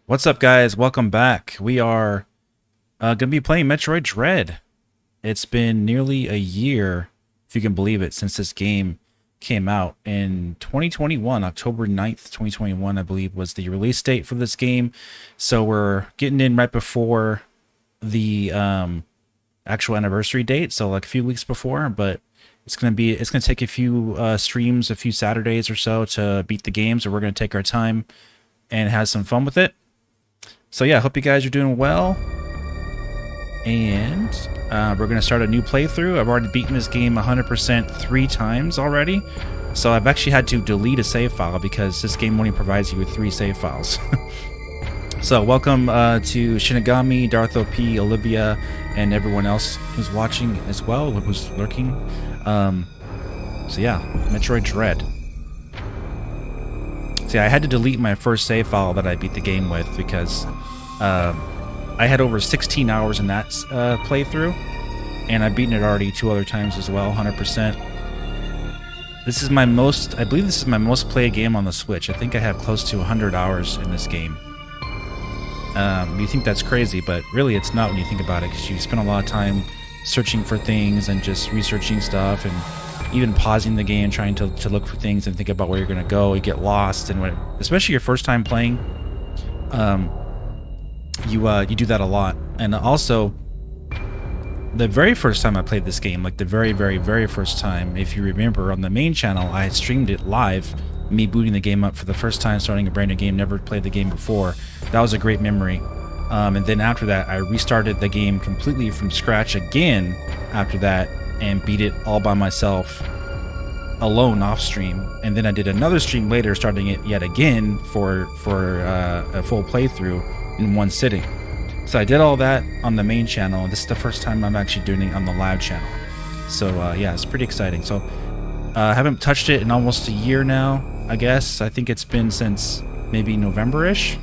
What's up, guys? Welcome back. We are going to be playing Metroid Dread. It's been nearly a year, if you can believe it, since this game came out in 2021. October 9th, 2021, I believe, was the release date for this game. So we're getting in right before the actual anniversary date, so like a few weeks before, but it's going to take a few streams, a few Saturdays or so to beat the game, so we're going to take our time and have some fun with it. So yeah, I hope you guys are doing well. And we're going to start a new playthrough. I've already beaten this game 100% 3 times already. So I've actually had to delete a save file because this game only provides you with 3 save files. So welcome to Shinigami, Dartho P, Olivia, and everyone else who's watching as well, who's lurking. So yeah, Metroid Dread. See, I had to delete my first save file that I beat the game with because I had over 16 hours in that playthrough, and I've beaten it already 2 other times as well, 100%. This is my most, I believe this is my most played game on the Switch. I think I have close to 100 hours in this game. You think that's crazy, but really it's not when you think about it, because you spend a lot of time searching for things and just researching stuff, and even pausing the game, trying to look for things and think about where you're going to go. You get lost, and when, especially your first time playing, you do that a lot. And also, the very first time I played this game, like the very first time, if you remember, on the main channel, I had streamed it live, me booting the game up for the first time, starting a brand new game, never played the game before. That was a great memory. And then after that, I restarted the game completely from scratch again after that, and beat it all by myself, alone off stream. And then I did another stream later, starting it yet again for a full playthrough in one sitting. So I did all that on the main channel, and this is the first time I'm actually doing it on the live channel. So yeah, it's pretty exciting. So I haven't touched it in almost a year now, I guess. I think it's been since maybe November-ish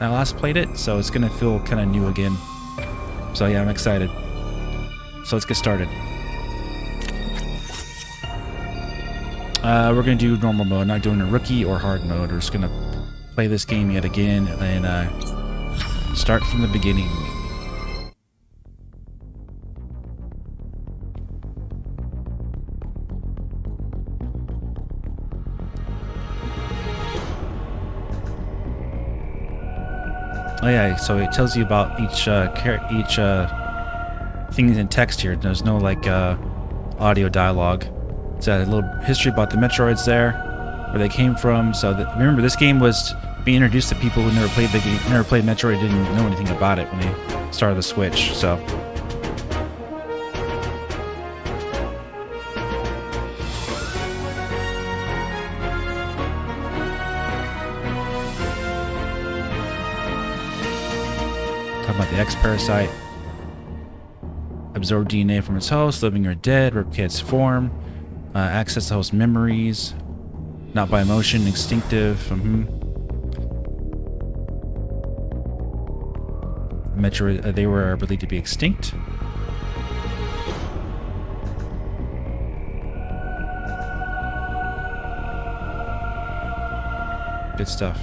I last played it, so it's gonna feel kind of new again. So yeah, I'm excited. So let's get started. We're gonna do normal mode, not doing a rookie or hard mode. We're just gonna play this game yet again and start from the beginning. Oh yeah, so it tells you about each things in text here. There's no like audio dialogue. It's a little history about the Metroids there, where they came from. So remember, this game was being introduced to people who never played the game, never played Metroid, didn't know anything about it when they started the Switch. So talking about the X-Parasite. Absorb DNA from its host, living or dead, replicate its form, access the host's memories, not by emotion, instinctive. Metroid, they were believed to be extinct. Good stuff.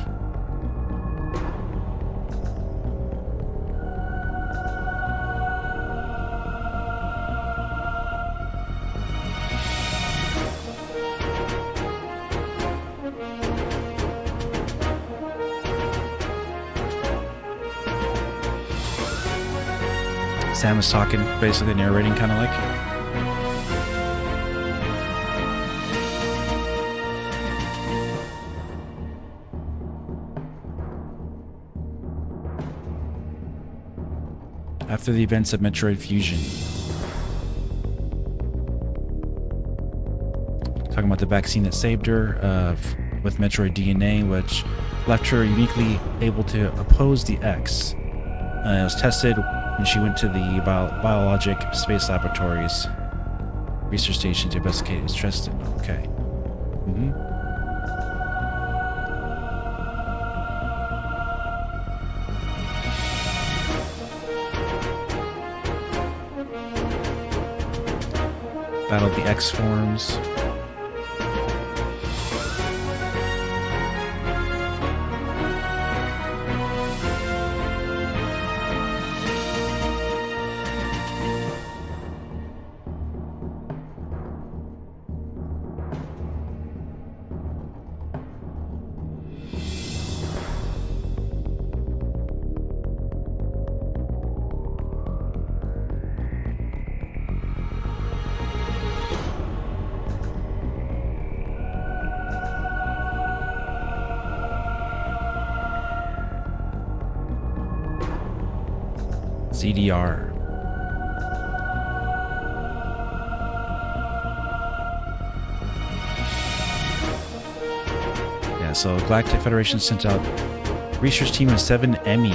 Sam was talking, basically narrating, kind of like. After the events of Metroid Fusion. Talking about the vaccine that saved her with Metroid DNA, which left her uniquely able to oppose the X. It was tested when she went to the biologic space laboratories, research station to investigate its trust. Okay. Battled the X forms. CDR. Yeah, so Galactic Federation sent out Research team of 7 EMMI.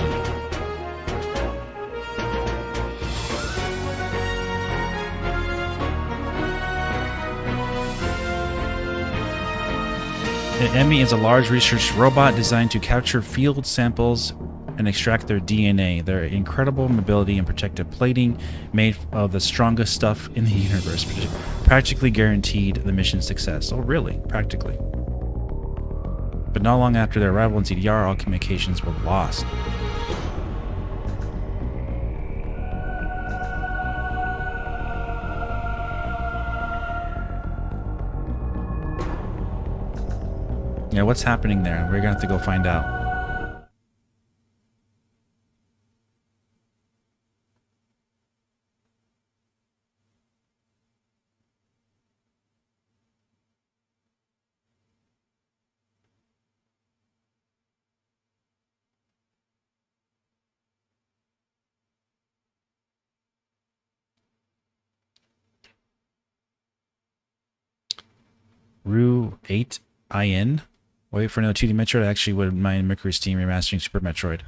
An EMMI is a large research robot designed to capture field samples and extract their DNA. Their incredible mobility and protective plating, made of the strongest stuff in the universe, practically guaranteed the mission's success. Oh, really? Practically. But not long after their arrival in CDR, all communications were lost. Yeah, what's happening there? We're gonna have to go find out. Rue 8IN. Wait for another 2D Metroid. I actually wouldn't mind Mercury Steam remastering Super Metroid.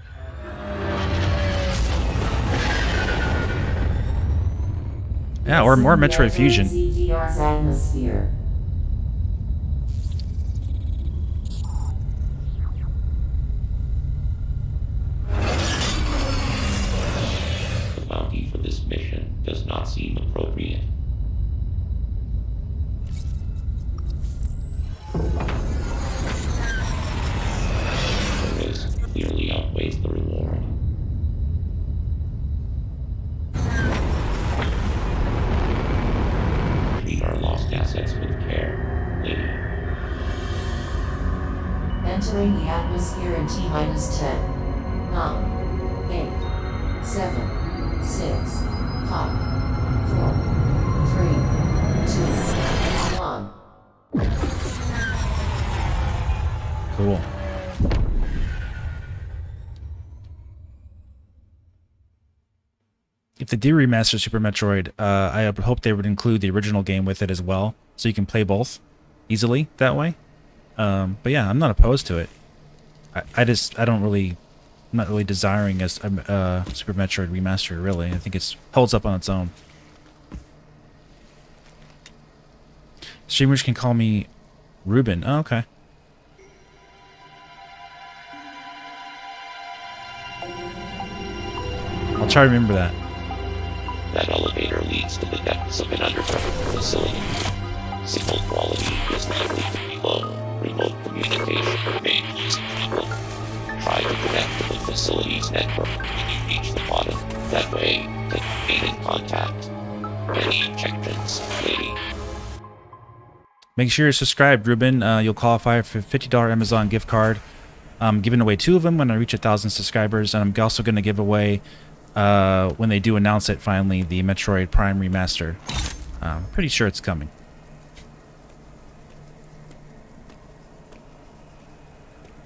Yeah, or more Metroid Fusion. The bounty for this mission does not seem appropriate. The risk clearly outweighs the reward. Treat our lost assets with care, lady. Entering the atmosphere in T-minus 10, 9, 8, 7, 6, 5, 4, 3, 2, 1. Cool. If they do remaster Super Metroid, I would hope they would include the original game with it as well, so you can play both easily that way. But yeah, I'm not opposed to it. I'm not really desiring a Super Metroid remaster, really. I think it holds up on its own. Streamers can call me Ruben. Oh, okay. I'll try to remember that. That elevator leads to the depths of an underground facility. Signal quality is likely to be low. Remote communication remains difficult. Try to connect to the facility's network when you reach the bottom. That way, they can gain in contact. Many objections, lady. Make sure you're subscribed, Ruben. You'll qualify for a $50 Amazon gift card. I'm giving away 2 of them when I reach 1,000 subscribers, and I'm also going to give away, when they do announce it finally, the Metroid Prime Remaster. I'm pretty sure it's coming.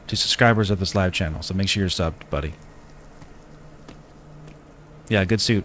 To subscribers of this live channel, so make sure you're subbed, buddy. Yeah, good suit.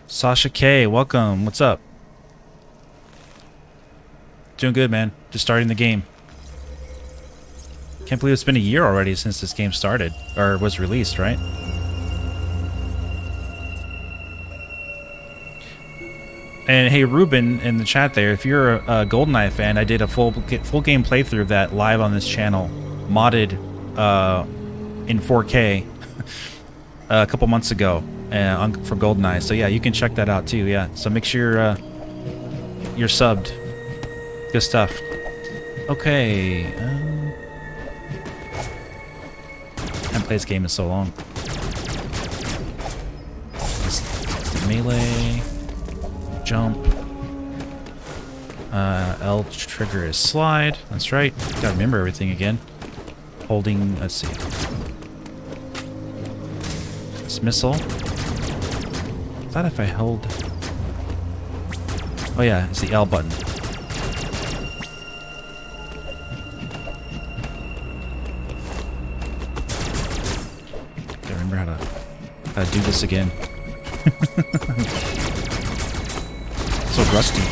Sasha K, welcome. What's up? Doing good, man. Just starting the game. Can't believe it's been a year already since this game started, or was released, right? And hey, Ruben in the chat there, if you're a GoldenEye fan, I did a full game playthrough of that live on this channel modded in 4K a couple months ago for GoldenEye. So yeah, you can check that out too. Yeah, so make sure you're subbed. Good stuff. Okay. Haven't played this game in so long. It's melee, jump. L trigger is slide. That's right. Gotta remember everything again. Holding. Let's see. Dismissal. I thought if I held. Oh yeah, it's the L button. Gotta remember how to do this again. So rusty.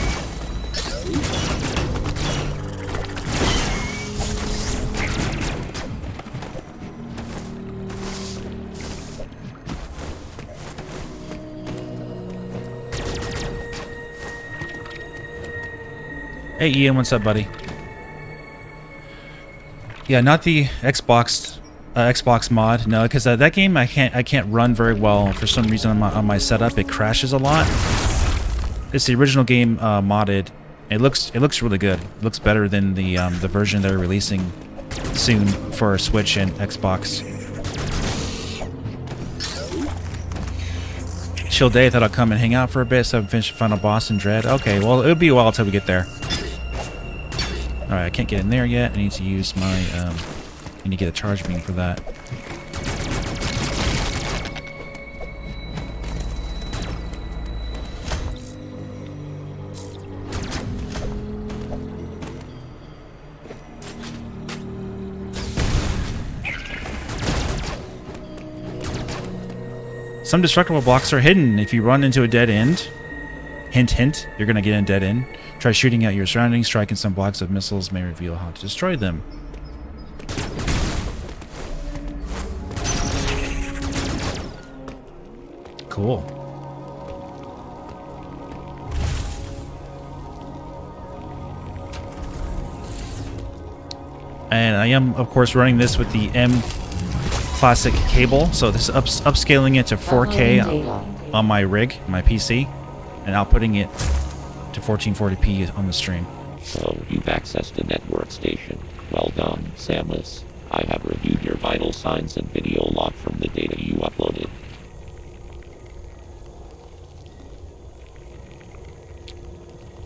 Hey Ian, what's up, buddy? Yeah, not the Xbox mod, no, because that game I can't run very well for some reason on my setup. It crashes a lot. It's the original game modded. It looks really good. It looks better than the version they're releasing soon for Switch and Xbox. Chill day. I thought I'd come and hang out for a bit so I can finish the final boss in Dread. Okay, well it'll be a while till we get there. Alright, I can't get in there yet. I need to use my, I need to get a charge beam for that. Some destructible blocks are hidden. If you run into a dead end, hint hint, you're gonna get in a dead end. Try shooting at your surroundings. Striking some blocks of missiles may reveal how to destroy them. Cool. And I am, of course, running this with the M Classic cable. So this is upscaling it to 4K on my rig, my PC, and outputting it to 1440p on the stream. So you've accessed a network station. Well done, Samus. I have reviewed your vital signs and video log from the data you uploaded.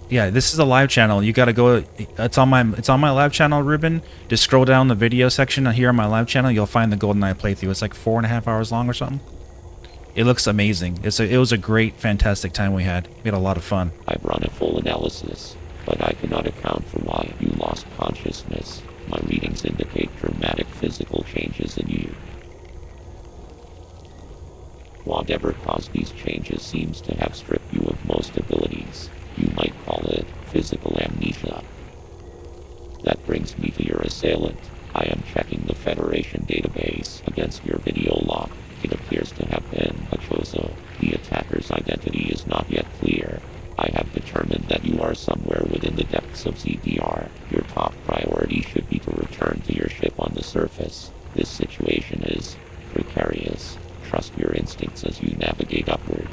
Yeah, this is a live channel. You gotta go. It's on my live channel, Ruben. Just scroll down the video section here on my live channel. You'll find the GoldenEye playthrough. It's like 4.5 hours long or something. It looks amazing. It was a great, fantastic time we had. We had a lot of fun. I've run a full analysis, but I cannot account for why you lost consciousness. My readings indicate dramatic physical changes in you. Whatever caused these changes seems to have stripped you of most abilities. You might call it physical amnesia. That brings me to your assailant. I am checking the Federation database against your video log. It appears to have been a Chozo. The attacker's identity is not yet clear. I have determined that you are somewhere within the depths of ZDR. Your top priority should be to return to your ship on the surface. This situation is precarious. Trust your instincts as you navigate upward.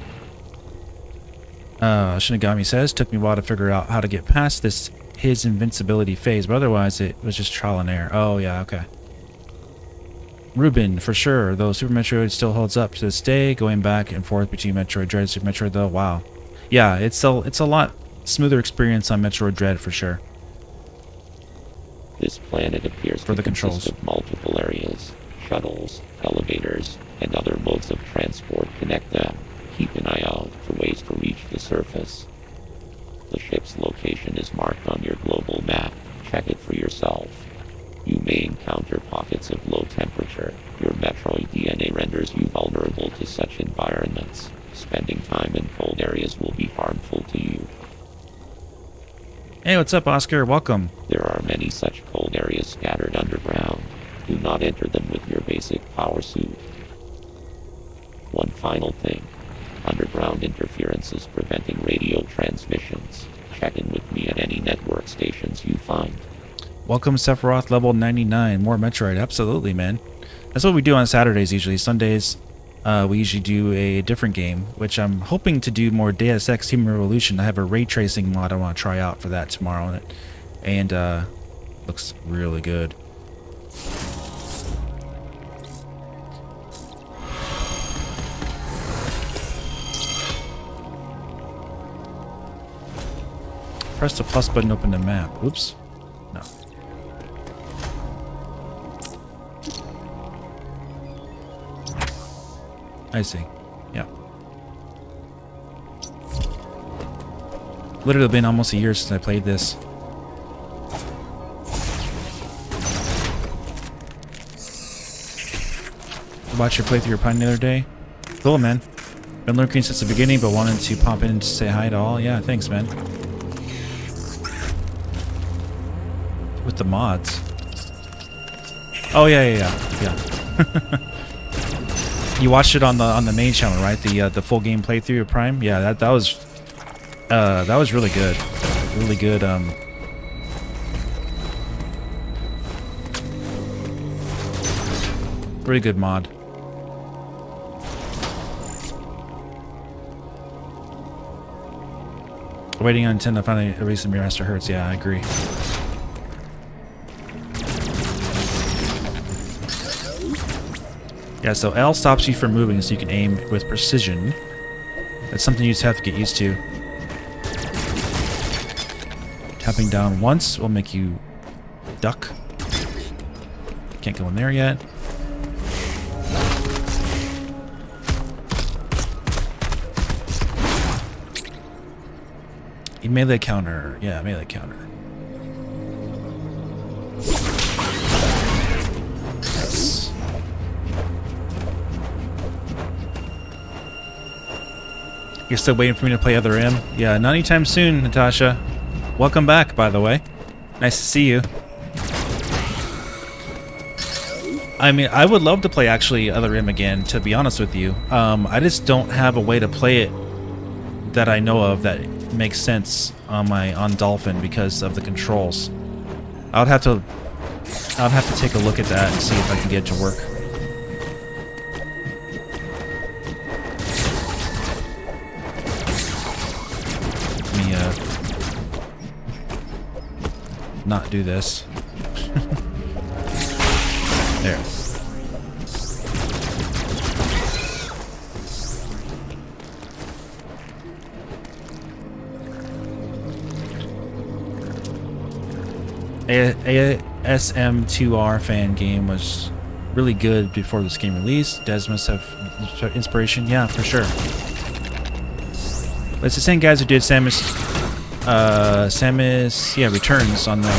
Shinigami says, took me a while to figure out how to get past his invincibility phase, but otherwise it was just trial and error. Oh yeah, okay. Ruben, for sure, though Super Metroid still holds up to this day, going back and forth between Metroid Dread and Super Metroid though, wow. Yeah, it's a lot smoother experience on Metroid Dread for sure. This planet appears for to the controls consist of multiple areas. Shuttles, elevators, and other modes of transport connect them. Keep an eye out for ways to reach the surface. The ship's location is marked on your global map. Check it for yourself. You may encounter pockets of low temperature. Your Metroid DNA renders you vulnerable to such environments. Spending time in cold areas will be harmful to you. Hey, what's up, Oscar? Welcome. There are many such cold areas scattered underground. Do not enter them with your basic power suit. One final thing. Underground interference is preventing radio transmissions. Check in with me at any network stations you find. Welcome Sephiroth level 99. More Metroid. Absolutely, man. That's what we do on Saturdays usually. Sundays, we usually do a different game, which I'm hoping to do more Deus Ex Human Revolution. I have a ray tracing mod I want to try out for that tomorrow. And looks really good. Press the plus button to open the map. Oops. No. I see. Yeah. Literally been almost a year since I played this. Watched your playthrough of Pine the other day. Cool, man. Been lurking since the beginning, but wanted to pop in to say hi to all. Yeah, thanks, man. With the mods. Oh yeah. You watched it on the main channel, right? The full game playthrough of Prime. Yeah, that was really good. Really good. Really good mod. Waiting on Nintendo to finally release the Master Hertz. Yeah, I agree. Yeah, so L stops you from moving so you can aim with precision. That's something you just have to get used to. Tapping down once will make you duck. Can't go in there yet. A melee counter. Yeah, melee counter. Nice. You're still waiting for me to play Other M? Yeah, not anytime soon, Natasha. Welcome back, by the way. Nice to see you. I mean, I would love to play actually Other M again, to be honest with you. I just don't have a way to play it that I know of that makes sense on Dolphin because of the controls. I'd have to take a look at that and see if I can get it to work. Let me not do this. There. ASM2R fan game was really good before this game released. Des must have inspiration. Yeah, for sure. But it's the same guys who did Samus, yeah, Returns on the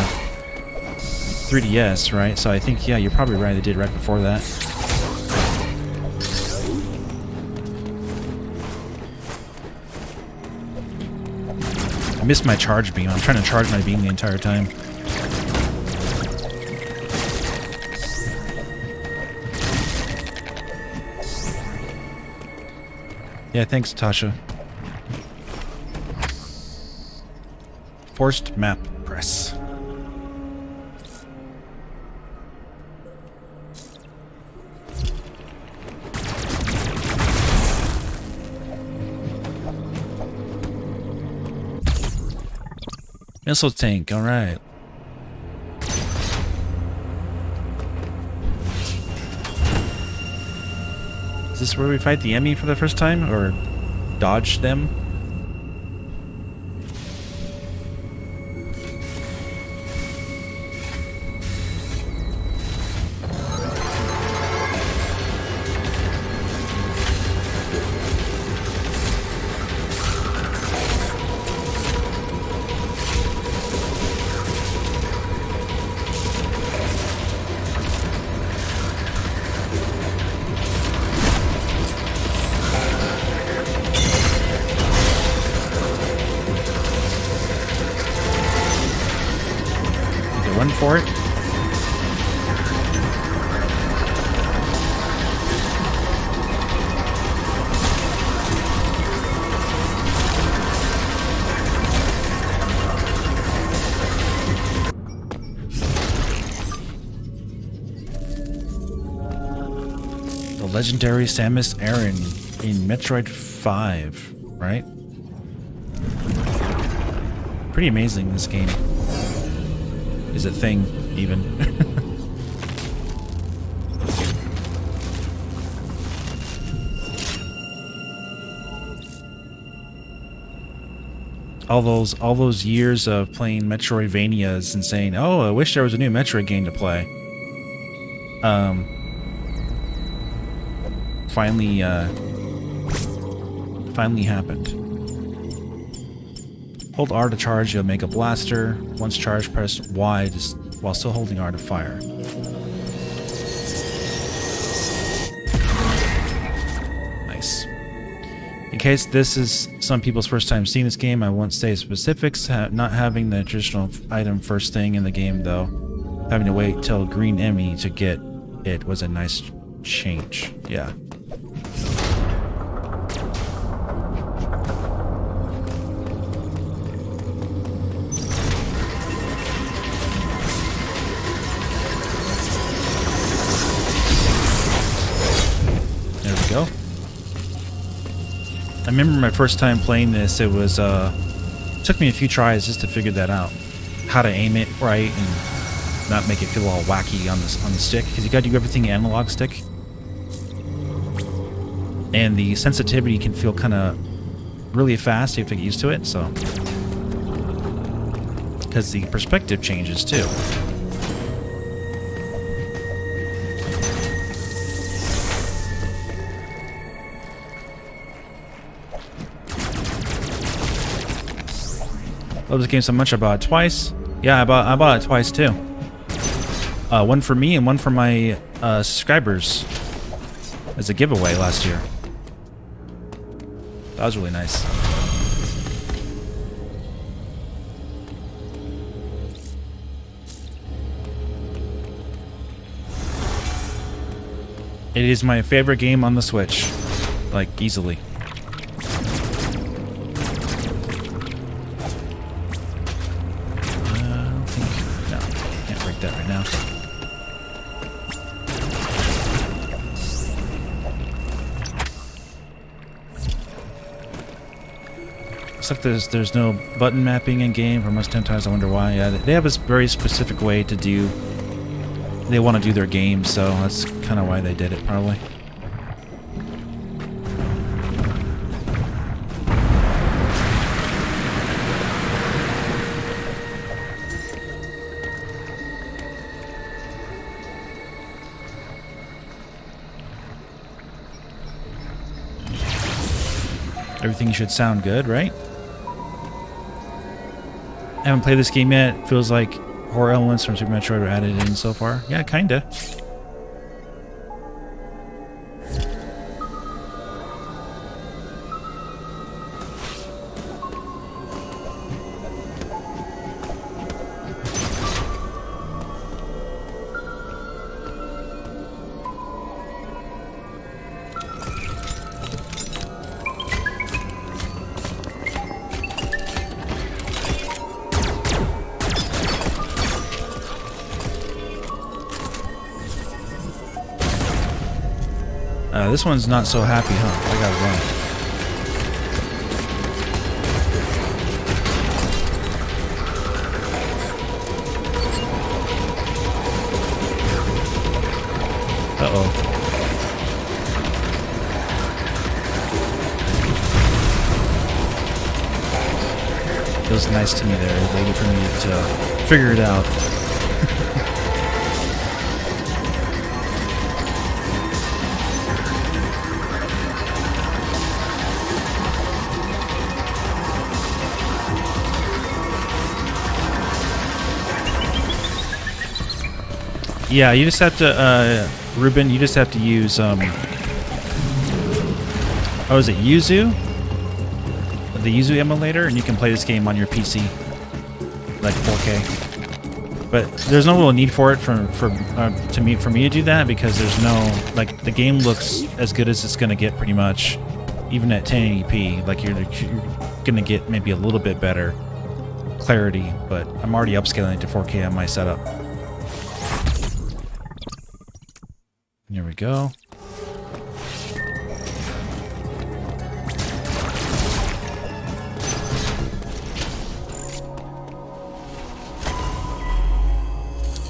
3DS, right? So I think, yeah, you're probably right. They did right before that. I missed my charge beam. I'm trying to charge my beam the entire time. Yeah, thanks, Tasha. Forced map press. Missile tank, alright. Is this where we fight the EMMI for the first time? Or dodge them? Run for it. legendary Samus Aran in Metroid 5, right? Pretty amazing this game is a thing, even. all those years of playing Metroidvanias and saying, "Oh, I wish there was a new Metroid game to play." Finally happened. Hold R to charge, you'll make a blaster. Once charged, press Y while still holding R to fire. Nice. In case this is some people's first time seeing this game, I won't say specifics. Not having the traditional item first thing in the game, though, having to wait till green EMMI to get it was a nice change. Yeah. There we go. I remember my first time playing this, it was took me a few tries just to figure that out. How to aim it right and not make it feel all wacky on the stick, because you got to do everything analog stick. And the sensitivity can feel kind of really fast. You have to get used to it, so because the perspective changes too. Love this game so much I bought it twice. Yeah, I bought it twice too. One for me and one for my subscribers as a giveaway last year. That was really nice. It is my favorite game on the Switch, like easily. That right now. Looks like there's no button mapping in game for most times. I wonder why. Yeah, they have a very specific way to do. They want to do their game, so that's kind of why they did it, probably. Everything should sound good, right? I haven't played this game yet. It feels like horror elements from Super Metroid are added in so far. Yeah, kinda. This one's not so happy, huh? I gotta run. Uh-oh. Feels nice to me there, waiting for me to figure it out. Yeah, you just have to, Ruben, you just have to use, oh, is it Yuzu? The Yuzu emulator, and you can play this game on your PC, like 4K. But there's no real need for it for me to do that, because there's no, like, the game looks as good as it's gonna get pretty much, even at 1080p. Like, you're gonna get maybe a little bit better clarity, but I'm already upscaling it to 4K on my setup. Here we go.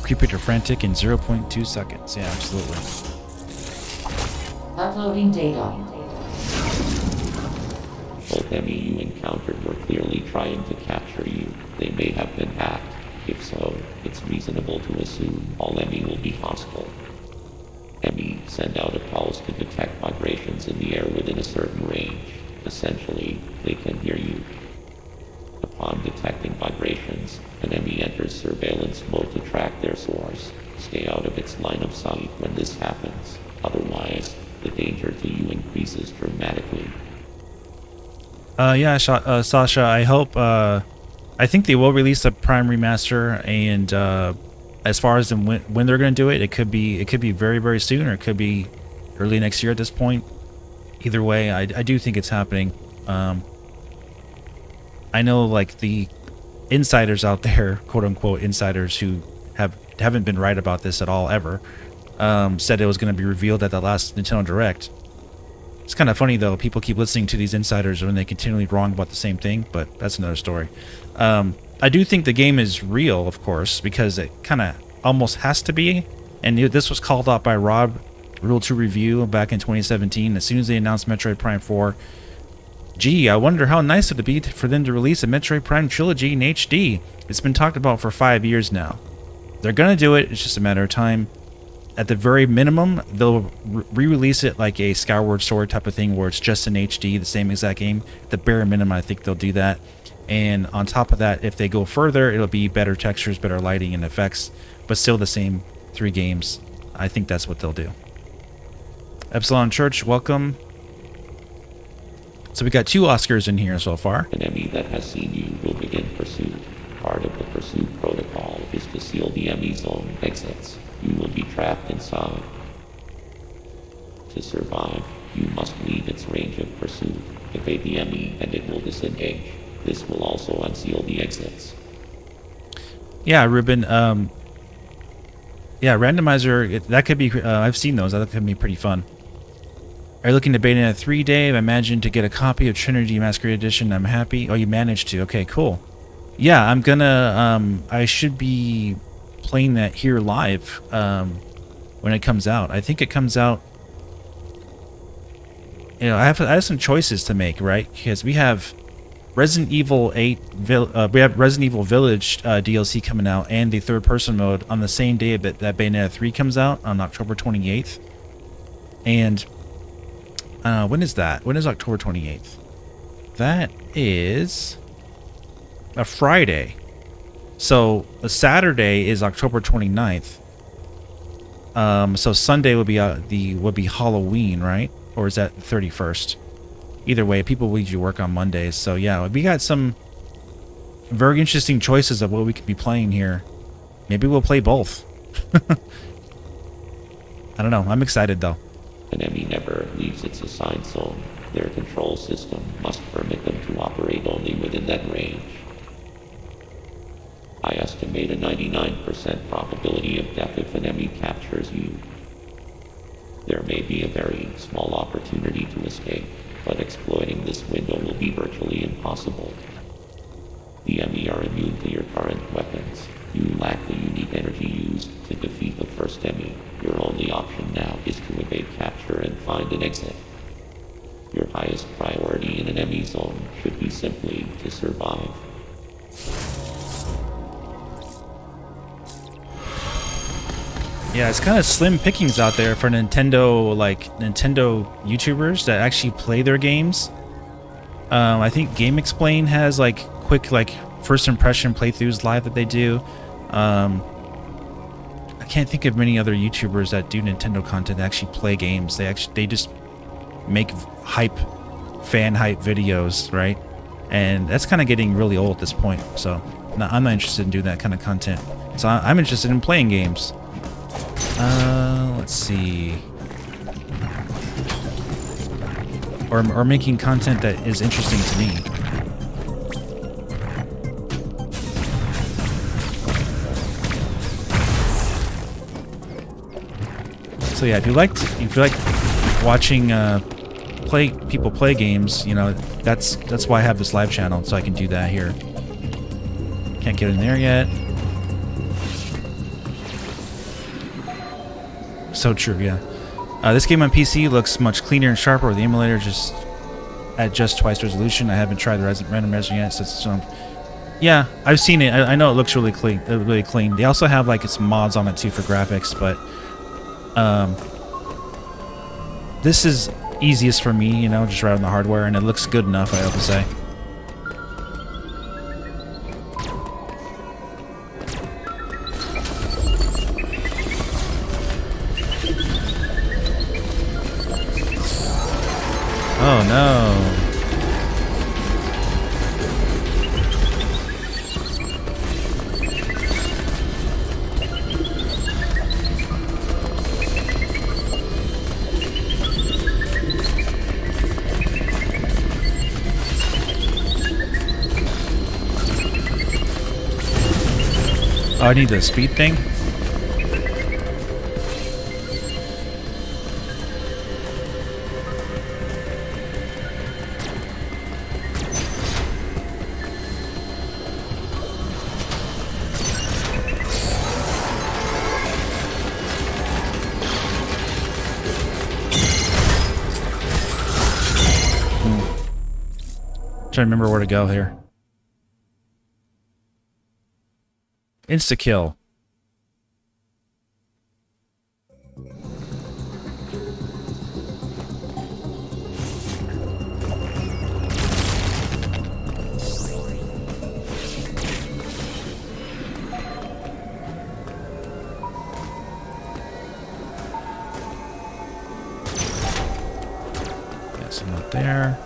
creepy to frantic in 0.2 seconds. Yeah, absolutely. Uploading data. Both EMMI you encountered were clearly trying to capture you. They may have been hacked. If so, it's reasonable to assume all EMMI will be hostile. EMMI send out a pulse to detect vibrations in the air within a certain range. Essentially, they can hear you. Upon detecting vibrations, an EMMI enters surveillance mode to track their source. Stay out of its line of sight when this happens. Otherwise, the danger to you increases dramatically. Yeah, Sasha, I hope, I think they will release a Prime remaster, and as far as when they're going to do it, it could be very, very soon, or it could be early next year at this point. Either way, I do think it's happening. I know, like, the insiders out there, quote-unquote insiders, who haven't been right about this at all ever, said it was going to be revealed at the last Nintendo Direct. It's kind of funny, though. People keep listening to these insiders when they continually wrong about the same thing, but that's another story. I do think the game is real, of course, because it kind of almost has to be. And this was called out by Rob Rule 2 Review back in 2017. As soon as they announced Metroid Prime 4, gee, I wonder how nice it would be for them to release a Metroid Prime trilogy in HD. It's been talked about for 5 years now. They're going to do it. It's just a matter of time. At the very minimum, they'll re-release it like a Skyward Sword type of thing where it's just in HD, the same exact game. At the bare minimum, I think they'll do that. And on top of that, if they go further, it'll be better textures, better lighting and effects, but still the same 3 games. I think that's what they'll do. Epsilon Church, welcome. So we got 2 Oscars in here so far. An EMMI that has seen you will begin pursuit. Part of the pursuit protocol is to seal the EMMI zone exits. You will be trapped inside. To survive, you must leave its range of pursuit. Evade the EMMI and it will disengage. This will also unseal the exits. Yeah, Ruben. Yeah, randomizer, that could be, I've seen those. That could be pretty fun. Are you looking to Bayonetta 3, Dave? I imagine to get a copy of Trinity Masquerade Edition. I'm happy. Oh, you managed to. Okay, cool. Yeah, I'm gonna, I should be playing that here live when it comes out. I think it comes out, you know, I have some choices to make, right? Because we have Resident Evil 8, we have Resident Evil Village DLC coming out, and the third-person mode on the same day that Bayonetta 3 comes out on October 28th. And when is that? When is October 28th? That is a Friday. So a Saturday is October 29th. So Sunday would be Halloween, right? Or is that the 31st? Either way, people will usually work on Mondays. So yeah, we got some very interesting choices of what we could be playing here. Maybe we'll play both. I don't know. I'm excited though. An EMMI never leaves its assigned zone. Their control system must permit them to operate only within that range. I estimate a 99% probability of death if an EMMI captures you. There may be a very small opportunity to escape, but exploiting this window will be virtually impossible. The EMMI are immune to your current weapons. You lack the unique energy used to defeat the first EMMI. Your only option now is to evade capture and find an exit. Your highest priority in an EMMI zone should be simply to survive. Yeah, it's kind of slim pickings out there for Nintendo YouTubers that actually play their games. I think Game Explain has like quick first impression playthroughs live that they do. I can't think of many other YouTubers that do Nintendo content that actually play games. They just make fan hype videos, right? And that's kind of getting really old at this point. So I'm not interested in doing that kind of content. So I'm interested in playing games. Let's see. Or making content that is interesting to me. So yeah, if you like watching people play games, you know, that's why I have this live channel, so I can do that here. Can't get in there yet. So true, yeah. This game on PC looks much cleaner and sharper with the emulator at just twice resolution. I haven't tried the random measuring yet, so yeah, I've seen it. I know it looks really clean. Really clean. They also have like some mods on it too for graphics, but this is easiest for me, you know, just right on the hardware, and it looks good enough, I have to say. Oh no. Oh, I need the speed thing? Trying to remember where to go here. Insta-kill. Guess I'm not there.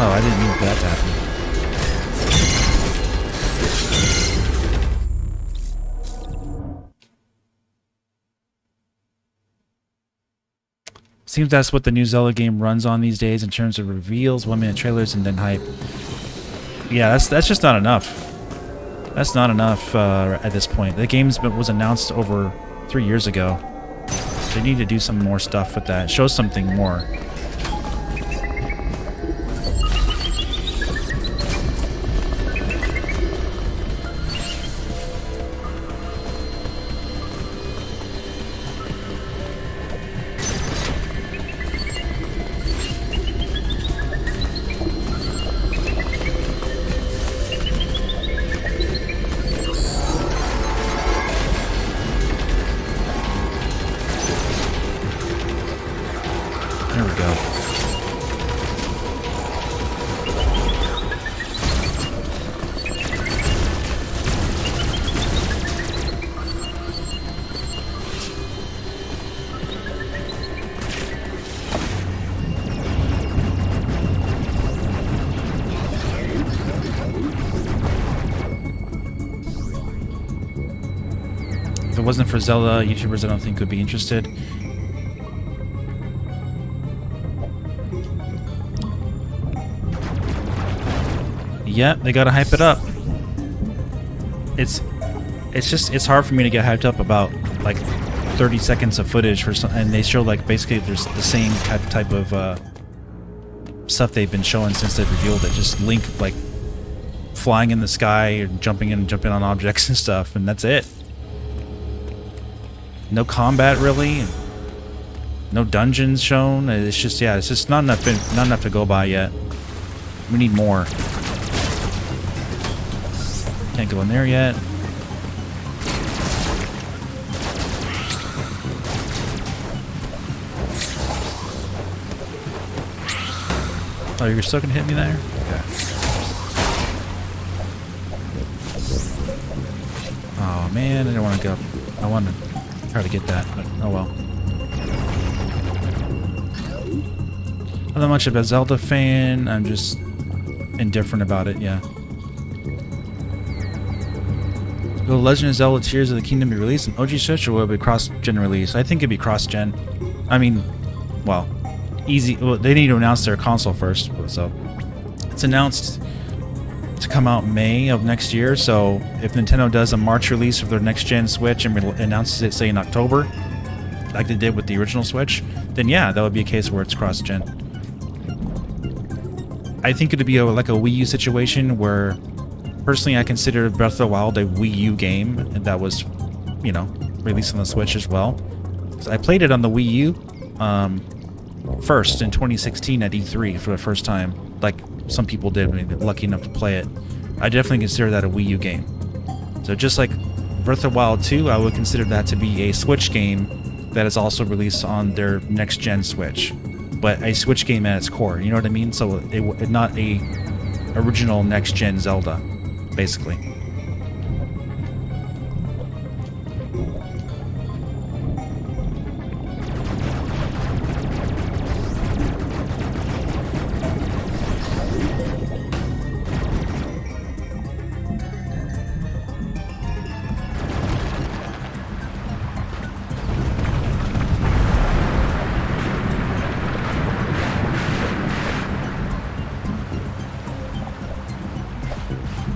Oh, I didn't mean for that to happen. Seems that's what the new Zelda game runs on these days in terms of reveals, 1-minute trailers, and then hype. Yeah, that's just not enough. That's not enough at this point. The game was announced over 3 years ago. They need to do some more stuff with that. Show something more. There we go. If it wasn't for Zelda, YouTubers I don't think would be interested. Yeah, they gotta hype it up. It's hard for me to get hyped up about like 30 seconds of footage for some, and they show like basically there's the same type of stuff they've been showing since they've revealed it. Just Link like flying in the sky and jumping on objects and stuff, and that's it. No combat really. No dungeons shown. It's just it's just not enough to go by yet. We need more. Can't go in there yet. Oh, you're still gonna hit me there? Okay. Oh man, I don't want to go. I want to try to get that, but oh well. I'm not much of a Zelda fan. I'm just indifferent about it, yeah. Will Legend of Zelda Tears of the Kingdom be released on OG Switch, or will it be cross-gen release? I think it'd be cross-gen. I mean, well, easy. Well, they need to announce their console first, so it's announced to come out May of next year. So if Nintendo does a March release of their next-gen Switch and announces it, say in October, like they did with the original Switch, then yeah, that would be a case where it's cross-gen. I think it'd be like a Wii U situation where, personally, I consider Breath of the Wild a Wii U game that was, you know, released on the Switch as well. So I played it on the Wii U first in 2016 at E3 for the first time, like some people did when they were lucky enough to play it. I definitely consider that a Wii U game. So just like Breath of the Wild 2, I would consider that to be a Switch game that is also released on their next-gen Switch, but a Switch game at its core, you know what I mean? So it not a original next-gen Zelda, basically.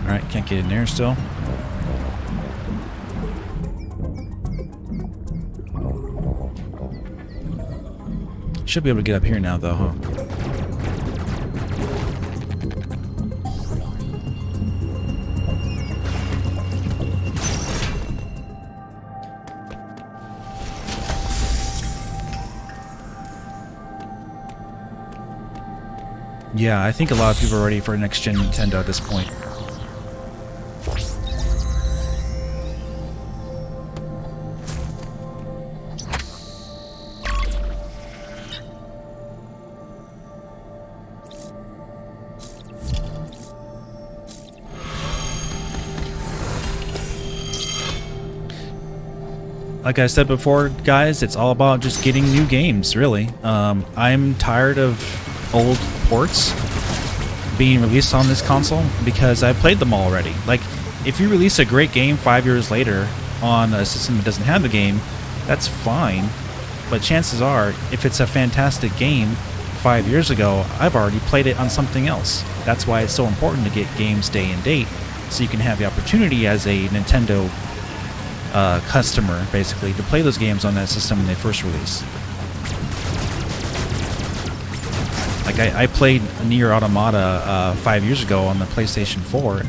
Alright, can't get in there still. Should be able to get up here now, though, huh? Yeah, I think a lot of people are ready for next-gen Nintendo at this point. Like I said before, guys, it's all about just getting new games, really. I'm tired of old ports being released on this console because I played them all already. Like, if you release a great game 5 years later on a system that doesn't have the game, that's fine. But chances are, if it's a fantastic game 5 years ago, I've already played it on something else. That's why it's so important to get games day and date, so you can have the opportunity as a Nintendo customer, basically, to play those games on that system when they first release. Like, I played Nier Automata 5 years ago on the PlayStation 4,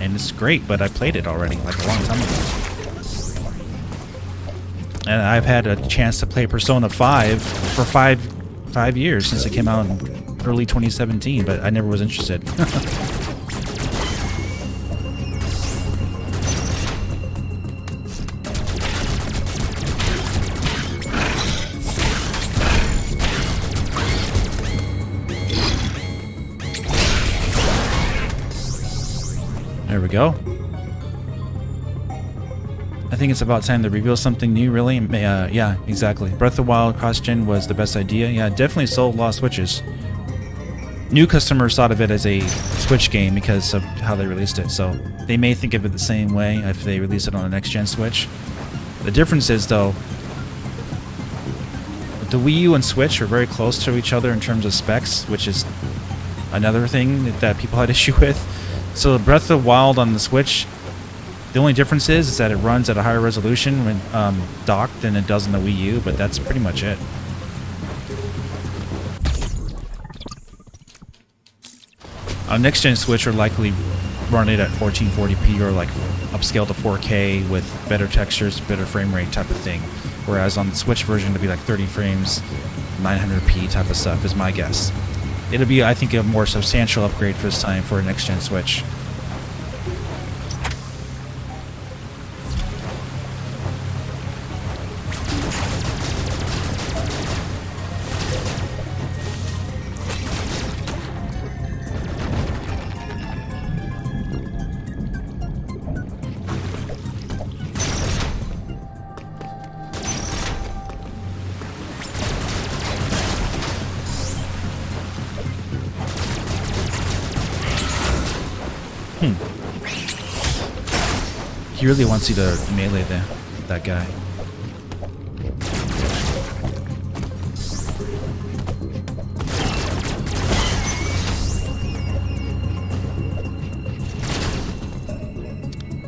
and it's great, but I played it already, like, a long time ago. And I've had a chance to play Persona 5 for five years since it came out in early 2017, but I never was interested. There we go. I think it's about time to reveal something new, really. Yeah, exactly. Breath of the Wild cross-gen was the best idea. Yeah, it definitely sold a lot of Switches. New customers thought of it as a Switch game because of how they released it, so they may think of it the same way if they release it on a next-gen Switch. The difference is, though, the Wii U and Switch are very close to each other in terms of specs, which is another thing that people had issue with. So Breath of the Wild on the Switch, the only difference is that it runs at a higher resolution when docked than it does on the Wii U, but that's pretty much it. On next-gen Switch are likely run it at 1440p or like upscale to 4K with better textures, better frame rate type of thing. Whereas on the Switch version, it'll be like 30 frames, 900p type of stuff is my guess. It'll be, I think, a more substantial upgrade for this time for a next-gen Switch. He really wants you to melee that guy.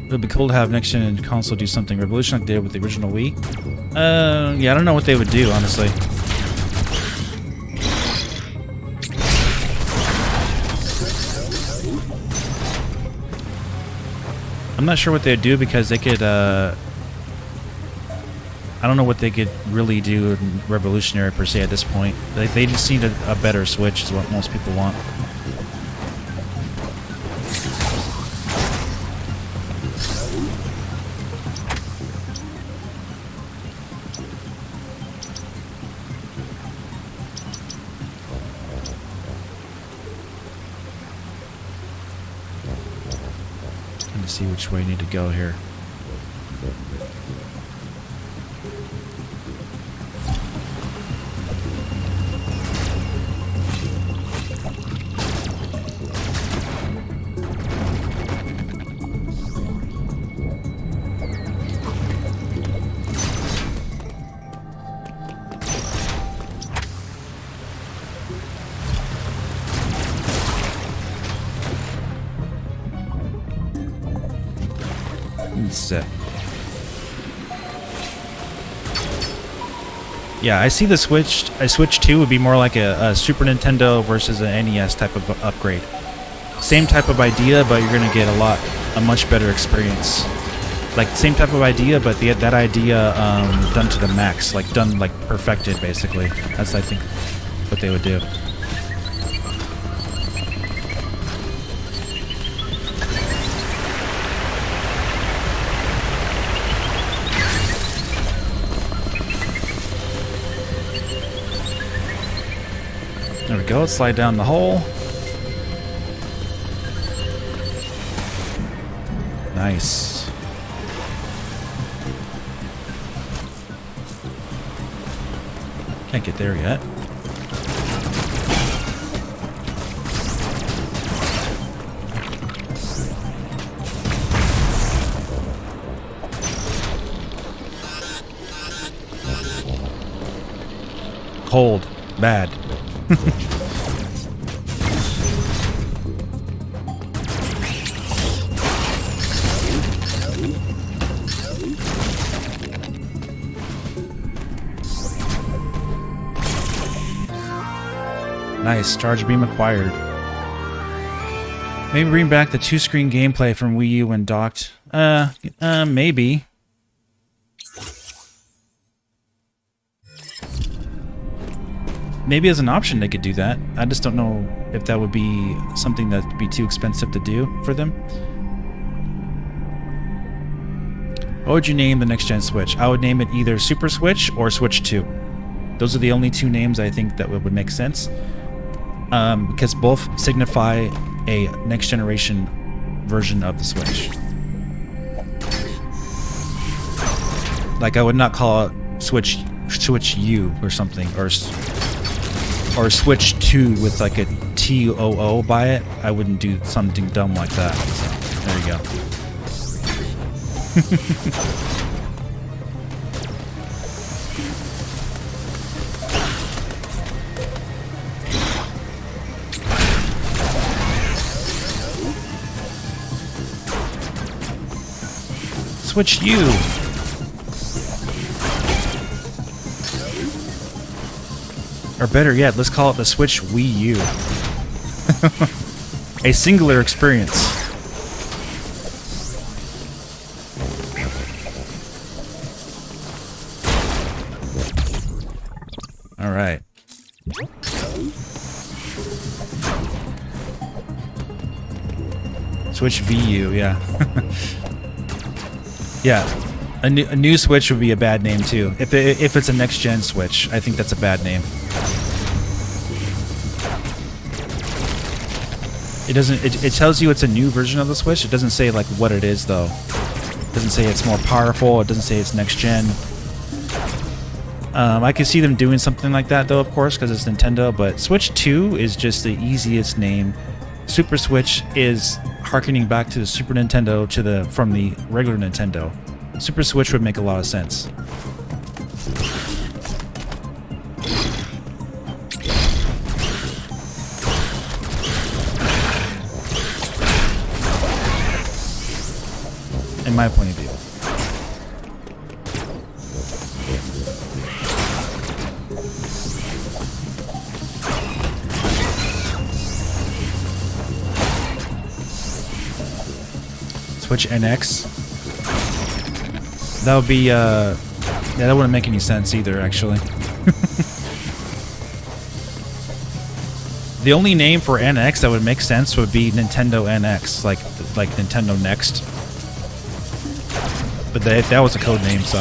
It would be cool to have next-gen console do something revolutionary like they did with the original Wii. Yeah, I don't know what they would do, honestly. I'm not sure what they'd do because they could, I don't know what they could really do revolutionary per se at this point. They just need a better Switch is what most people want. Trying to see which way I need to go here. Set. Yeah, I see the Switch. A Switch 2 would be more like a Super Nintendo versus an NES type of upgrade. Same type of idea, but you're gonna get a much better experience. Like same type of idea, but that idea done to the max, like done like perfected basically. That's I think what they would do. There we go, let's slide down the hole. Nice. Can't get there yet. Cold. Bad. Nice, charge beam acquired. Maybe bring back the two-screen gameplay from Wii U when docked. Maybe. Maybe as an option they could do that. I just don't know if that would be something that would be too expensive to do for them. What would you name the next-gen Switch? I would name it either Super Switch or Switch 2. Those are the only two names I think that would make sense. Because both signify a next-generation version of the Switch. Like, I would not call it Switch U or something, or Switch 2 with like a TOO by it. I wouldn't do something dumb like that. So, there you go. Switch U. Or better yet, let's call it the Switch Wii U. A singular experience. All right. Switch VU, yeah. Yeah, a new Switch would be a bad name too. If it's a next-gen Switch, I think that's a bad name. It doesn't. It tells you it's a new version of the Switch. It doesn't say like what it is though. It doesn't say it's more powerful. It doesn't say it's next-gen. I can see them doing something like that though, of course, because it's Nintendo. But Switch 2 is just the easiest name. Super Switch is harkening back to the Super Nintendo from the regular Nintendo. Super Switch would make a lot of sense. In my point of view. Switch NX. That would be, yeah, that wouldn't make any sense either, actually. The only name for NX that would make sense would be Nintendo NX, like Nintendo Next. But that was a code name, so.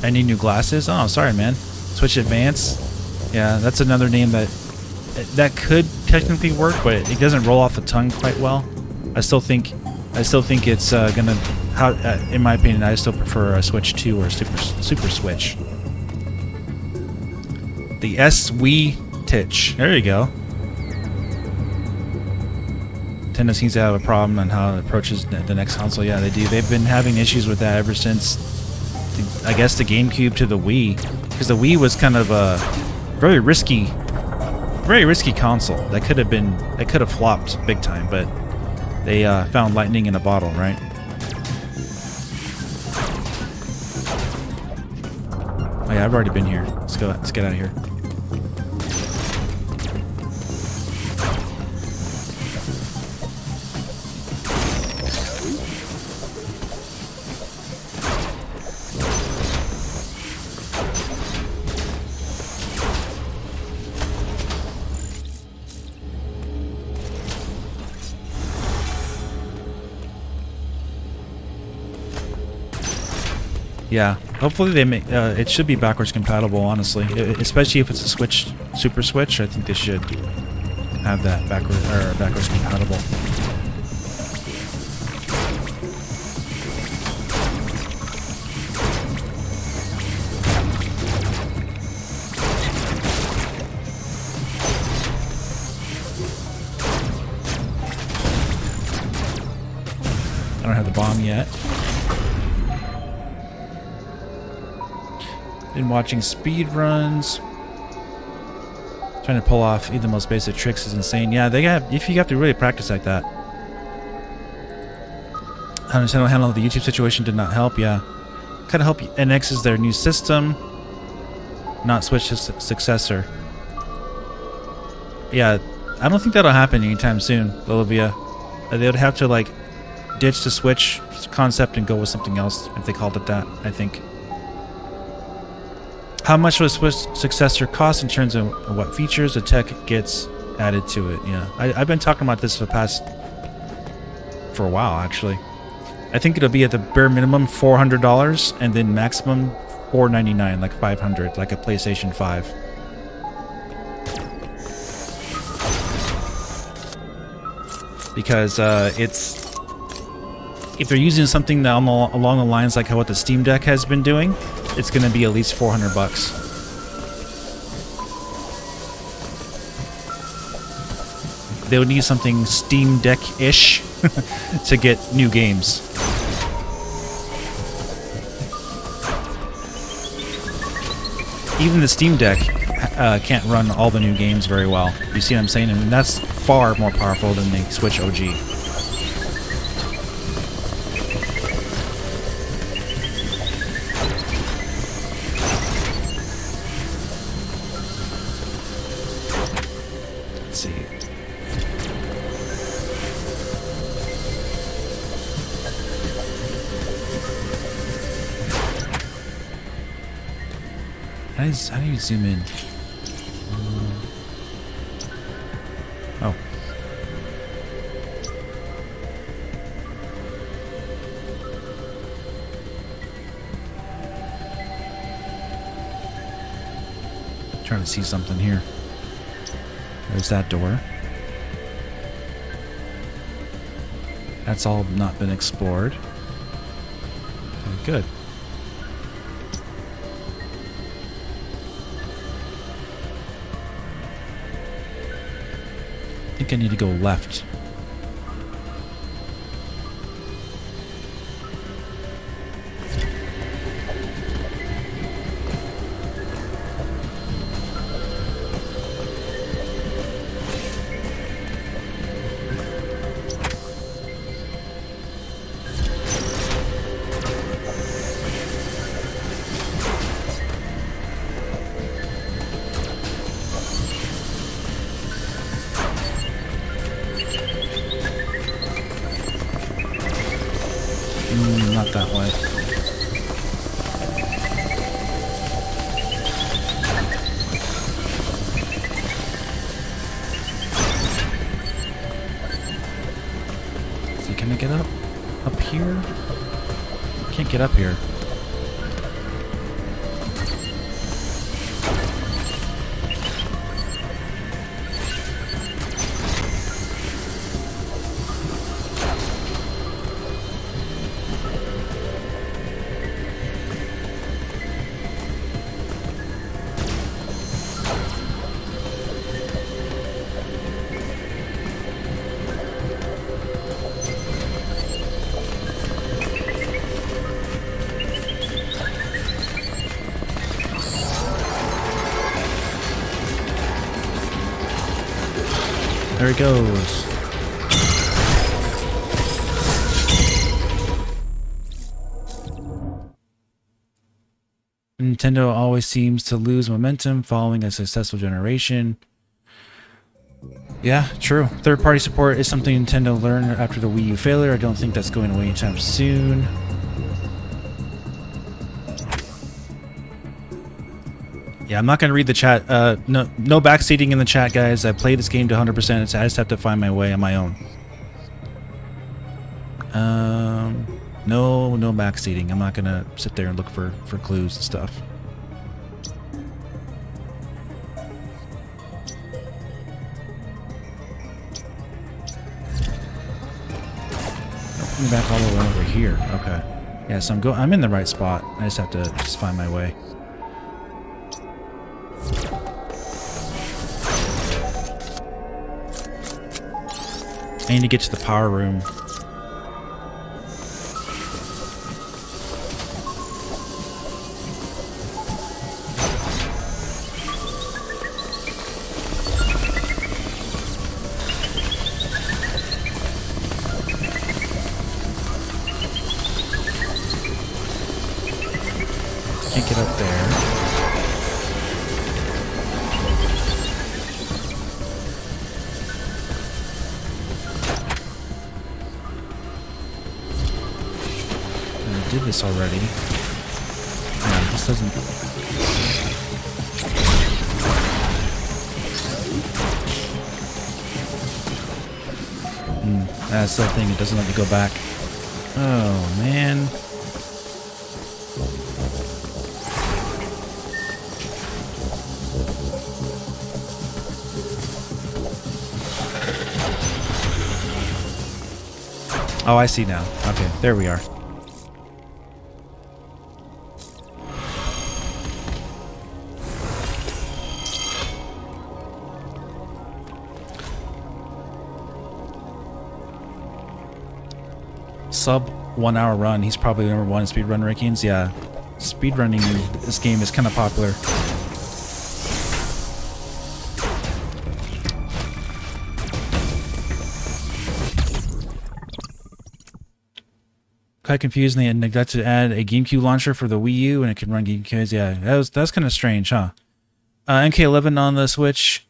I need new glasses. Oh, sorry, man. Switch Advance. Yeah, that's another name that could technically work, but it doesn't roll off the tongue quite well. I still think it's gonna. In my opinion, I still prefer a Switch 2 or a Super Switch. The Switch. There you go. Nintendo seems to have a problem on how it approaches the next console. Yeah, they do. They've been having issues with that ever since, I guess, the GameCube to the Wii, because the Wii was kind of a very risky console. That could have flopped big time, but they found lightning in a bottle, right? Oh yeah, I've already been here. Let's go. Let's get out of here. Yeah, hopefully they make it should be backwards compatible, honestly. Especially if it's a Switch, Super Switch, I think they should have that backwards compatible. I don't have the bomb yet. Been watching speed runs. Trying to pull off even the most basic tricks is insane. Yeah, you have to really practice like that. How Nintendo handled the YouTube situation did not help. Yeah, kind of help. NX is their new system, not Switch's successor. Yeah, I don't think that'll happen anytime soon, Olivia. They would have to like ditch the Switch concept and go with something else if they called it that, I think. How much will Switch successor cost in terms of what features the tech gets added to it? Yeah, I've been talking about this for a while, actually. I think it'll be at the bare minimum $400 and then maximum $499, like $500, like a PlayStation 5. Because if they're using something that along the lines like what the Steam Deck has been doing, it's going to be at least $400 bucks. They would need something Steam Deck-ish to get new games. Even the Steam Deck can't run all the new games very well. You see what I'm saying? And that's far more powerful than the Switch OG. How do you zoom in? Oh. Trying to see something here. There's that door. That's all not been explored. Okay, good. I think I need to go left. here? Can't get up here. There he goes. Nintendo always seems to lose momentum following a successful generation. Yeah, true. Third-party support is something Nintendo learned after the Wii U failure. I don't think that's going away anytime soon. Yeah, I'm not going to read the chat. No backseating in the chat, guys. I played this game to 100%. I just have to find my way on my own. No backseating. I'm not going to sit there and look for clues and stuff. Coming back all the way over here. Okay. Yeah, so I'm in the right spot. I just have to find my way. I need to get to the power room. Can't get up there. Did this already. Yeah, this doesn't. That's the thing, it doesn't let me go back. Oh man. Oh, I see now. Okay, there we are. Sub 1 hour run. He's probably number one in speedrun rankings. Yeah, speedrunning this game is kind of popular. Quite confused. They had neglected to add a GameCube launcher for the Wii U, and it can run GameCube. Yeah, that's kind of strange, huh? MK11 on the Switch.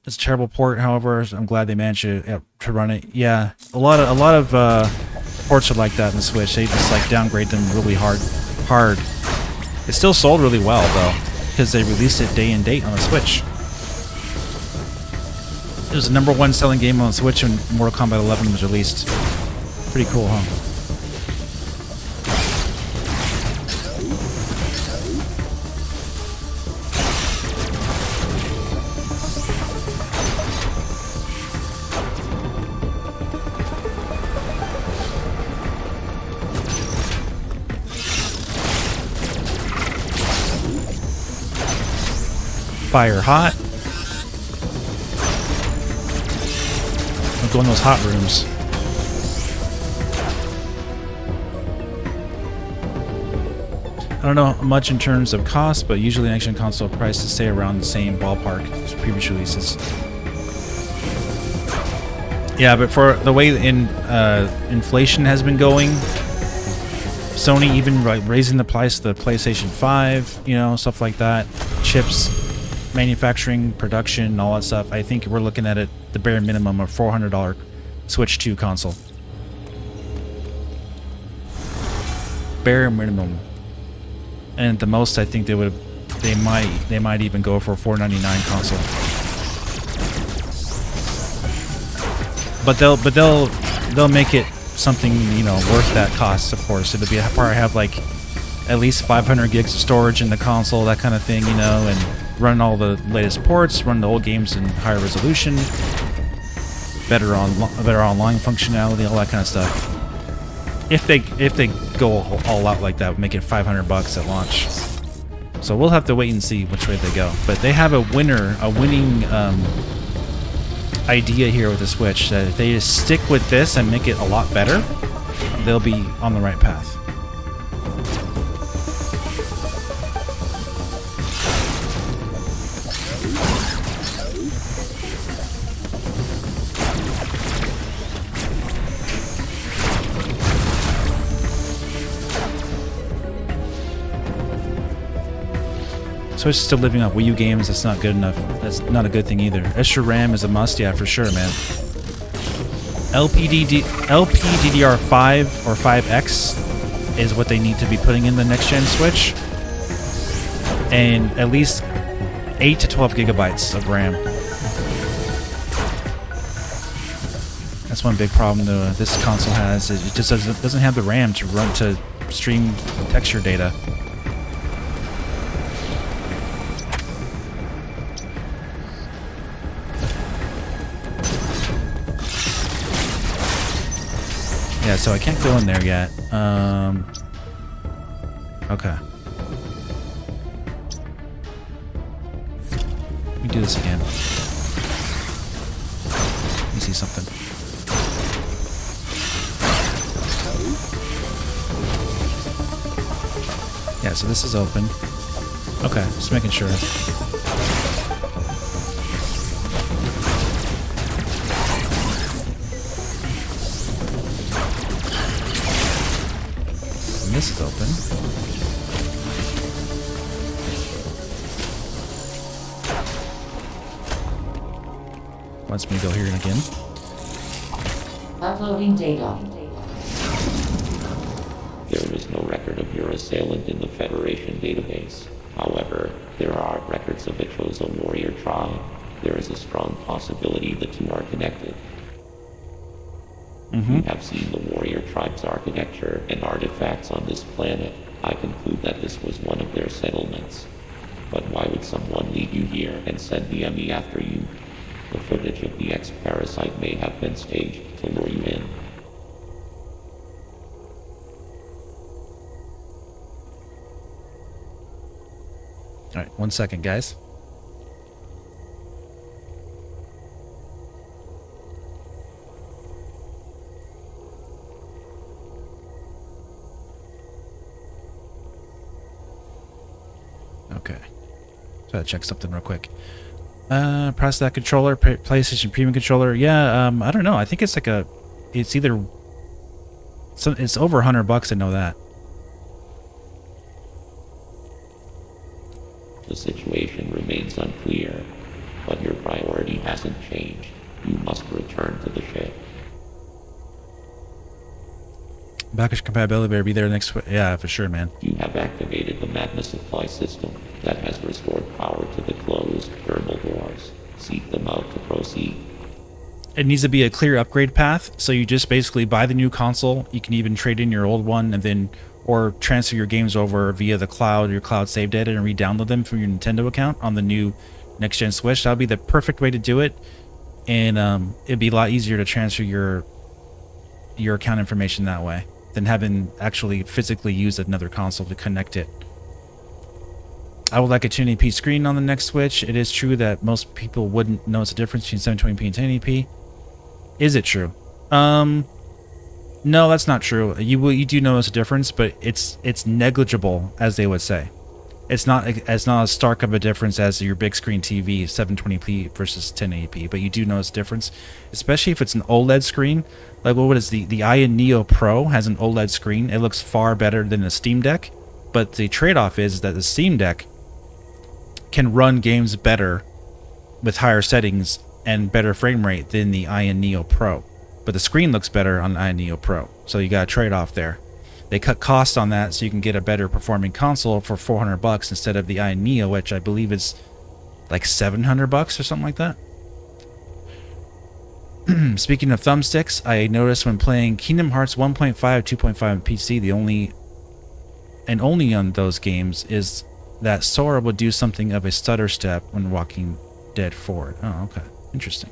It's a terrible port. However, I'm glad they managed to run it. Yeah, a lot of ports are like that in the Switch. They just like downgrade them really hard. It still sold really well though, because they released it day and date on the Switch. It was the #1 selling game on the Switch when Mortal Kombat 11 was released. Pretty cool, huh? Fire hot. I'll go in those hot rooms. I don't know much in terms of cost, but usually next-gen console prices stay around the same ballpark as previous releases. Yeah, but for the way inflation has been going, Sony even raising the price of the PlayStation 5, you know, stuff like that, chips, manufacturing, production, all that stuff. I think we're looking at the bare minimum of $400 Switch 2 console. Bare minimum. And at the most, I think they might even go for a $499 console. But they'll make it something, you know, worth that cost, of course. It'll be probably have like at least 500 gigs of storage in the console, that kind of thing, you know, and run all the latest ports, run the old games in higher resolution, better online functionality, all that kind of stuff. If they go all out like that, make it $500 at launch. So we'll have to wait and see which way they go. But they have a winning idea here with the Switch, that if they just stick with this and make it a lot better, they'll be on the right path. Switch is still living off Wii U games. That's not good enough. That's not a good thing either. Extra RAM is a must, yeah, for sure, man. LPDDR5 or 5X is what they need to be putting in the next-gen Switch. And at least 8 to 12 gigabytes of RAM. That's one big problem this console has. Is it just doesn't have the RAM to stream texture data. Yeah, so I can't go in there yet. Okay. Let me do this again. Let me see something. Yeah, so this is open. Okay, just making sure. This is open. Wants me to go here again. Uploading data. There is no record of your assailant in the Federation database. However, there are records of a chosen warrior tribe. There is a strong possibility the two are connected. We have seen the warrior tribe's architecture and artifacts on this planet. I conclude that this was one of their settlements. But why would someone lead you here and send the EMMI after you? The footage of the X-Parasite may have been staged to lure you in. Alright, 1 second, guys. Okay. So I check something real quick. Press that controller, PlayStation Premium controller. Yeah, I don't know. I think it's like it's either, it's over $100. I know that. The situation remains unclear, but your priority hasn't changed. You must return to the ship. Backwards compatibility better be there next. Yeah, for sure, man. You have activated the magna supply system that has restored power to the closed thermal doors. Seek them out to proceed. It needs to be a clear upgrade path, so you just basically buy the new console. You can even trade in your old one, and then or transfer your games over via the cloud, your cloud save data, and re-download them from your Nintendo account on the new next-gen Switch. That would be the perfect way to do it, and it'd be a lot easier to transfer your account information that way than having actually physically use another console to connect it. I would like a 1080p screen on the next Switch. It is true that most people wouldn't notice a difference between 720p and 1080p. Is it true? No, that's not true. You do notice a difference, but it's negligible, as they would say. It's not as stark of a difference as your big screen TV, 720p versus 1080p, but you do notice a difference, especially if it's an OLED screen. Like what is the Ion Neo Pro has an OLED screen. It looks far better than a Steam Deck, but the trade-off is that the Steam Deck can run games better with higher settings and better frame rate than the Ion Neo Pro. But the screen looks better on the Ion Neo Pro, so you got a trade-off there. They cut costs on that so you can get a better performing console for $400 instead of the Ion Neo, which I believe is like $700 or something like that. Speaking of thumbsticks, I noticed when playing Kingdom Hearts 1.5, 2.5 on PC, the only on those games is that Sora would do something of a stutter step when walking dead forward. Oh, okay. Interesting.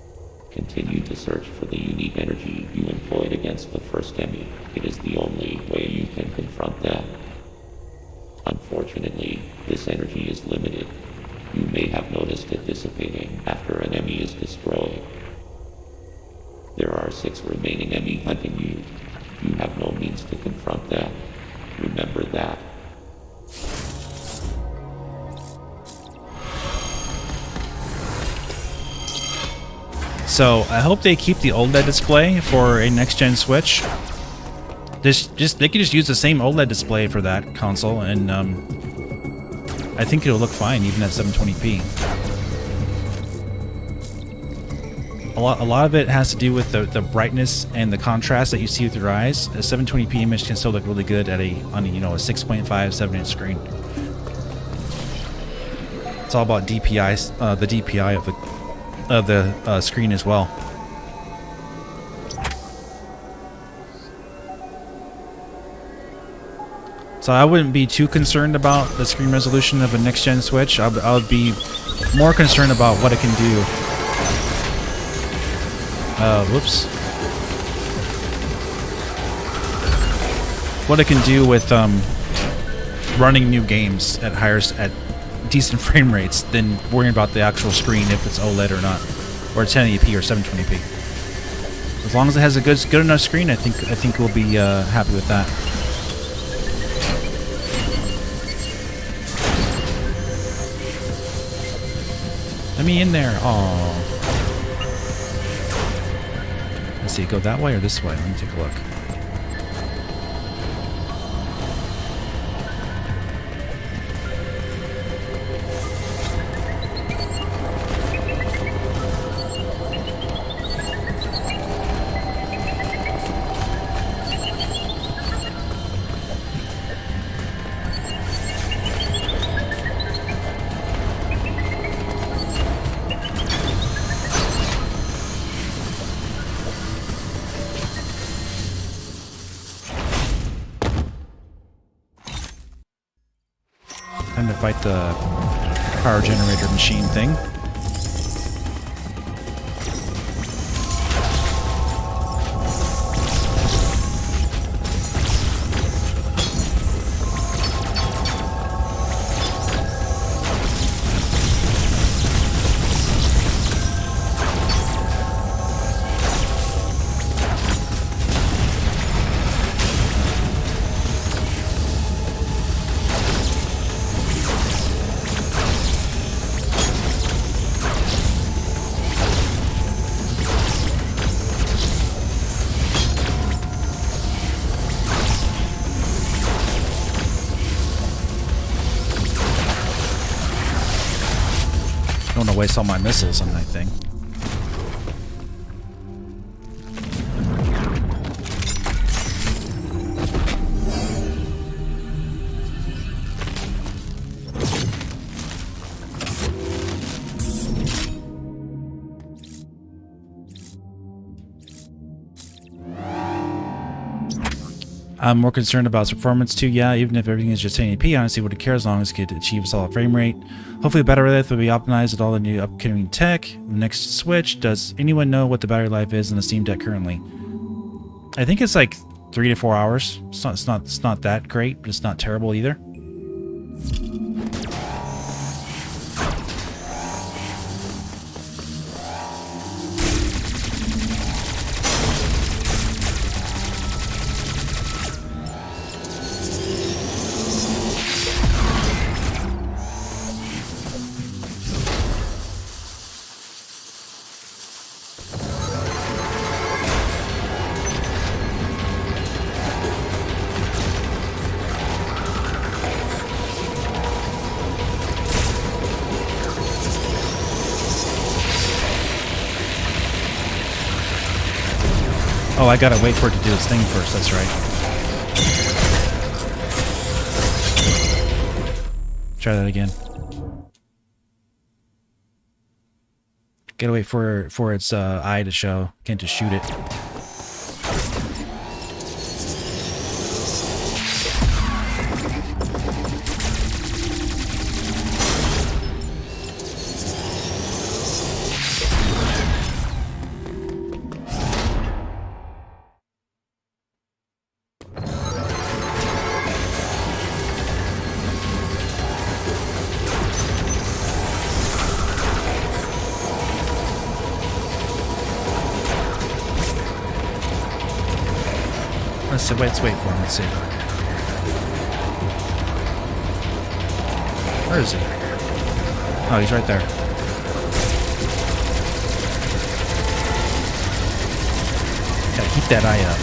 Continue to search for the unique energy you employed against the first EMMI. It is the only way you can confront them. Unfortunately, this energy is limited. You may have noticed it dissipating after an EMMI is destroyed. There are 6 remaining EMMI hunting you. You have no means to confront them. Remember that. So I hope they keep the OLED display for a next-gen Switch. They could just use the same OLED display for that console, and I think it'll look fine even at 720p. A lot of it has to do with the brightness and the contrast that you see with your eyes. A 720p image can still look really good at on a 6.5, 7-inch screen. It's all about DPI, the DPI of the screen as well. So I wouldn't be too concerned about the screen resolution of a next-gen Switch. I would be more concerned about what it can do. Whoops. What it can do with running new games at decent frame rates than worrying about the actual screen, if it's OLED or not, or 1080p or 720p. As long as it has a good enough screen, I think we'll be happy with that. Let me in there. Oh. Let's see, go that way or this way? Let me take a look. Time to fight the power generator machine thing. Don't want to waste all my missiles on that thing. I'm more concerned about its performance too. Yeah, even if everything is just 1080p, honestly, would it care as long as it could achieve a solid frame rate? Hopefully, the battery life will be optimized with all the new upcoming tech. The next Switch. Does anyone know what the battery life is in the Steam Deck currently? I think it's like 3 to 4 hours. It's not that great, but it's not terrible either. Oh, I gotta wait for it to do its thing first, that's right. Try that again. Gotta wait for its eye to show. Can't just shoot it. Let's wait for him. Let's see. Where is he? Oh, he's right there. Gotta keep that eye up.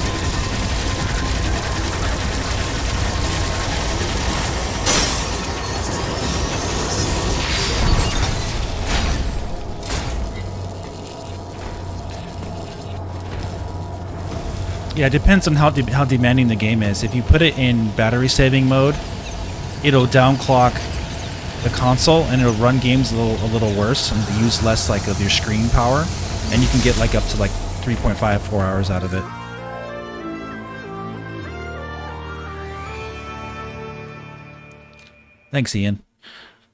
Yeah, it depends on how demanding the game is. If you put it in battery saving mode, it'll downclock the console and it'll run games a little worse and use less like of your screen power, and you can get like up to like 3.5, 4 hours out of it. Thanks, Ian.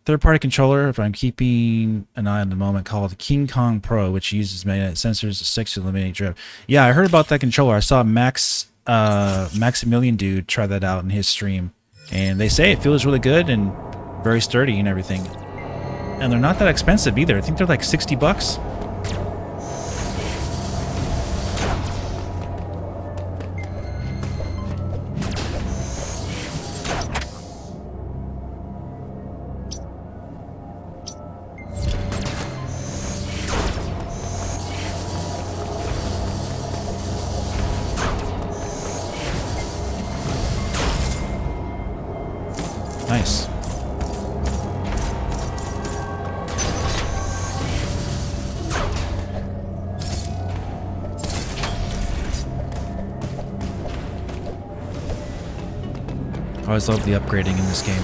Third-party controller, if I'm keeping an eye on the moment, called the King Kong Pro, which uses magnetic sensors to 6 to eliminate drift. Yeah, I heard about that controller. I saw Maximilian dude try that out in his stream, and they say it feels really good and very sturdy and everything. And they're not that expensive either. I think they're like $60. Nice. I always love the upgrading in this game.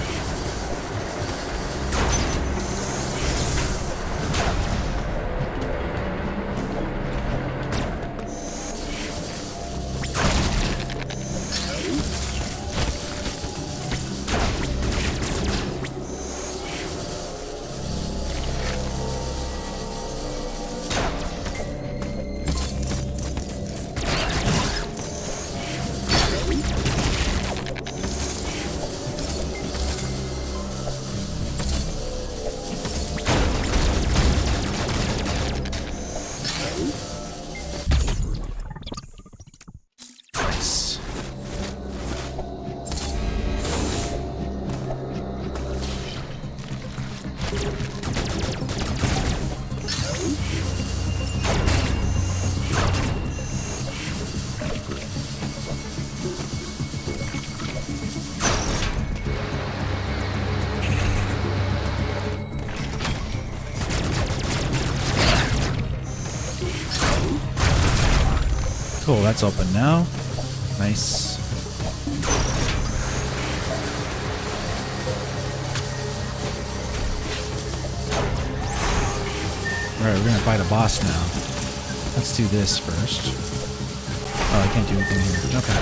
Cool, that's open now. Nice. Alright, we're gonna fight a boss now. Let's do this first. Oh, I can't do anything here. Okay.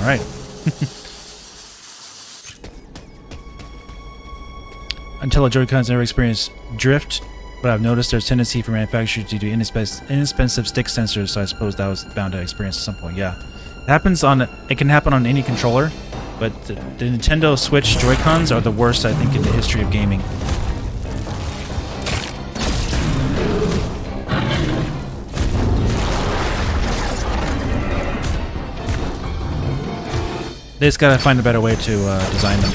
Alright. Until a Joy-Con's never experienced drift, but I've noticed there's tendency for manufacturers to do inexpensive stick sensors, so I suppose that was bound to experience at some point. Yeah. It can happen on any controller, but the Nintendo Switch Joy-Cons are the worst, I think, in the history of gaming. They just gotta find a better way to design them.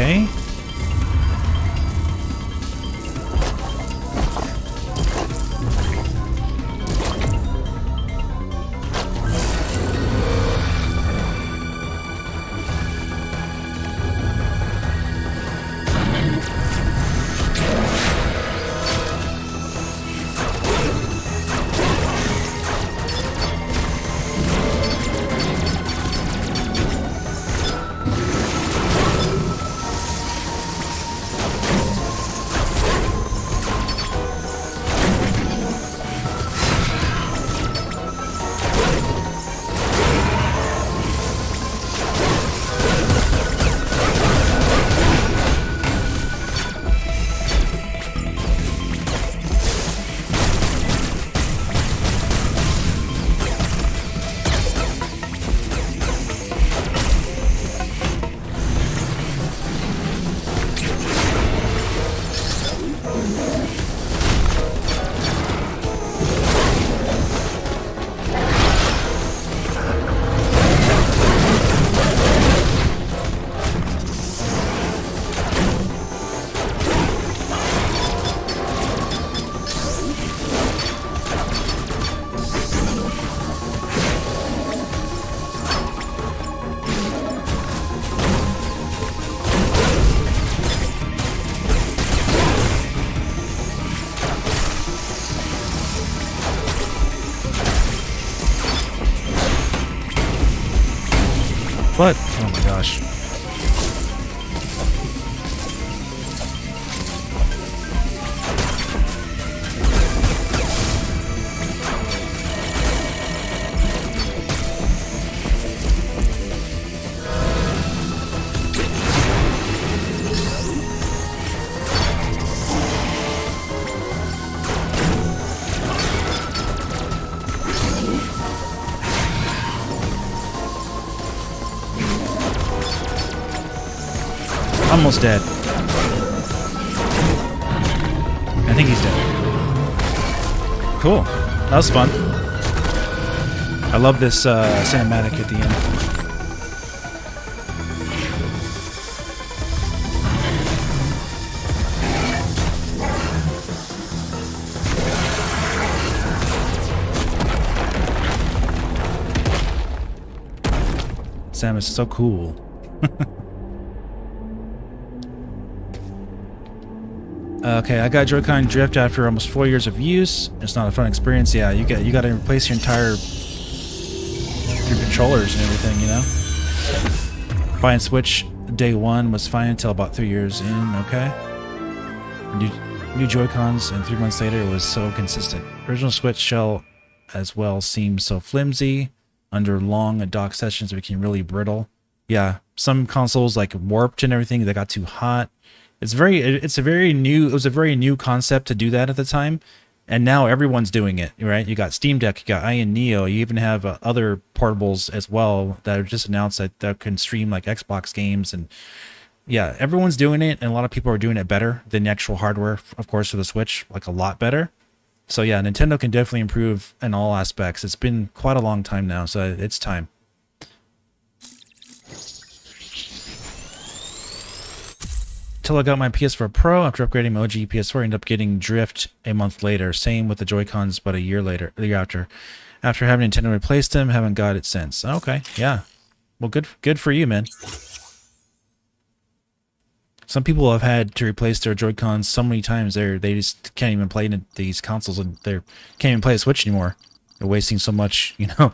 Okay. What? Oh my gosh. Almost dead. I think he's dead. Cool. That was fun. I love this cinematic at the end. Sam is so cool. Okay, I got Joy-Con drift after almost 4 years of use. It's not a fun experience. Yeah, you got to replace your controllers and everything, you know. Buying Switch day one was fine until about 3 years in. Okay. New Joy-Cons, and 3 months later it was so consistent. Original Switch shell as well seemed so flimsy. Under long dock sessions, it became really brittle. Yeah, some consoles like warped and everything. They got too hot. It was a very new concept to do that at the time, and now everyone's doing it, right? You got Steam Deck, you got Ion Neo, you even have other portables as well that are just announced that can stream like Xbox games, and yeah, everyone's doing it, and a lot of people are doing it better than the actual hardware, of course, for the Switch, like a lot better. So yeah, Nintendo can definitely improve in all aspects. It's been quite a long time now, so it's time. Till I got my PS4 Pro, after upgrading my OG PS4, I ended up getting drift a month later. Same with the Joy-Cons, but a year after. After having Nintendo replace them, haven't got it since. Okay, yeah. Well, good for you, man. Some people have had to replace their Joy-Cons so many times they just can't even play these consoles, and they can't even play a Switch anymore. They're wasting so much, you know,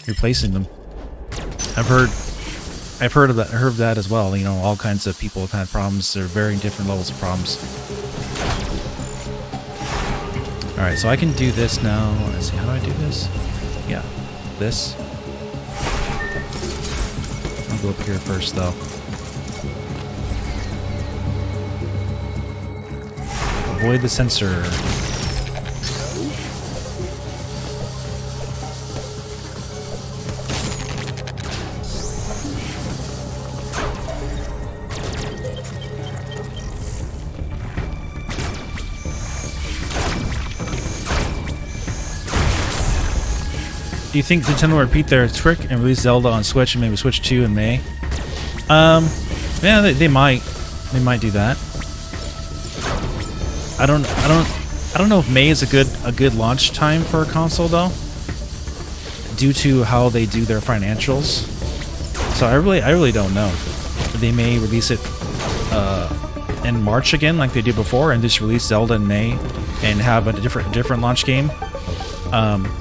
replacing them. I've heard of that as well. You know, all kinds of people have had problems. There are varying different levels of problems. All right, so I can do this now. Let's see, how do I do this? Yeah, this. I'll go up here first, though. Avoid the sensor. Do you think Nintendo will repeat their trick and release Zelda on Switch and maybe Switch 2 in May? Yeah, they might. They might do that. I don't know if May is a good launch time for a console though, due to how they do their financials. So I really don't know. They may release it in March again, like they did before, and just release Zelda in May and have a different launch game.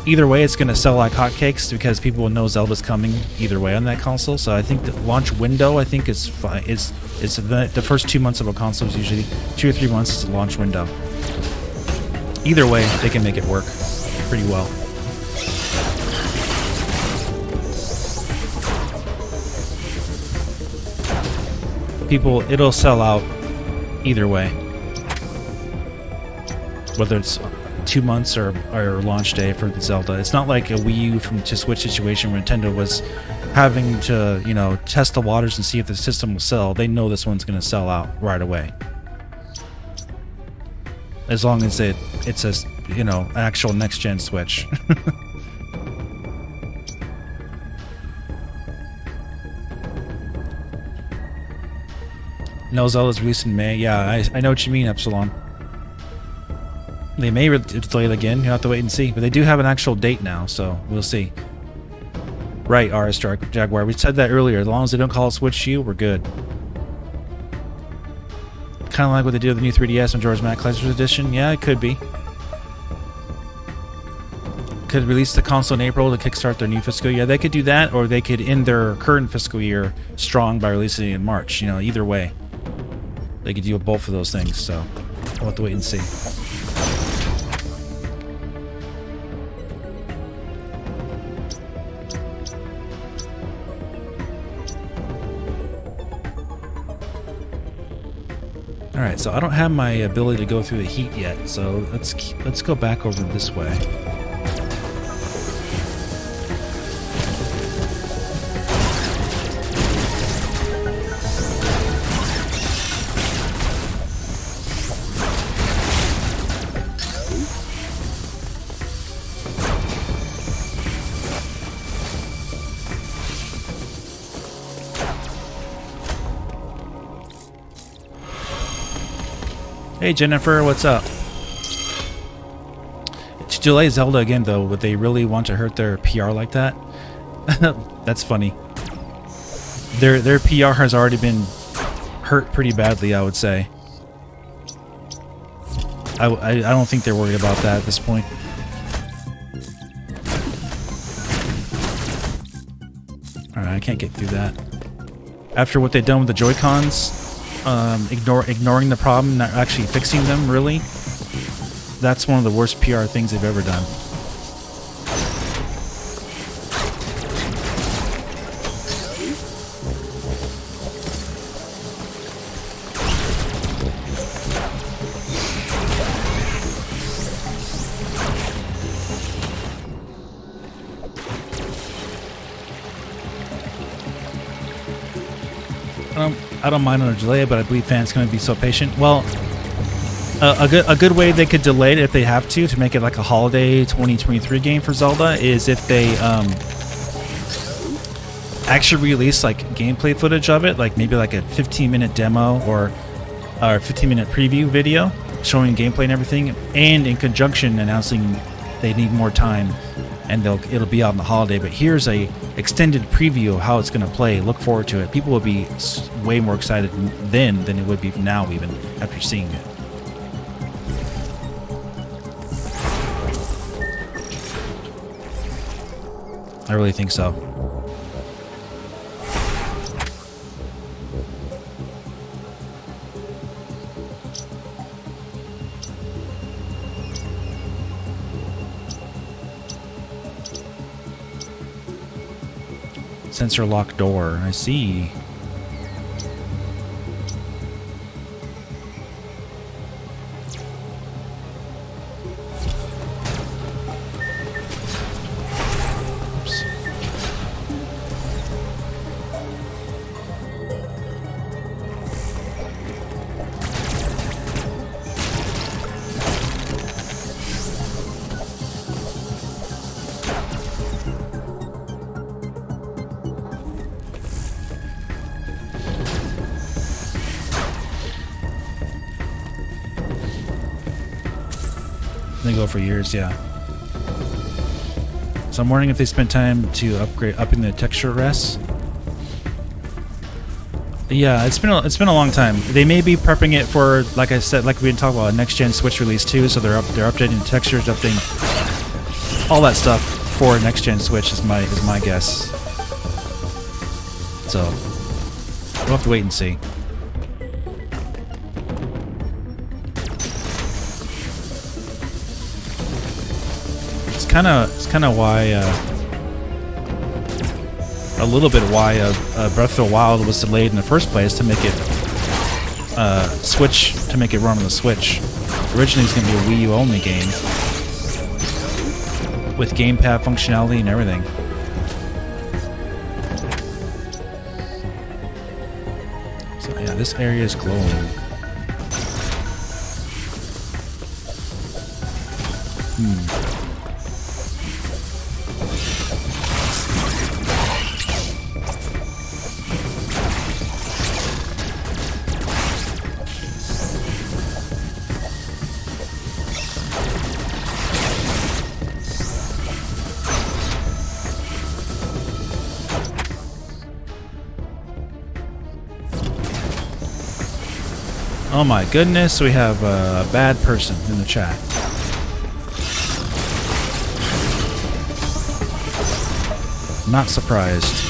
Either way, it's going to sell like hotcakes because people will know Zelda's coming either way on that console. So I think the launch window, I think, is fine. It's the first 2 months of a console is usually 2 or 3 months is the launch window. Either way, they can make it work pretty well. It'll sell out either way, whether it's 2 months or launch day for Zelda. It's not like a Wii U to Switch situation where Nintendo was having to, you know, test the waters and see if the system will sell. They know this one's going to sell out right away, as long as it's a, you know, actual next gen Switch. No, Zelda's released in May. Yeah, I know what you mean, Epsilon. They may delay it again. You'll have to wait and see. But they do have an actual date now, so we'll see. Right, RS Jaguar. We said that earlier. As long as they don't call it Switch U, we're good. Kind of like what they did with the new 3DS Majora's Mask Collector's Edition. Yeah, it could be. Could release the console in April to kickstart their new fiscal year. They could do that, or they could end their current fiscal year strong by releasing it in March. You know, either way. They could do both of those things, so we'll have to wait and see. Alright, so I don't have my ability to go through the heat yet, so let's go back over this way. Hey Jennifer, what's up? To delay Zelda again though, would they really want to hurt their PR like that? That's funny. Their PR has already been hurt pretty badly, I would say. I don't think they're worried about that at this point. Alright, I can't get through that. After what they've done with the Joy-Cons, ignoring the problem, not actually fixing them, really, that's one of the worst PR things they've ever done. I don't mind on a delay, but I believe fans going to be so patient. Well, a good way they could delay it if they have to make it like a holiday 2023 game for Zelda is if they actually release like gameplay footage of it, like maybe like a 15-minute demo or a 15-minute preview video showing gameplay and everything, and in conjunction announcing they need more time and it'll be out on the holiday. But here's a extended preview of how it's going to play. Look forward to it. People will be way more excited then than it would be now, even after seeing it. I really think so. Sensor lock door. I see. Oops. ago for years, yeah. So I'm wondering if they spent time to upping the texture res. Yeah, it's been a long time. They may be prepping it for, like I said, like we been talking about, a next gen Switch release too. So they're updating the textures, updating all that stuff for next gen Switch is my guess. So we'll have to wait and see. It's kind of why. A little bit why Breath of the Wild was delayed in the first place, to make it run on the Switch. Originally, it's going to be a Wii U only game with gamepad functionality and everything. So yeah, this area is glowing. Oh my goodness, we have a bad person in the chat. Not surprised.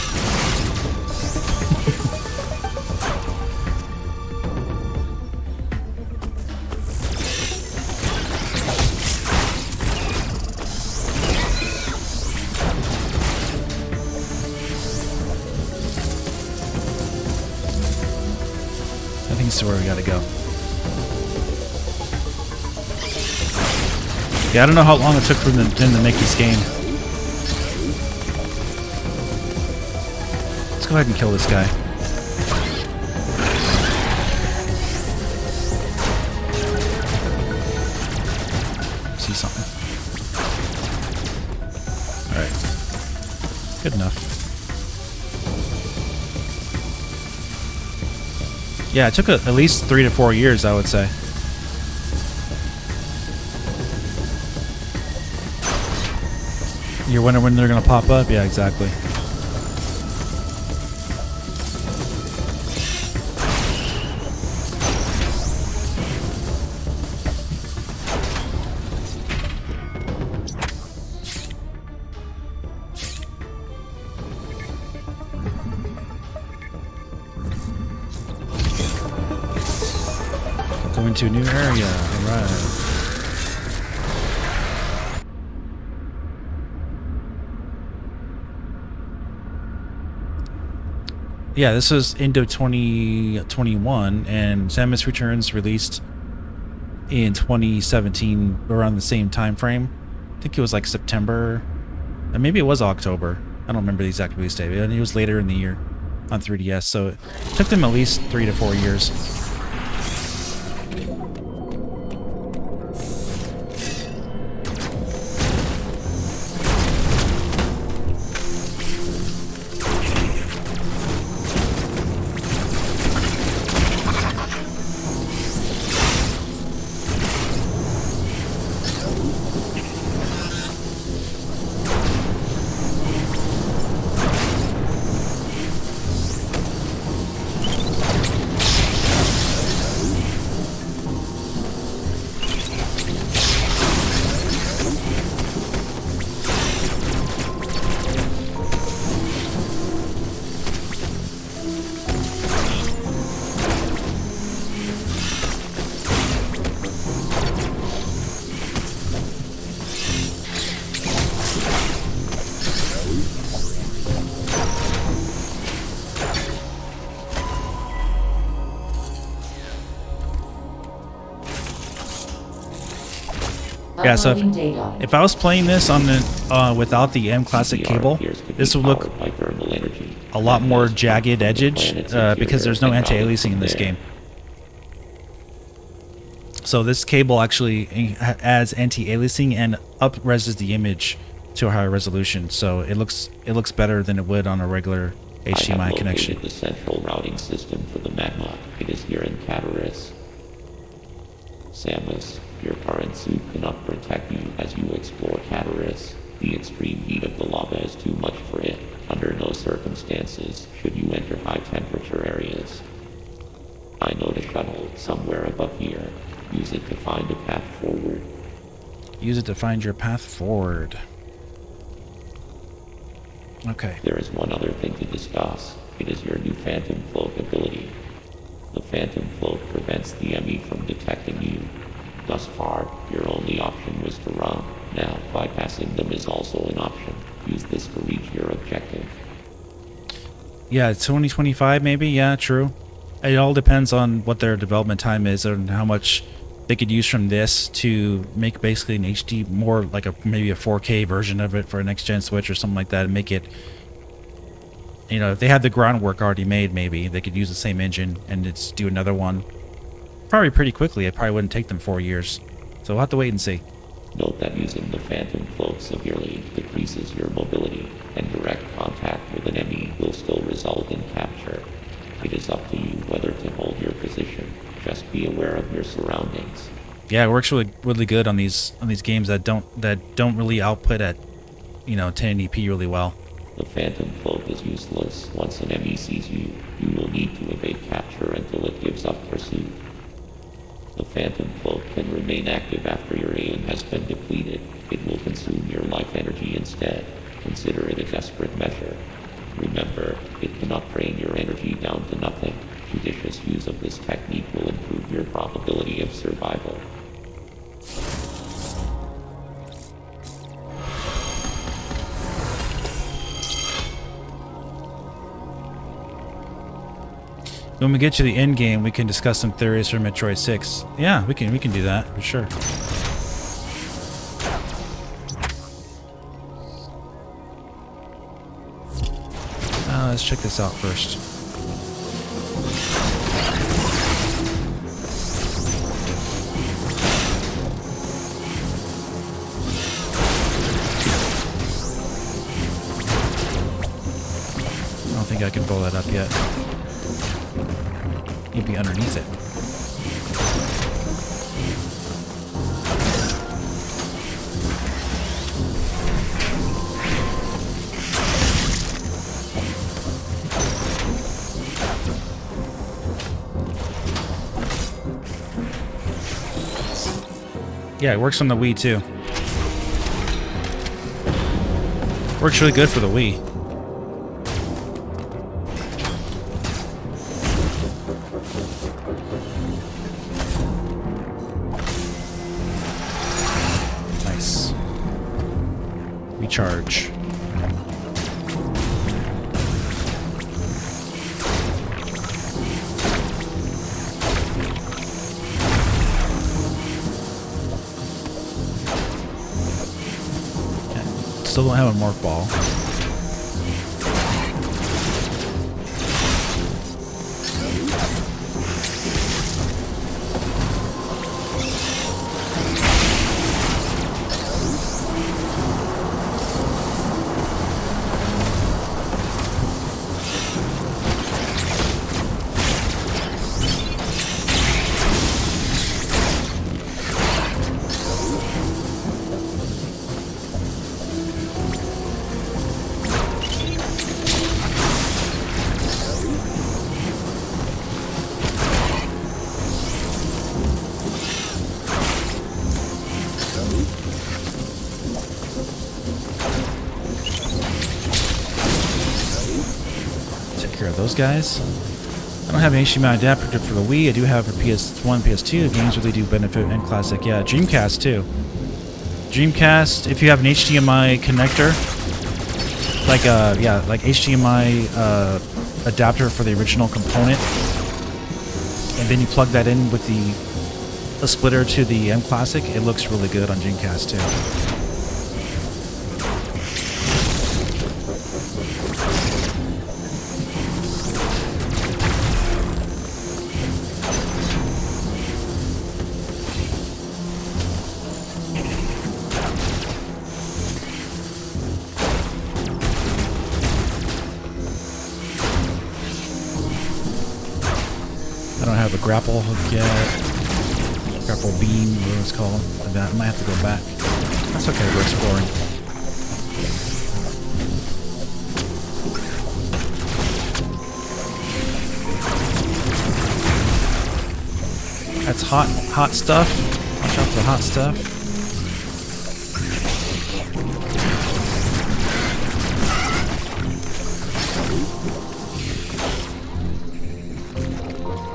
I think this is where we gotta go. Yeah, I don't know how long it took for them to make this game. Let's go ahead and kill this guy. See something. Alright. Good enough. Yeah, it took at least 3 to 4 years, I would say. You're wondering when they're gonna pop up? Yeah, exactly. Going to a new area. Alright. Yeah, this was into 2021, and Samus Returns released in 2017 around the same time frame. I think it was like September, and maybe it was October. I don't remember the exact release date, but it was later in the year on 3DS, so it took them at least 3 to 4 years. Yeah, so if I was playing this on the without the M Classic cable, this would look a lot more jagged edged because there's no anti-aliasing in this game. So this cable actually adds anti-aliasing and up-reses the image to a higher resolution, so it looks better than it would on a regular HDMI connection. The central routing system for the magma. It is here in Cataris. Samus, Your current suit cannot protect you as you explore Cataris. The extreme heat of the lava is too much for it. Under no circumstances should you enter high temperature areas. I note a shuttle somewhere above here. Use it to find a path forward. Use it to find your path forward. Okay. There is one other thing to discuss. It is your new Phantom Cloak ability. The Phantom Cloak prevents the EMMI from detecting you. Thus far, your only option was to run. Now, bypassing them is also an option. Use this to reach your objective. Yeah, it's 2025 maybe. Yeah, true. It all depends on what their development time is and how much they could use from this to make basically an HD, more like maybe a 4K version of it for a next gen Switch or something like that, and make it, you know, if they had the groundwork already made, maybe they could use the same engine and just do another one probably pretty quickly. It probably wouldn't take them 4 years, so we'll have to wait and see. Note that using the Phantom Cloak severely decreases your mobility, and direct contact with an enemy will still result in capture. It is up to you whether to hold your position. Just be aware of your surroundings. Yeah, it works really good on these games that don't really output at, you know, 1080p really well. The Phantom Cloak is useless. Once an enemy sees you, you will need to evade capture until it gives up pursuit. The Phantom Cloak can remain active after your aim has been depleted. It will consume your life energy instead. Consider it a desperate measure. Remember, it cannot drain your energy down to nothing. Judicious use of this technique will improve your probability of survival. When we get to the end game, we can discuss some theories for Metroid 6. Yeah, we can do that for sure. Let's check this out first. I don't think I can blow that up yet. You'd be underneath it. Yeah, it works on the Wii too. Works really good for the Wii. Nice. Recharge. Still don't have a morph ball. Of those guys. I don't have an HDMI adapter for the Wii. I do have for PS1, PS2. Games really do benefit and classic. Yeah, Dreamcast too. Dreamcast, if you have an HDMI connector, like HDMI adapter for the original component, and then you plug that in with the splitter to the M Classic, it looks really good on Dreamcast too. I don't have a grapple hook yet. grapple beam, what it's called. I might have to go back. That's okay, we're exploring. That's hot stuff. Watch out for the hot stuff.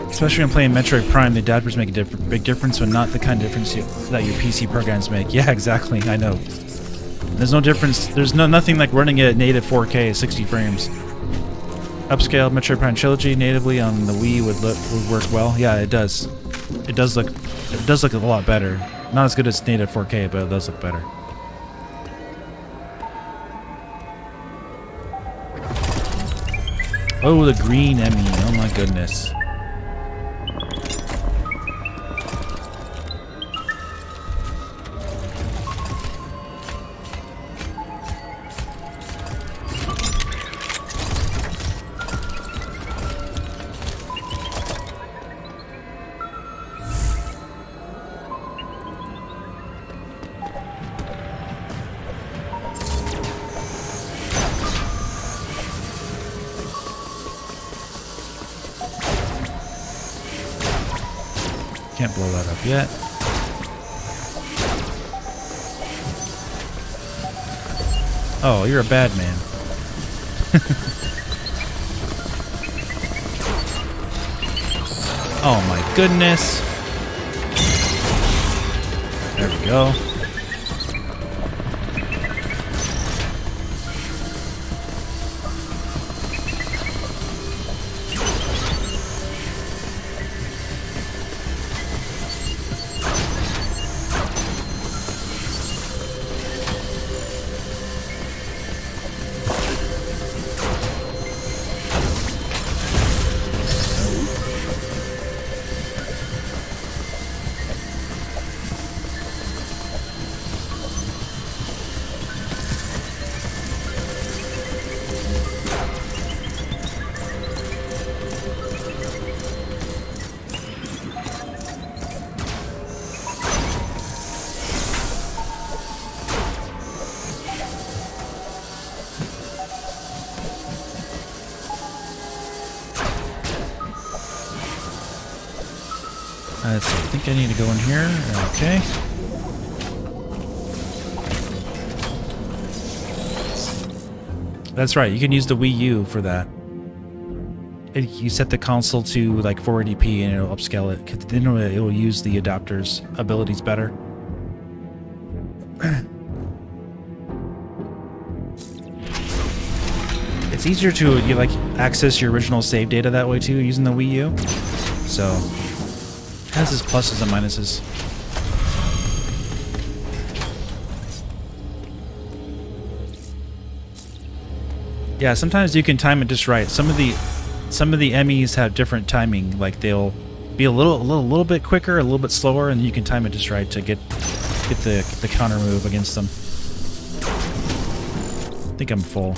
Especially when playing Metroid Prime, the adapters make a big difference, but not the kind of difference that your PC programs make. Yeah, exactly. I know. There's no difference. There's nothing like running it at native 4K at 60 frames. Upscaled Metroid Prime Trilogy natively on the Wii would work well. Yeah, it does. It does look a lot better. Not as good as native 4K, but it does look better. Oh, the green EMMI. Oh my goodness. Can't blow that up yet. Oh, you're a bad man. Oh my goodness. There we go. Let's see, I think I need to go in here. Okay. That's right, you can use the Wii U for that. You set the console to like 480p and it'll upscale it. Then it'll use the adapter's abilities better. It's easier to like access your original save data that way too using the Wii U. So it has its pluses and minuses. Yeah, sometimes you can time it just right. Some of the EMMIs have different timing. Like they'll be a little bit quicker, a little bit slower, and you can time it just right to get the counter move against them. I think I'm full.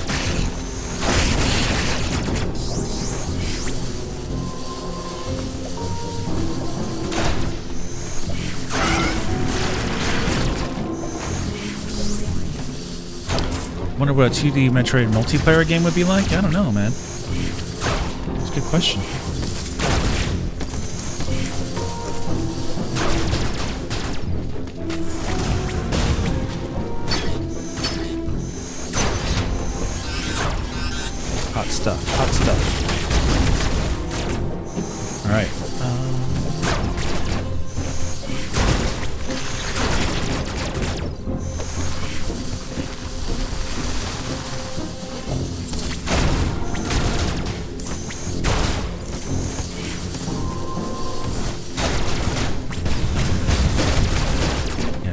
Wonder what a 2D Metroid multiplayer game would be like? I don't know, man. That's a good question. Hot stuff, hot stuff. Alright.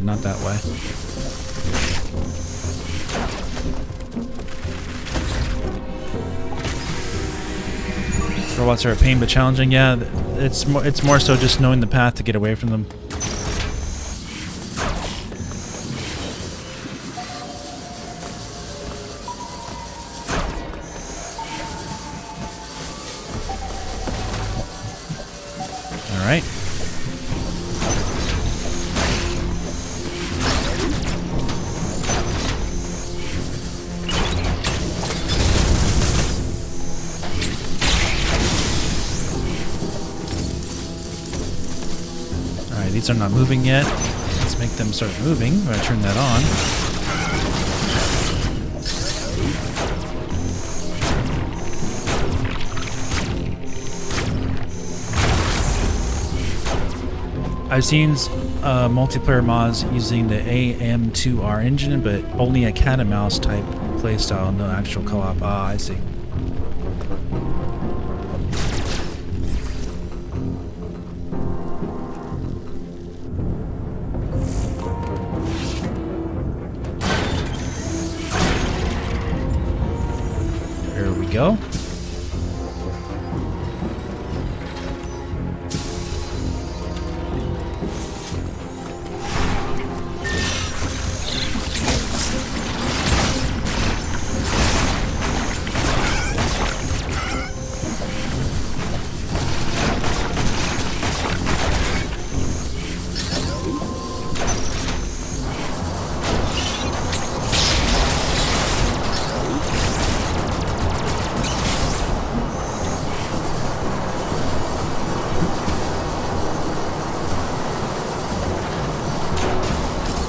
Not that way. Robots are a pain but challenging. Yeah, it's more so just knowing the path to get away from them. All right. since they're not moving yet, let's make them start moving. I'm going to turn that on. I've seen multiplayer mods using the AM2R engine, but only a cat and mouse type playstyle, no actual co-op. Ah, I see. There we go.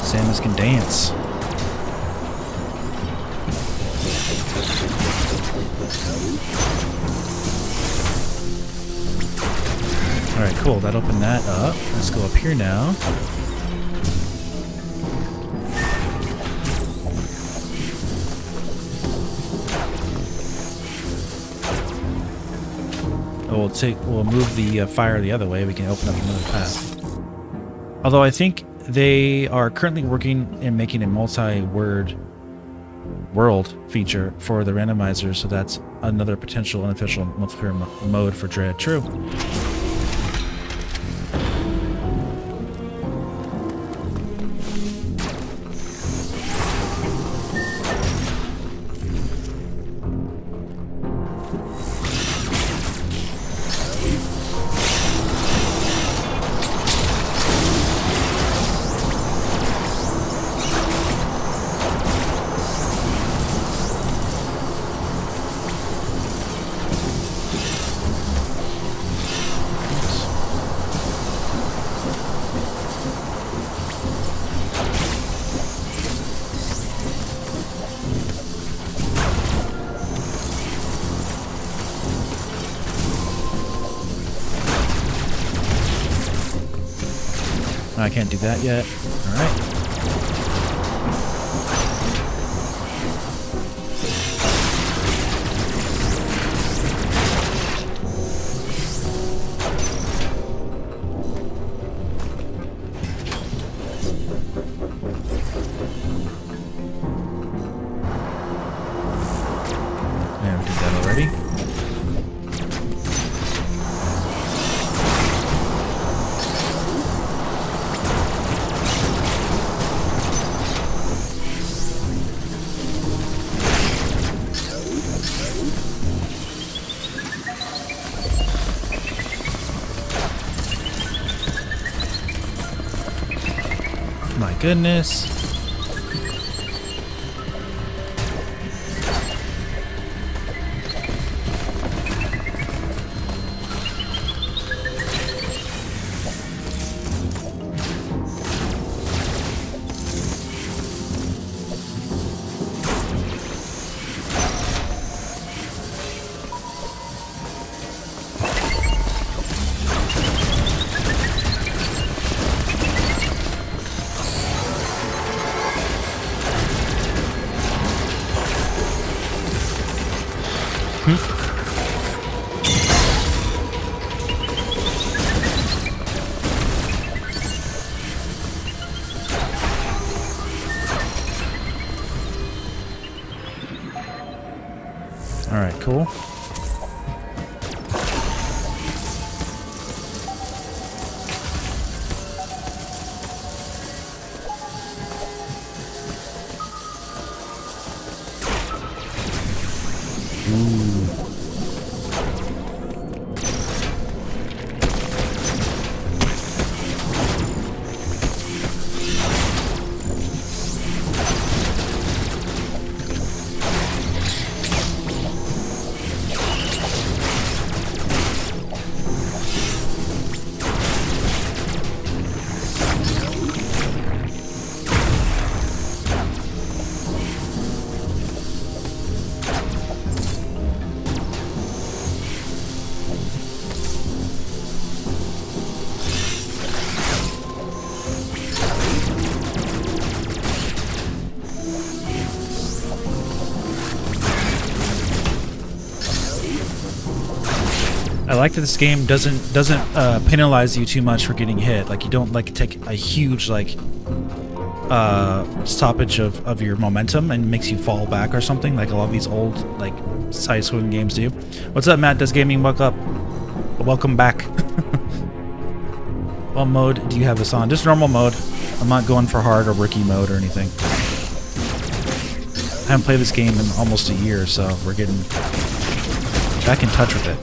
Samus can dance. Alright, cool. That opened that up. Let's go up here now. Oh, we'll move the fire the other way. We can open up another path. Although I think they are currently working and making a multi-world feature for the randomizer, so that's another potential unofficial multiplayer mode for Dread. True. I can't do that yet. Alright. Yeah, we did that already. My goodness. Alright, cool. Ooh. I like that this game doesn't penalize you too much for getting hit. Like you don't like take a huge like stoppage of your momentum and makes you fall back or something like a lot of these old like side-scrolling games do. What's up, Matt? Does Gaming welcome back. What mode do you have this on? Just normal mode. I'm not going for hard or rookie mode or anything. I haven't played this game in almost a year, so we're getting back in touch with it.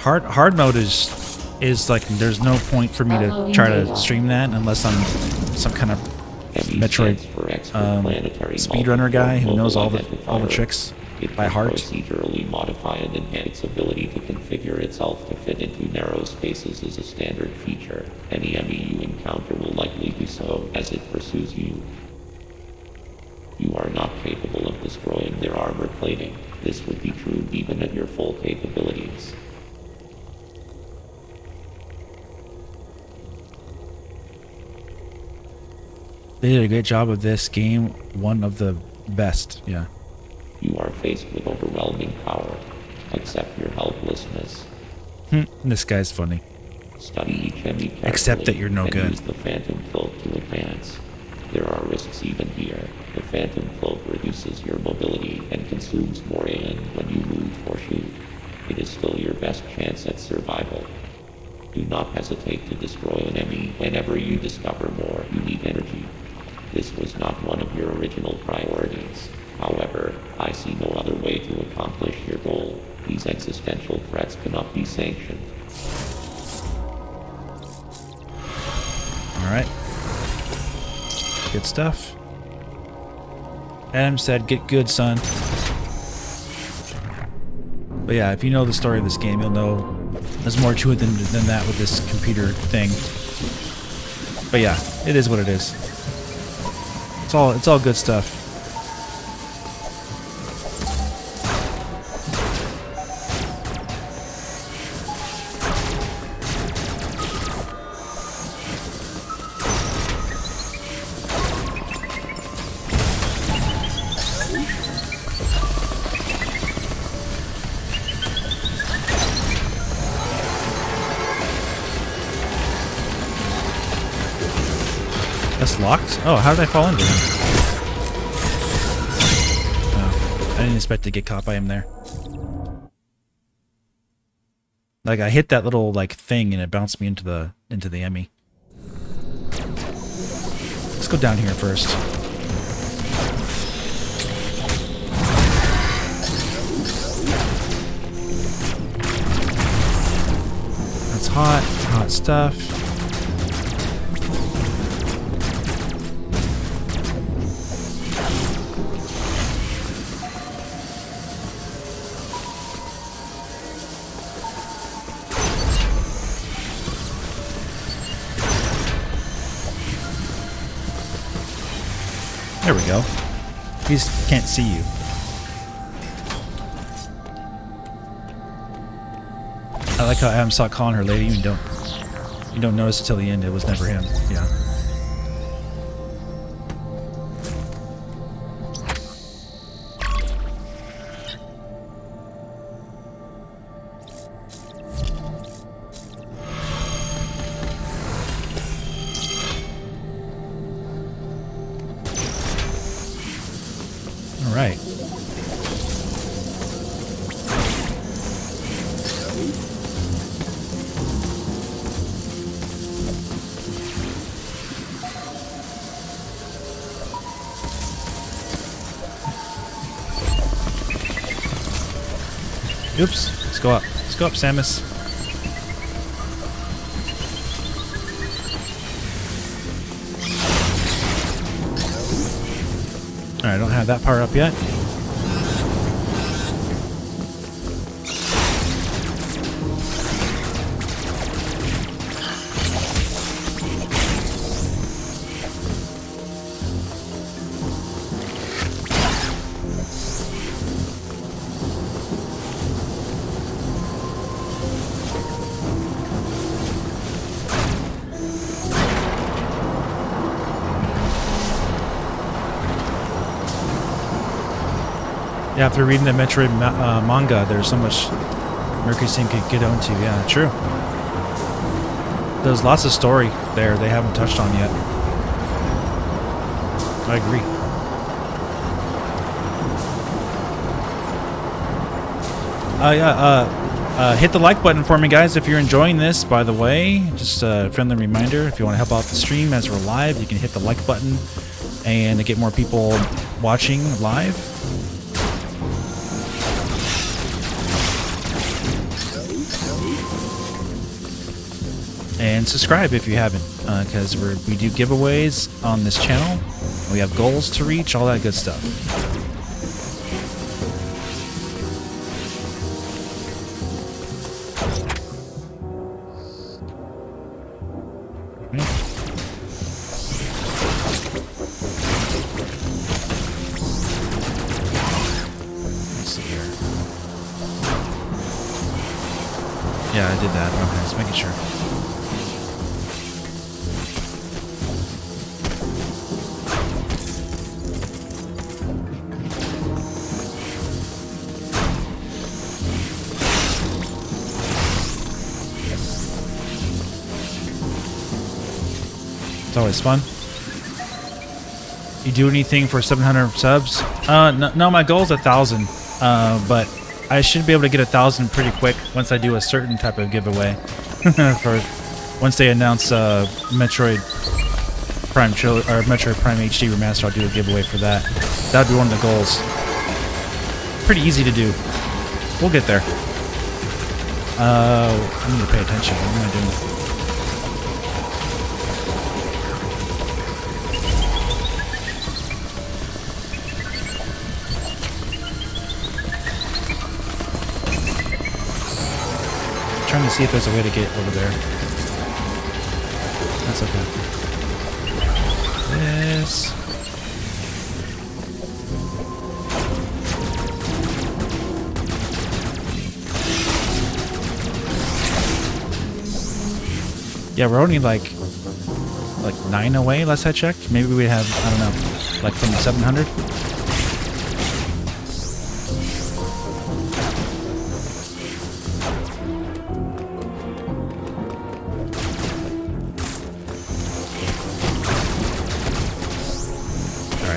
Hard mode is like there's no point for me to try to stream that unless I'm some kind of Metroid speedrunner guy who knows all the tricks by heart. Procedurally modify and enhance its ability to configure itself to fit into narrow spaces is a standard feature. Any EMMI you encounter will likely do so as it pursues you. You are not capable of destroying their armor plating. This would be true even at your full capabilities. They did a great job of this game. One of the best, yeah. You are faced with overwhelming power. Accept your helplessness. This guy's funny. Study each EMMI carefully. Except that you're no and good. Use the Phantom Cloak to advance. There are risks even here. The Phantom Cloak reduces your mobility and consumes more AN when you move or shoot. It is still your best chance at survival. Do not hesitate to destroy an EMMI whenever you discover more you need energy. This was not one of your original priorities. However, I see no other way to accomplish your goal. These existential threats cannot be sanctioned. Alright. Good stuff. Adam said, get good, son. But yeah, if you know the story of this game, you'll know there's more to it than that with this computer thing. But yeah, it is what it is. It's all good stuff. That's locked? Oh, how did I fall into him? Oh, I didn't expect to get caught by him there. Like I hit that little like thing and it bounced me into the EMMI. Let's go down here first. That's hot stuff. There we go. He just can't see you. I like how Adam saw calling her lady. You don't notice until the end. It was never him. Yeah. All right. Oops. Let's go up. Let's go up, Samus. Alright, I don't have that power up yet. Yeah, after reading the Metroid manga, there's so much Mercury Steam could get onto. Yeah, true. There's lots of story there they haven't touched on yet. I agree. Hit the like button for me, guys, if you're enjoying this, by the way. Just a friendly reminder, if you want to help out the stream as we're live, you can hit the like button and to get more people watching live. And subscribe if you haven't, because we do giveaways on this channel. We have goals to reach, all that good stuff. Let's see here. Yeah, I did that. Okay, just making sure. It's always fun. You do anything for 700 subs? No, my goal is 1,000. But I should be able to get 1,000 pretty quick once I do a certain type of giveaway. For once they announce Metroid Prime or Metroid Prime HD Remaster, I'll do a giveaway for that. That'd be one of the goals. Pretty easy to do. We'll get there. I need to pay attention. What am I doing? Trying to see if there's a way to get over there. That's okay. This. Yeah, we're only like 9 away, last I checked. Maybe we have, I don't know, like from 700.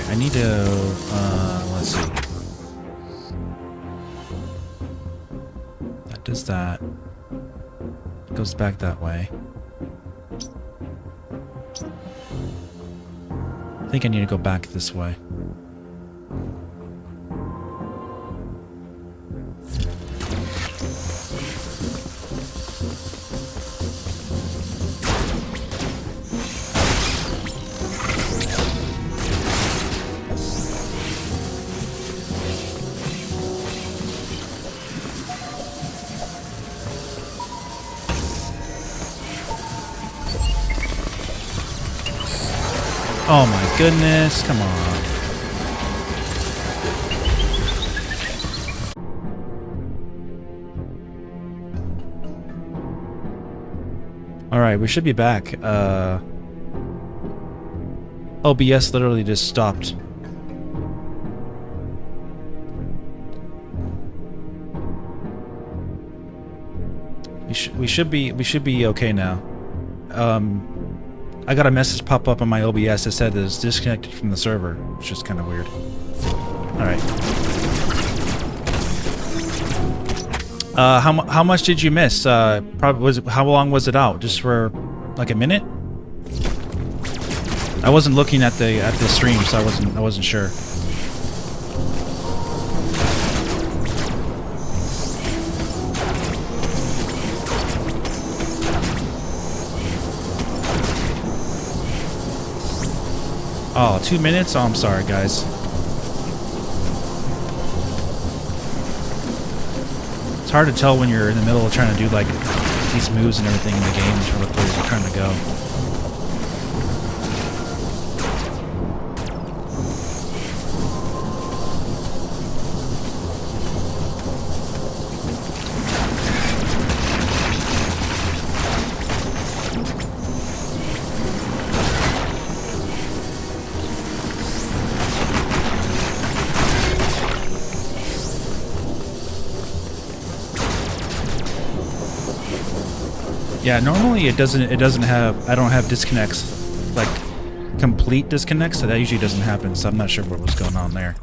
I need to, let's see. That does that. It goes back that way. I think I need to go back this way. Oh my goodness, come on. Alright, we should be back. OBS literally just stopped. We should be okay now. I got a message pop up on my OBS that said it was disconnected from the server, which is kind of weird. Alright. How much did you miss? Probably how long was it out? Just for like a minute? I wasn't looking at the stream, so I wasn't sure. Oh, 2 minutes? Oh, I'm sorry, guys. It's hard to tell when you're in the middle of trying to do, like, these moves and everything in the game or where you're trying to go. Yeah, normally it doesn't have, I don't have disconnects, like complete disconnects, so that usually doesn't happen, so I'm not sure what was going on there.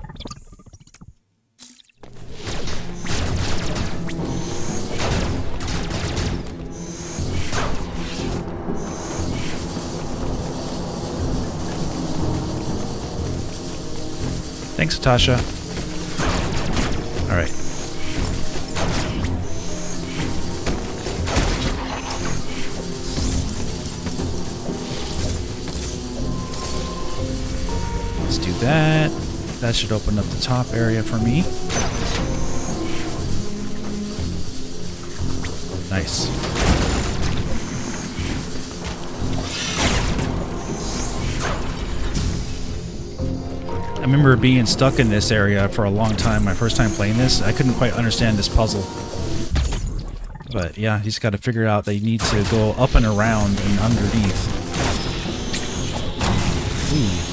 Thanks, Tasha. All right. Let's do that. That should open up the top area for me. Nice. I remember being stuck in this area for a long time. My first time playing this, I couldn't quite understand this puzzle. But yeah, you just got to figure out that you need to go up and around and underneath. Ooh.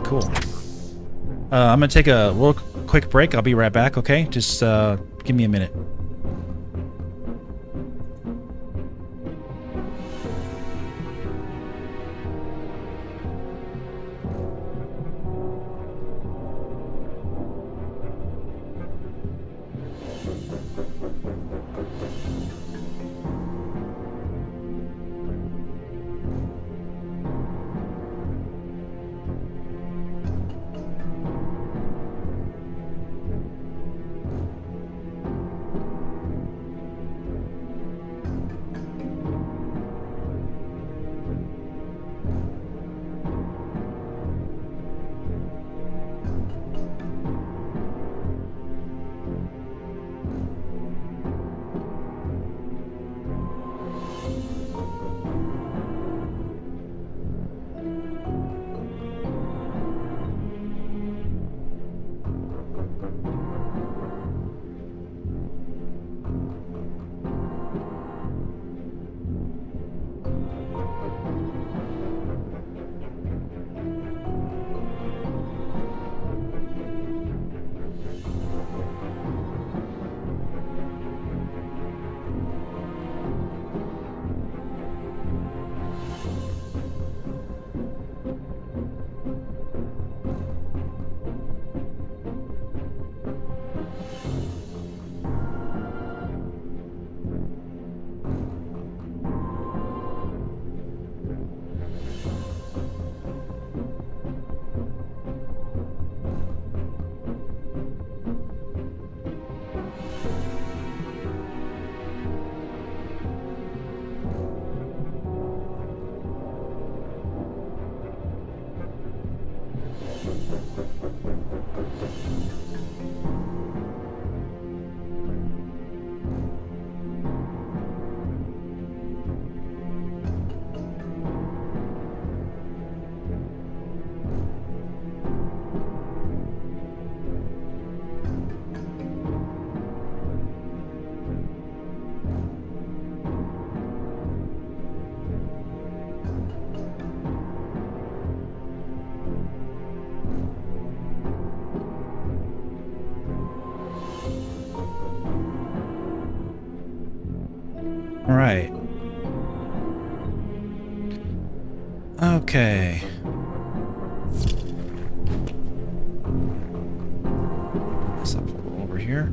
Cool. I'm gonna take a real quick break. I'll be right back, okay? Just give me a minute. All right. Okay. This up a little over here.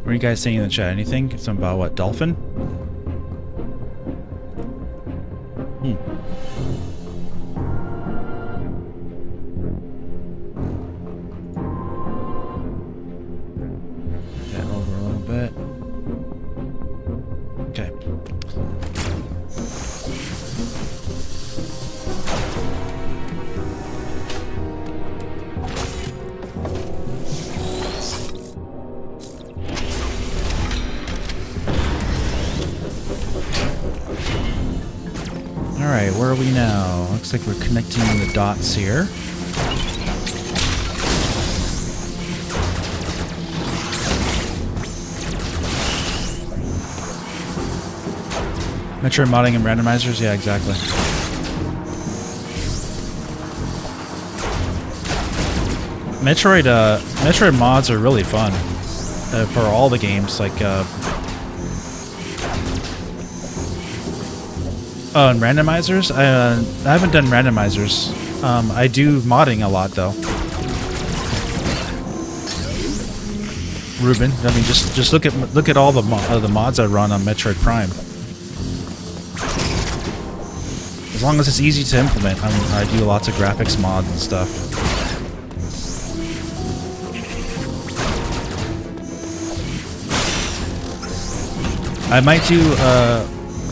What are you guys saying in the chat? Anything? Something about what? Dolphin? That over a little bit. Okay. Alright, where are we now? Looks like we're connecting the dots here. Metroid modding and randomizers? Yeah, exactly. Metroid mods are really fun for all the games. Like, oh, and randomizers? I haven't done randomizers. I do modding a lot, though. Ruben, I mean, just look at all the mods I run on Metroid Prime. As long as it's easy to implement, I do lots of graphics mods and stuff. I might do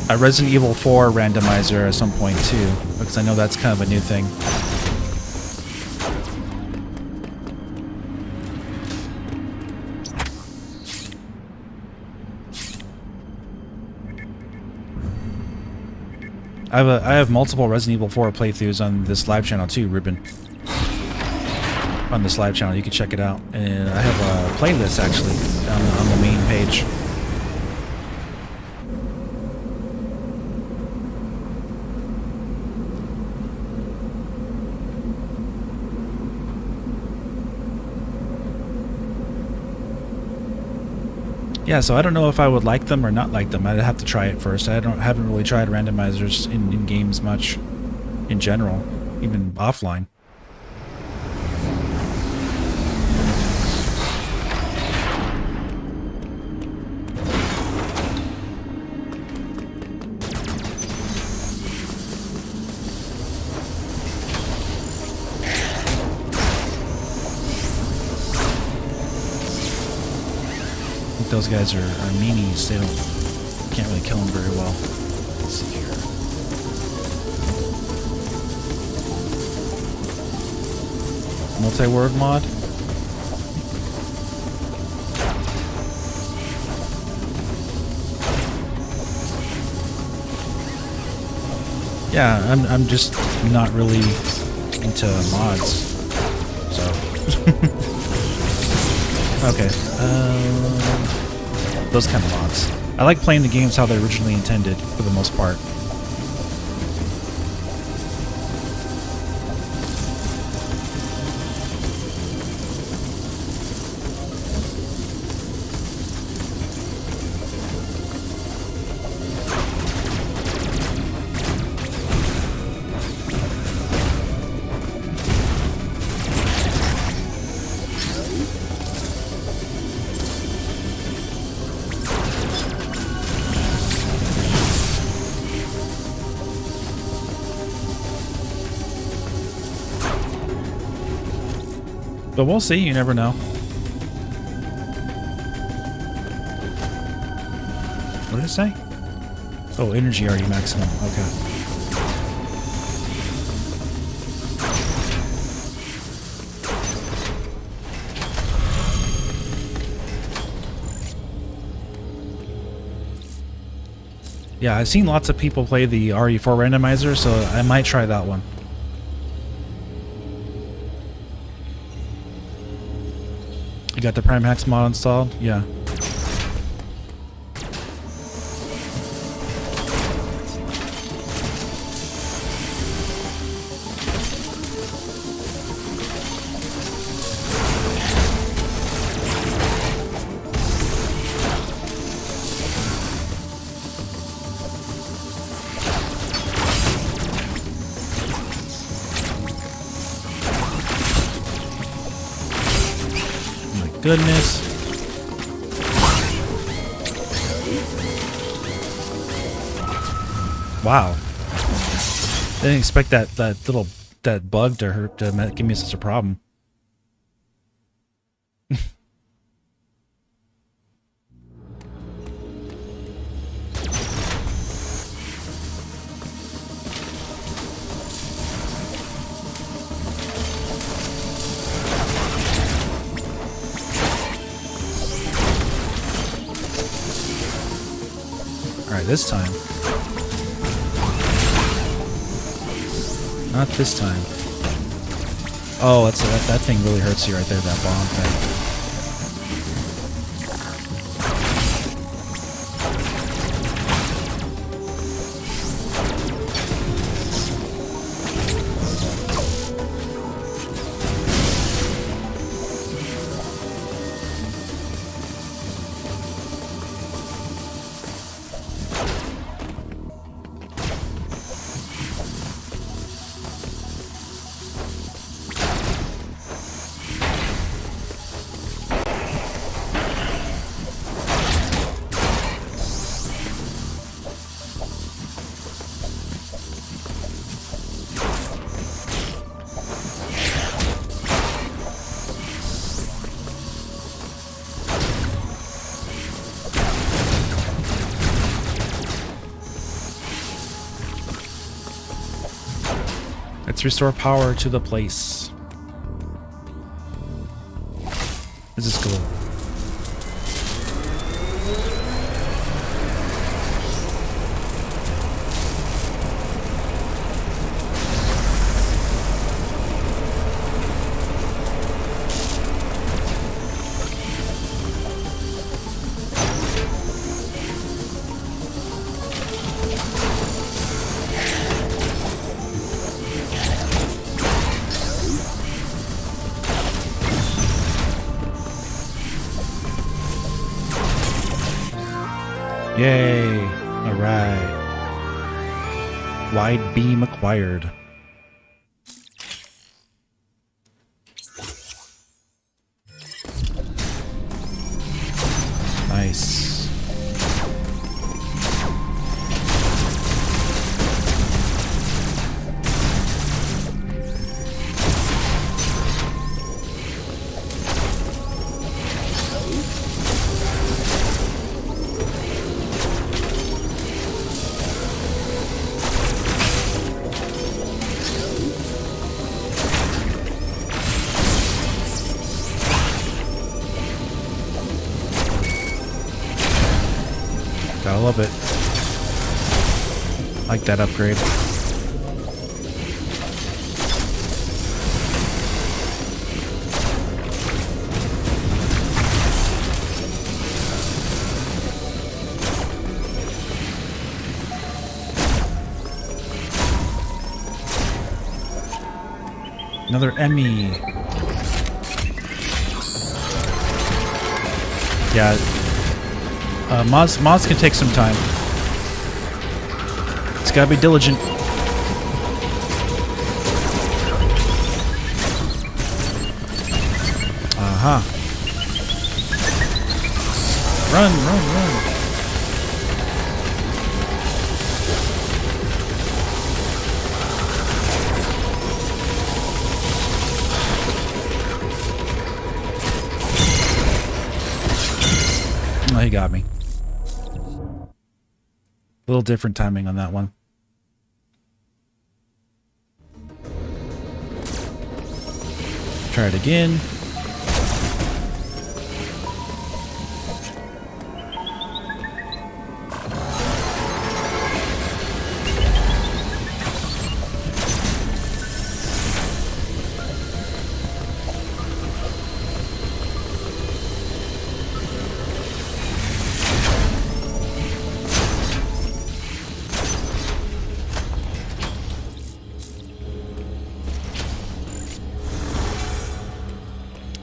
a Resident Evil 4 randomizer at some point too, because I know that's kind of a new thing. I have multiple Resident Evil 4 playthroughs on this live channel too, Ruben. On this live channel, you can check it out. And I have a playlist actually on the main page. Yeah, so I don't know if I would like them or not like them. I'd have to try it first. I haven't really tried randomizers in games much, in general, even offline. Those guys are meanies. They can't really kill them very well. Let's see here. Multi-word mod. Yeah, I'm just not really into mods. So okay. Those kind of mods. I like playing the games how they're originally intended, for the most part. But we'll see, you never know. What did it say? Oh, energy already maximum. Okay. Yeah, I've seen lots of people play the RE4 randomizer, so I might try that one. You got the Prime Hacks mod installed? Yeah. Goodness. Wow. Didn't expect that bug to give me such a problem. Alright, this time. Not this time. Oh, that thing really hurts you right there, that bomb thing. Let's restore power to the place. This is cool. Yay! Alright. Wide beam acquired. Nice. Gotta love it. Like that upgrade. Another EMMI. Yeah. Mods can take some time. It's gotta be diligent. Aha. Run, run, run. Oh, he got me. A little different timing on that one. Try it again.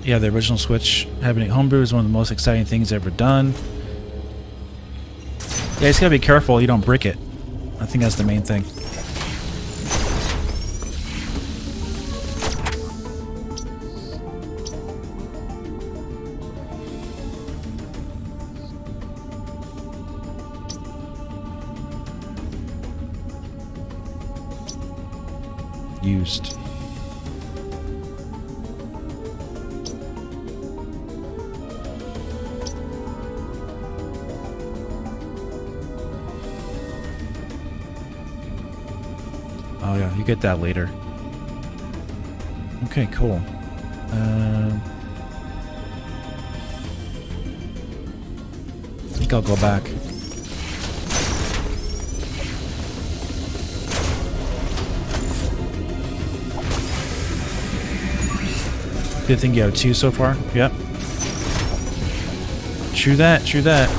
Yeah, the original Switch having it homebrew is one of the most exciting things ever done. Yeah, you just gotta be careful you don't brick it. I think that's the main thing. Used. Oh yeah, you get that later. Okay, cool. I think I'll go back. Good thing you have 2 so far. Yep. True that, true that.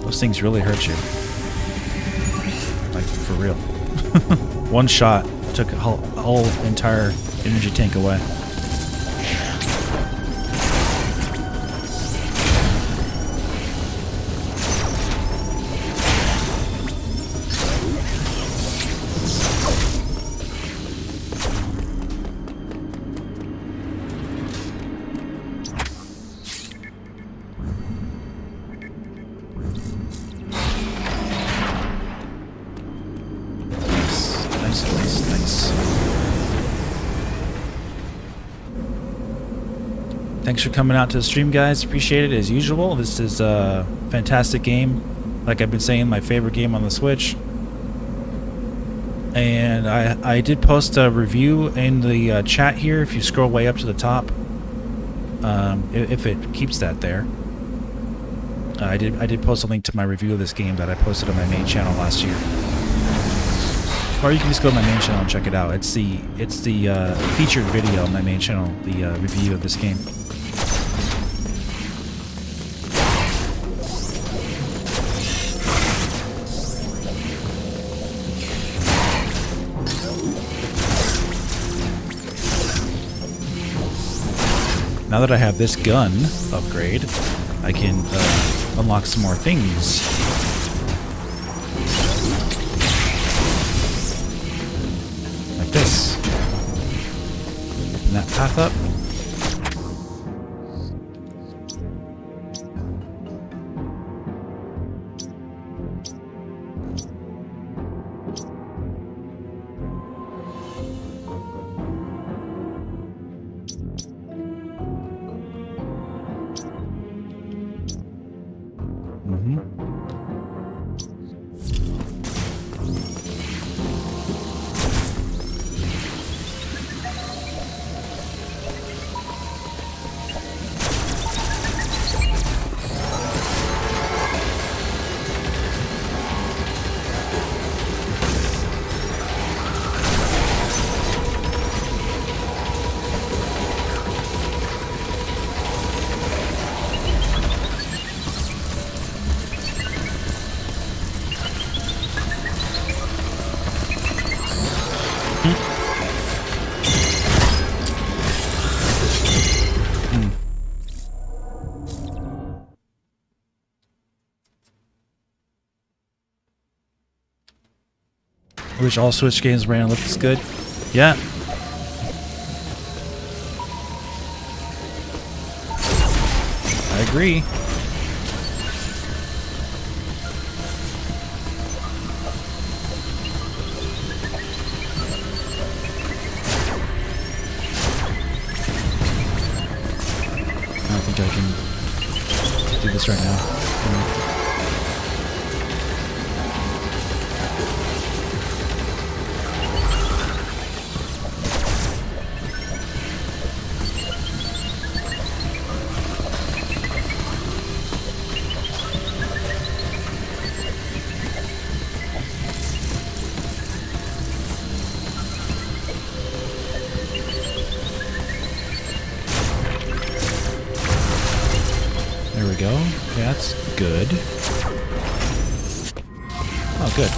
Those things really hurt you. Like, for real. One shot took a whole entire energy tank away. Nice. Thanks for coming out to the stream, guys. Appreciate it as usual. This is a fantastic game. Like I've been saying, my favorite game on the Switch. And I did post a review in the chat here. If you scroll way up to the top, if it keeps that there. I did post a link to my review of this game that I posted on my main channel last year. Or you can just go to my main channel and check it out. It's the featured video on my main channel, the review of this game. Now that I have this gun upgrade, I can unlock some more things. Like this. Open that path up. I wish all Switch games ran and looked this good. Yeah. I agree. I don't think I can do this right now. There we go. Yeah, that's good. Oh, good.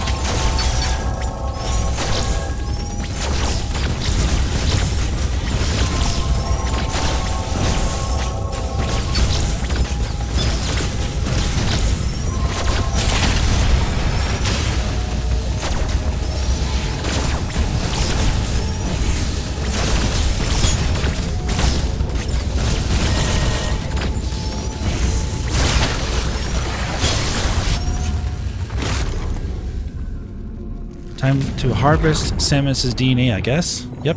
Time to harvest Samus's DNA, I guess. Yep.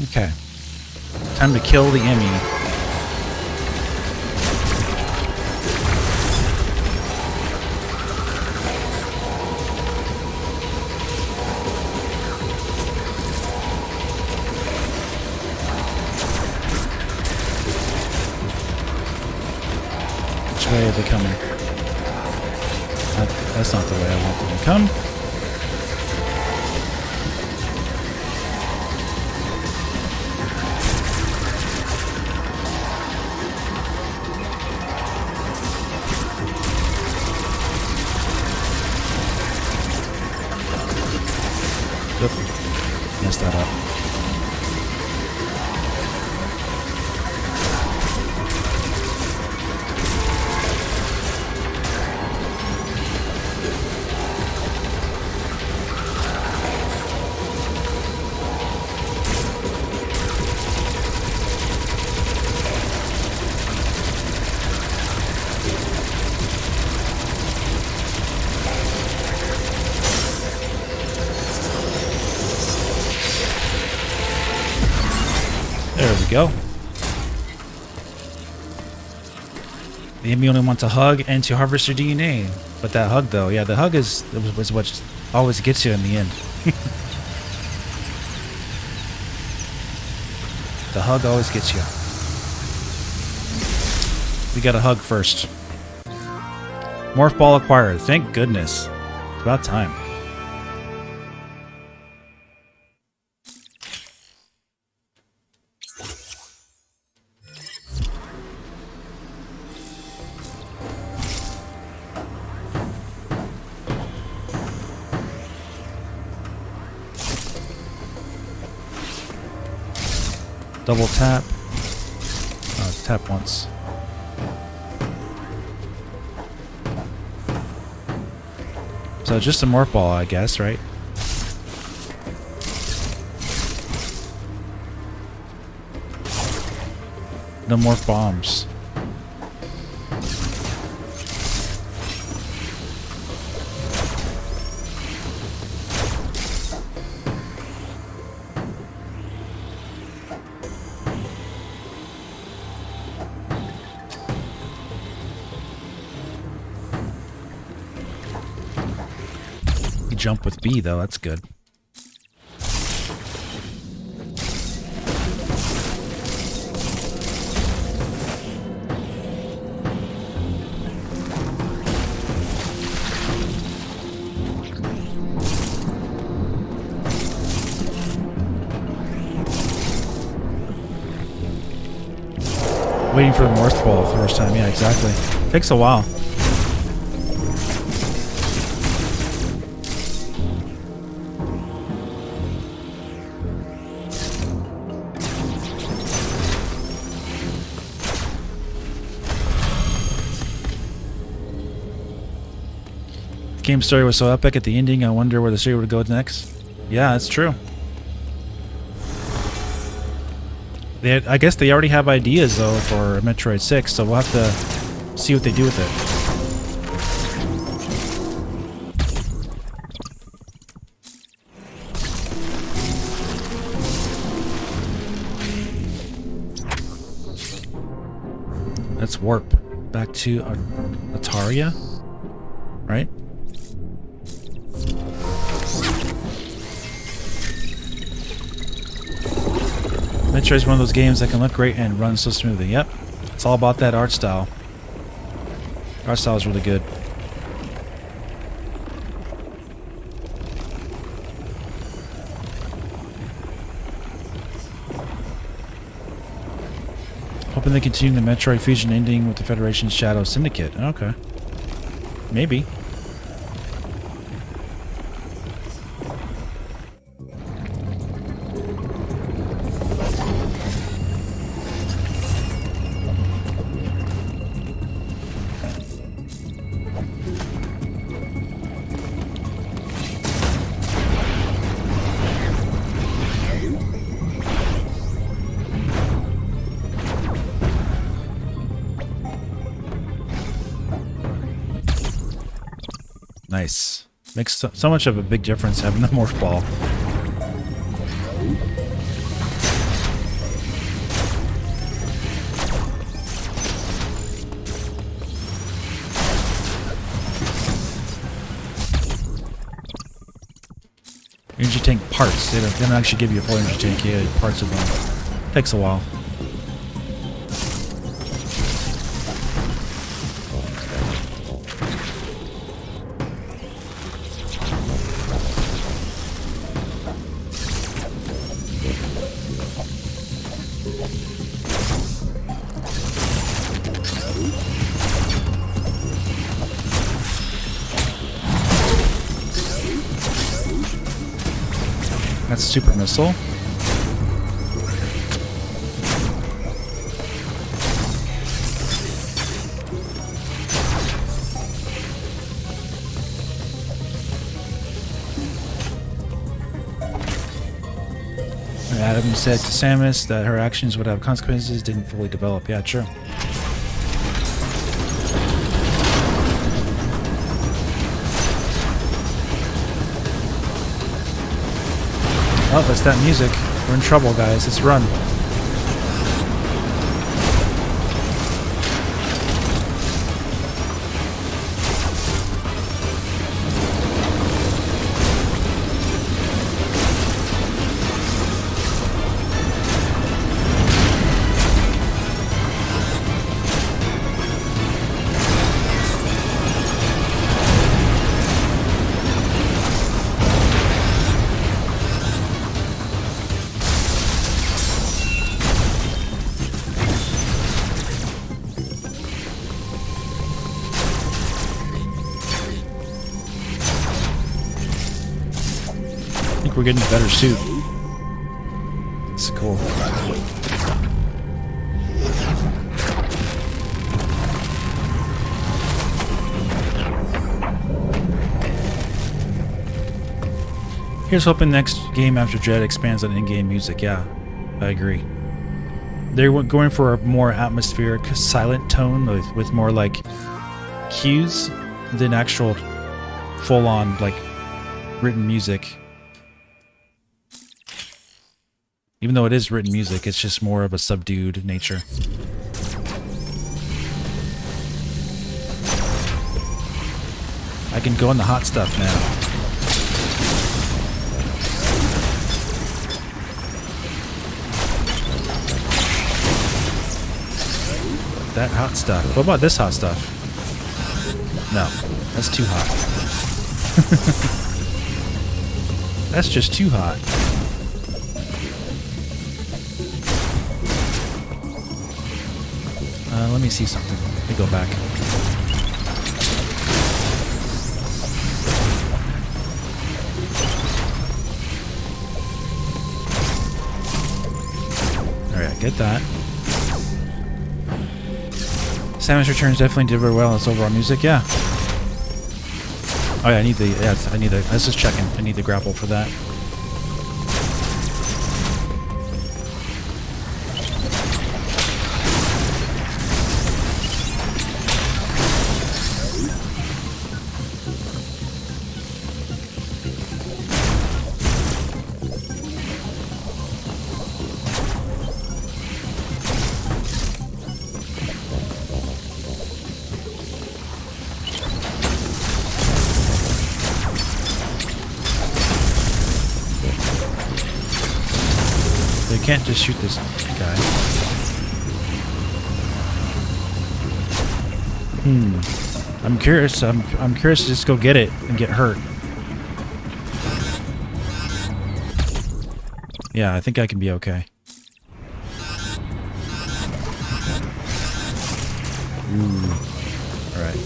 Okay. Time to kill the EMMI. Which way are they coming? That's not the way I want them to come. Oop. Messed that up. There we go. The EMMI only wants a hug and to harvest your DNA. But that hug, though, yeah, the hug was what always gets you in the end. The hug always gets you. We got a hug first. Morph ball acquired. Thank goodness. It's about time. Double tap. Tap once. So just a morph ball, I guess, right? No morph bombs. Jump with B though, that's good. Waiting for the morph ball for the first time, yeah, exactly. Takes a while. Game story was so epic at the ending, I wonder where the story would go next. Yeah, that's true. I guess they already have ideas, though, for Metroid 6, so we'll have to see what they do with it. Let's warp back to Ataria, right? Metroid's one of those games that can look great and run so smoothly. Yep, it's all about that art style. Art style is really good. Hoping they continue the Metroid Fusion ending with the Federation's Shadow Syndicate. Okay. Maybe. Nice. Makes so much of a big difference having the morph ball. Energy tank parts. They don't actually give you a full energy tank. Yeah, parts of them. Takes a while. That's super missile. Adam said to Samus that her actions would have consequences, didn't fully develop. Yeah, true. Oh, that's that music. We're in trouble, guys. Let's run. We're getting a better suit. It's cool. Here's hoping next game after Dread expands on in-game music. Yeah, I agree. They're going for a more atmospheric, silent tone with more like cues than actual full-on like written music. Even though it is written music, it's just more of a subdued nature. I can go in the hot stuff now. That hot stuff. What about this hot stuff? No, that's too hot. That's just too hot. Let me see something. Let me go back. Alright, get that. Samus Returns definitely did very well in its overall music, yeah. Oh yeah, I need the, let's just check in. I need the grapple for that. You can't just shoot this guy. I'm curious. I'm curious to just go get it and get hurt. Yeah, I think I can be okay. Ooh. All right.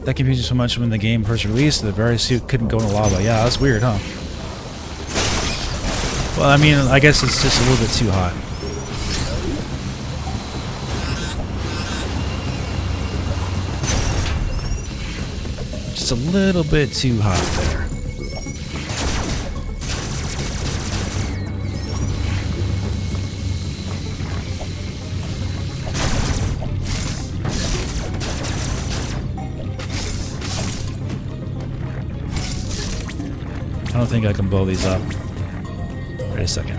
That confused me so much when the game first released. The very suit couldn't go in the lava. Yeah, that's weird, huh? Well, I mean, I guess it's just a little bit too hot. Just a little bit too hot there. don't think I can blow these up. Wait a second.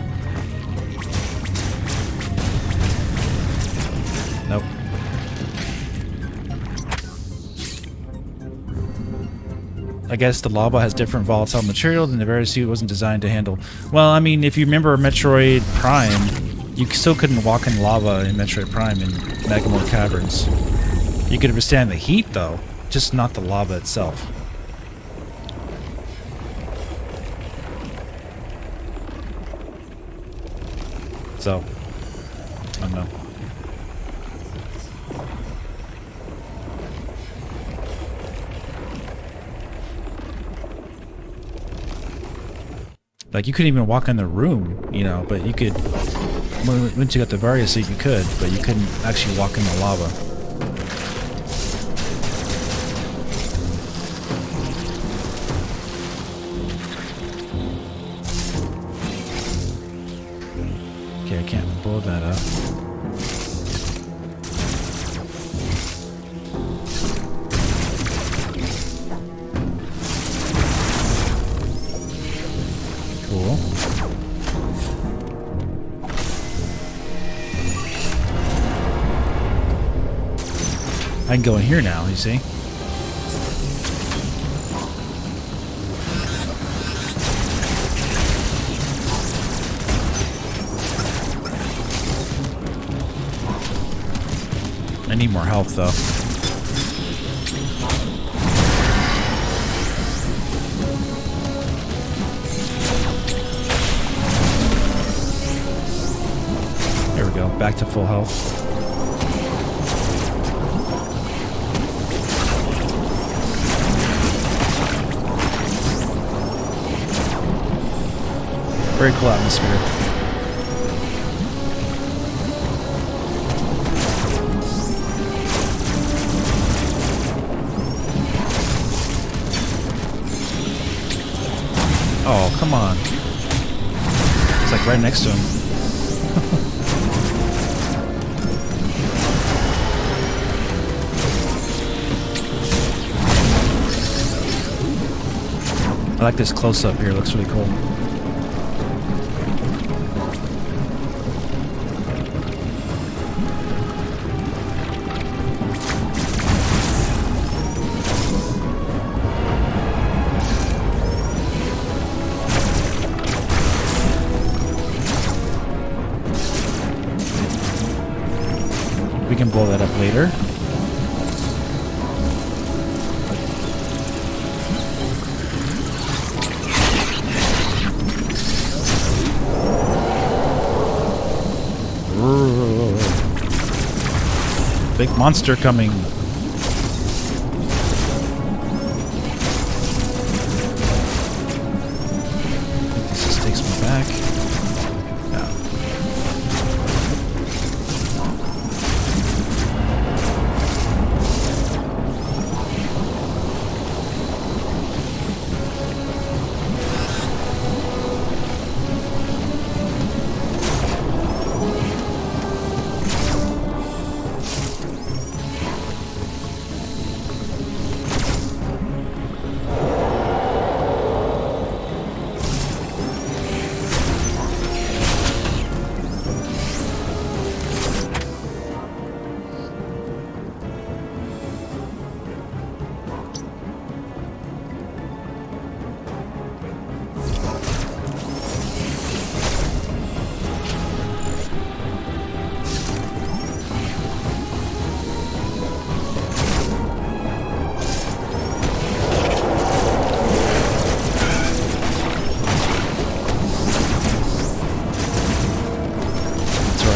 Nope. I guess the lava has different volatile material than the various suit wasn't designed to handle. Well, I mean, if you remember Metroid Prime, you still couldn't walk in lava in Metroid Prime in Magmore Caverns. You could withstand the heat, though, just not the lava itself. So, I don't know. Like, you couldn't even walk in the room, you know, but you could... Once you got the various suit, you could, but you couldn't actually walk in the lava. Okay, I can't blow that up. Cool. I can go in here now, you see? I need more health, though. There we go, back to full health. Very cool atmosphere. Oh, come on. It's like right next to him. I like this close-up here, it looks really cool. We can blow that up later. Big monster coming. I think this just takes me back. Yeah.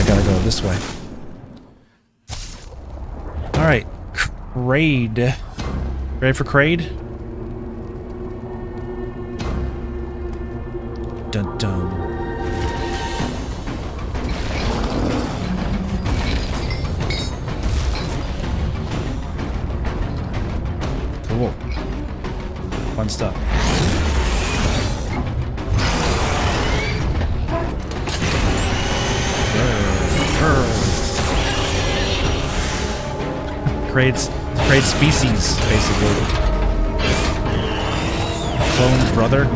Gotta go this way. Alright, Kraid. Ready for Kraid? Dun dun. Cool. Fun stuff. Kraid species, basically. Clone's brother.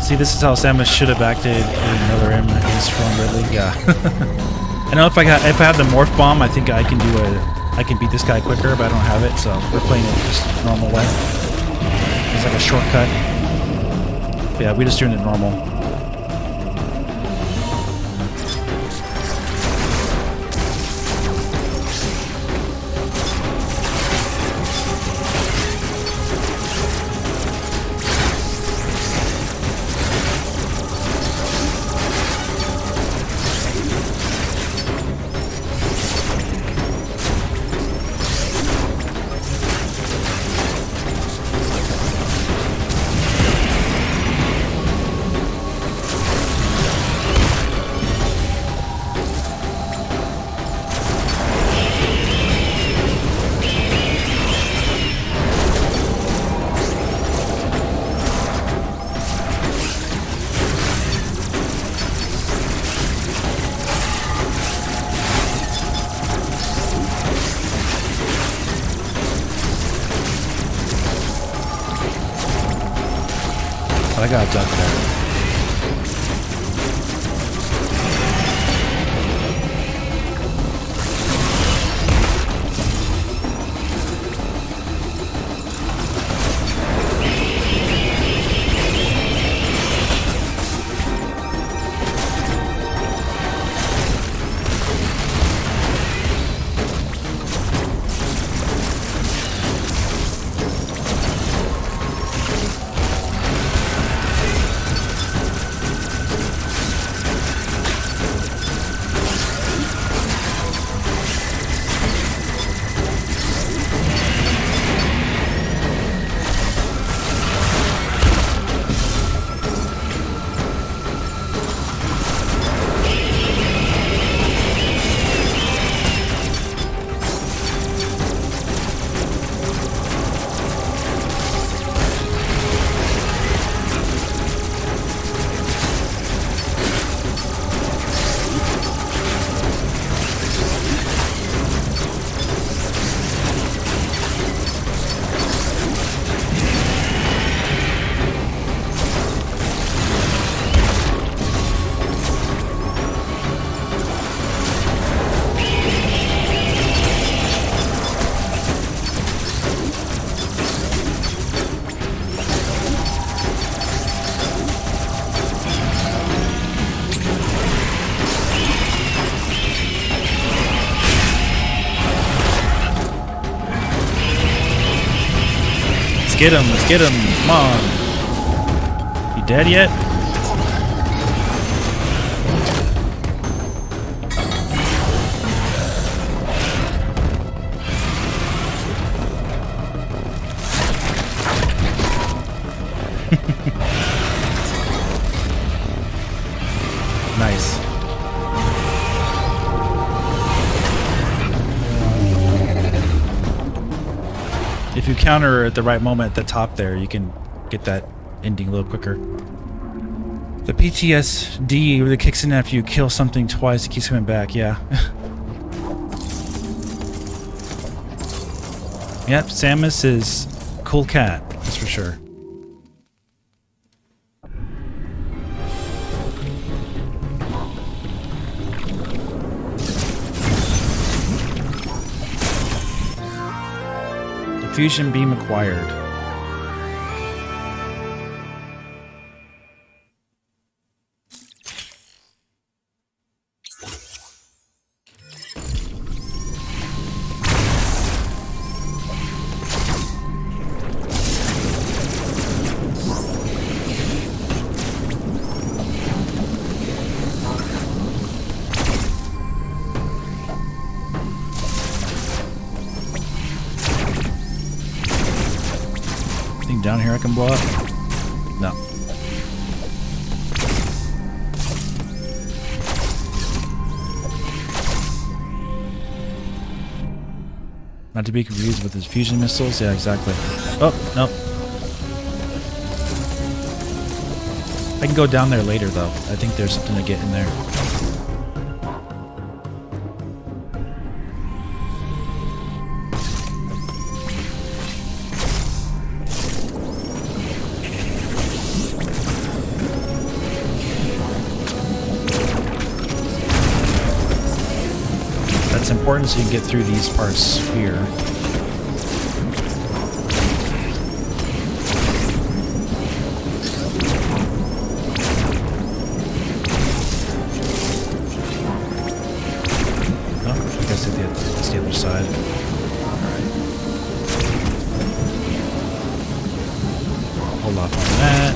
See, this is how Samus should have acted in another M against Strong Ridley. Yeah. I know if I have the morph bomb, I think I can beat this guy quicker, but I don't have it, so we're playing it just normal way. It's like a shortcut. But yeah, we just doing it normal. I got duck there. Let's get him, come on. You dead yet? Nice. If you counter at the right moment at the top there, you can get that ending a little quicker. The PTSD really kicks in after you kill something twice. It keeps coming back, yeah. Yep, Samus is a cool cat, that's for sure. Fusion beam acquired. Down here I can blow up? No. Not to be confused with his fusion missiles? Yeah, exactly. Oh, no. I can go down there later though. I think there's something to get in there. It's important so you can get through these parts here. Oh, I guess it's the other side. Alright. Hold off on that.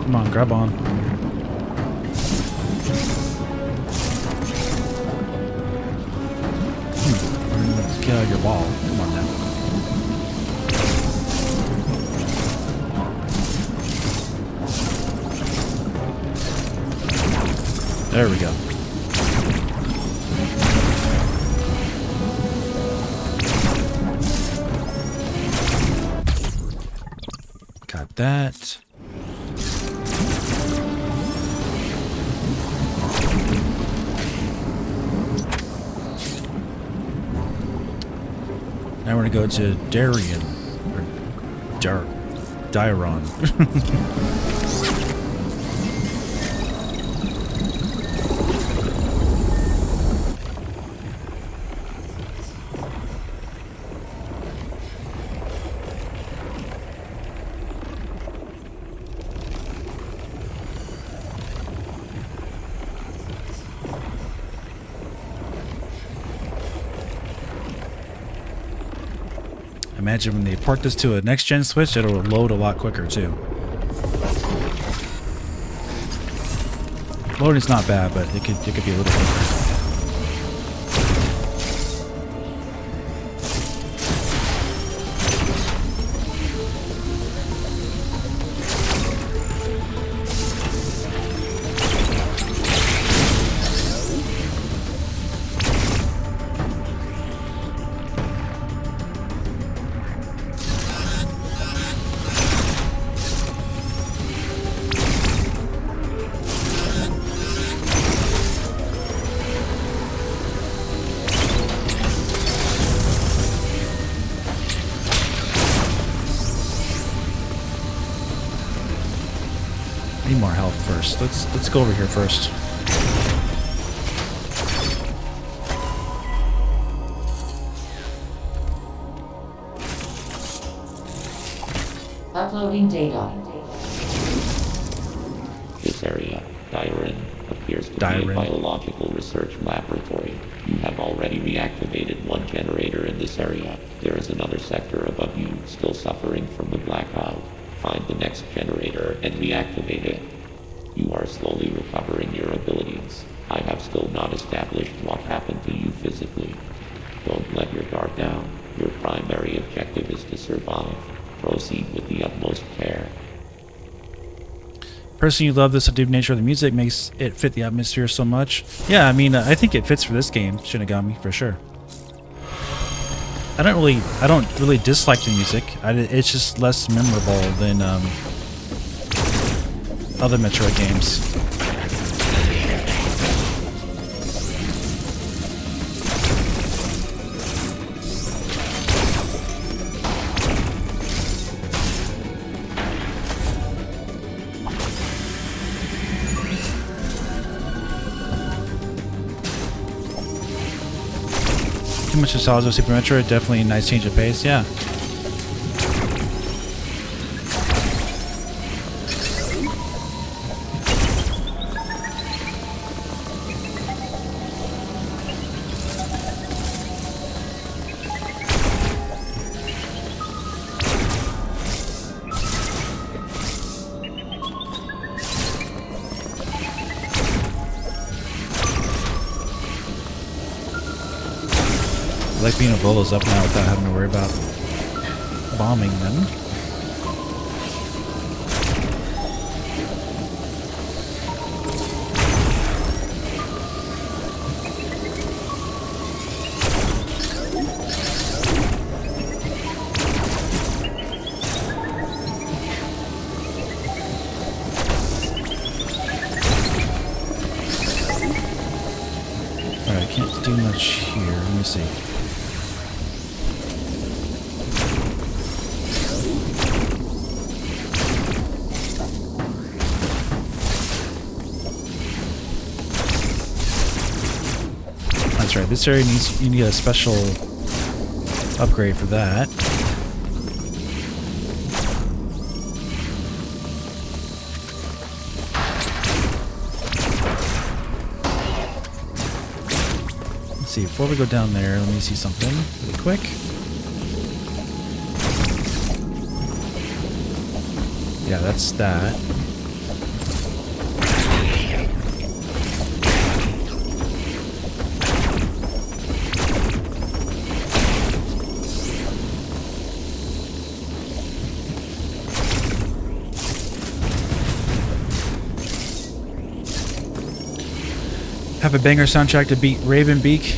Come on, grab on. Get out of your ball. Come on now. There we go. Got that. Now we're gonna go to Darien or Dairon. Imagine when they port this to a next-gen Switch, it'll load a lot quicker too. Loading's not bad, but it could be a little quicker. Need more health first. Let's go over here first. Uploading data. This area, Dairon, appears to be a biological research laboratory. You have already reactivated one generator in this area. There is another sector above you still suffering from the blackout. Find the next generator and reactivate it. You are slowly recovering your abilities. I have still not established what happened to you physically. Don't let your guard down. Your primary objective is to survive. Proceed with the utmost care. Personally, you love the subdued nature of the music, makes it fit the atmosphere so much. Yeah, I mean, I think it fits for this game, Shinigami, for sure. I don't really dislike the music. It's just less memorable than other Metroid games. Too much nostalgia of Super Metroid, definitely a nice change of pace, yeah. I like being able to blow those up now without having to worry about bombing them. message here. Let me see. That's right. This area needs, you need a special upgrade for that. Let's see, before we go down there, let me see something really quick. Yeah, that's that. Have a banger soundtrack to beat Ravenbeak,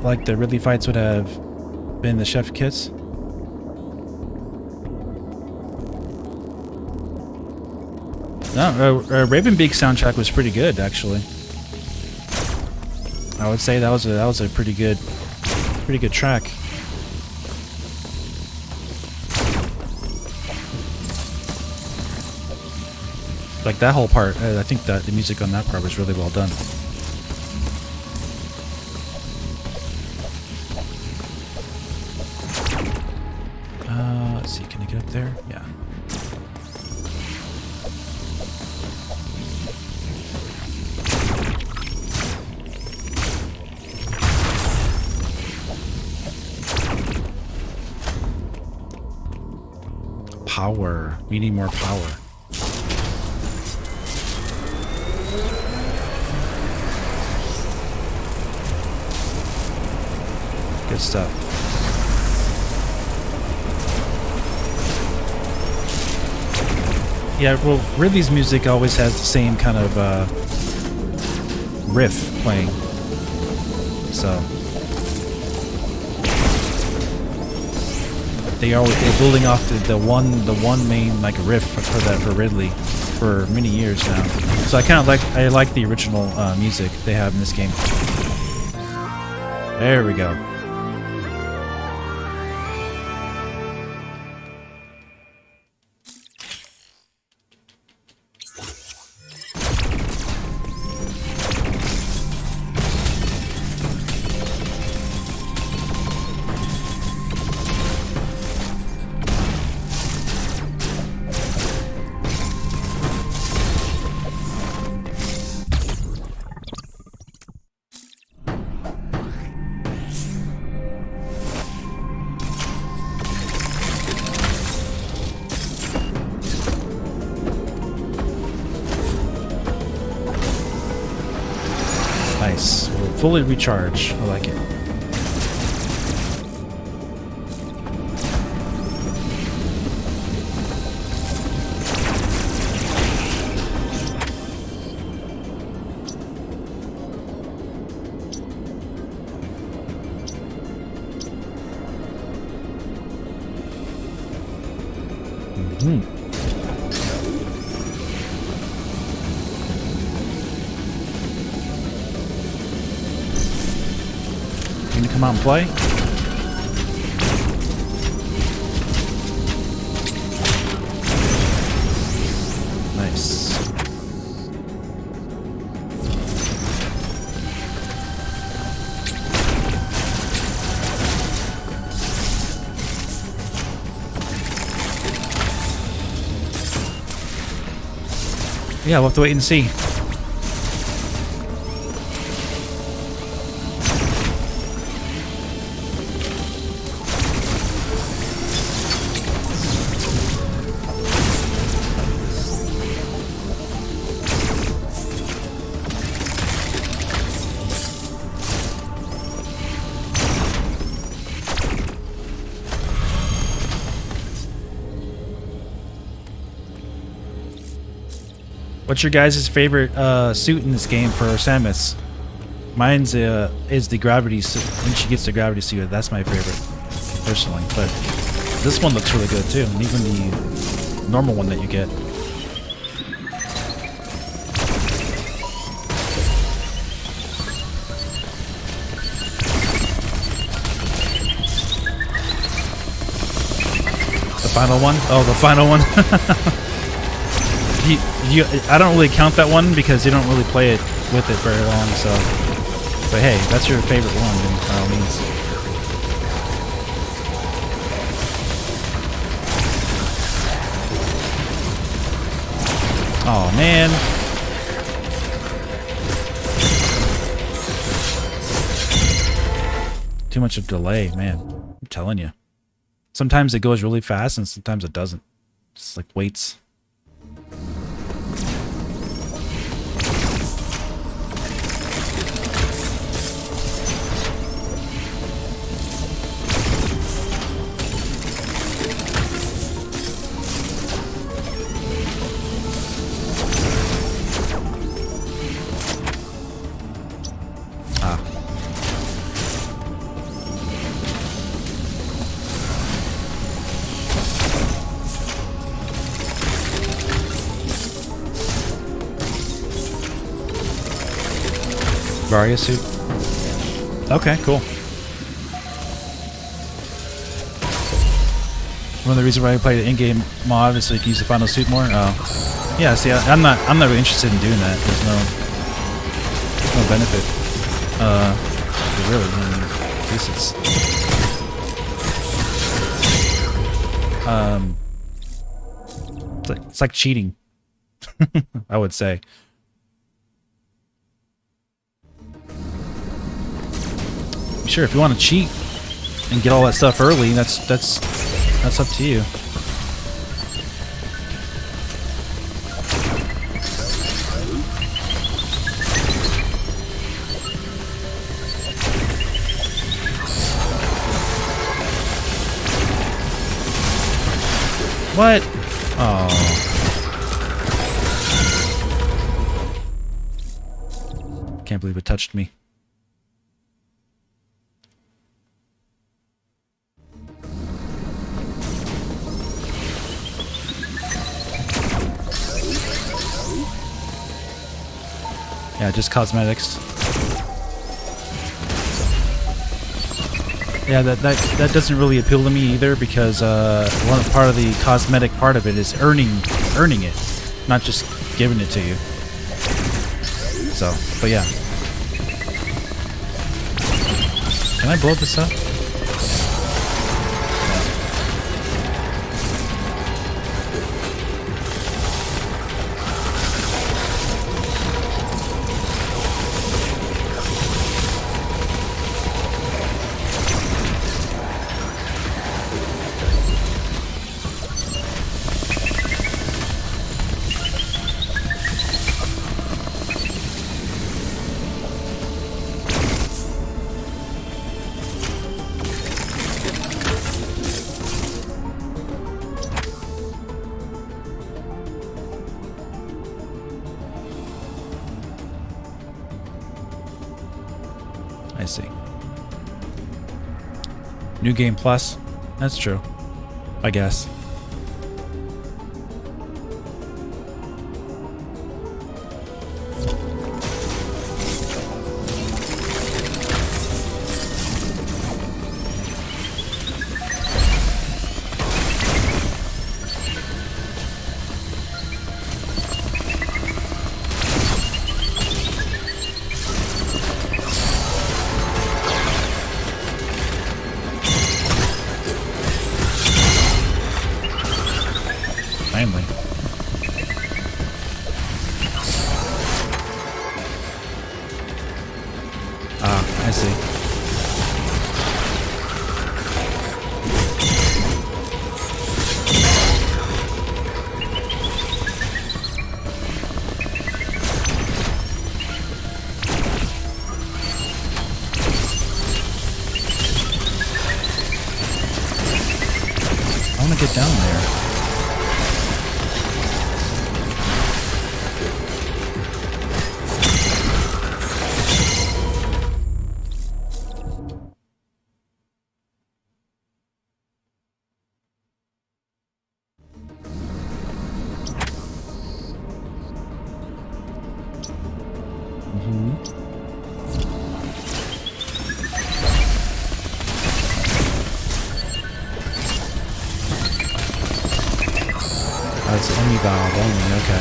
like the Ridley fights would have been the chef kits. No, Ravenbeak's soundtrack was pretty good, actually. I would say that was a pretty good track. Like that whole part, I think that the music on that part was really well done. Let's see, can I get up there? Yeah. Power. We need more power. Good stuff. Yeah, well, Ridley's music always has the same kind of riff playing. So they're building off the one main like riff for Ridley for many years now. So I like the original music they have in this game. There we go. Nice. We'll fully recharge. I like it. Can you come out and play? Nice. Yeah, we'll have to wait and see. What's your guys' favorite suit in this game for Samus? Mine's is the gravity suit. When she gets the gravity suit, that's my favorite, personally. But this one looks really good too, and even the normal one that you get. final one? Oh, the final one. I don't really count that one because you don't really play it with it very long. So, but hey, that's your favorite one, then by all means. Oh man. Too much of delay, man. I'm telling you. Sometimes it goes really fast and sometimes it doesn't. Just like waits. Varia suit. Okay, cool. One of the reasons why I played the in-game mod is so you can use the final suit more. Oh, yeah. See, I'm not really interested in doing that. There's no benefit. Really, I mean, at least it's like cheating. I would say. Sure, if you want to cheat and get all that stuff early, that's up to you. What? Oh. Can't believe it touched me. Yeah, just cosmetics. Yeah, that doesn't really appeal to me either because part of the cosmetic part of it is earning it, not just giving it to you. So, but yeah. Can I blow this up? I see. New Game Plus? That's true. I guess. Finally. Ah, I see. I want to get down there. It's EMMI valve only, okay.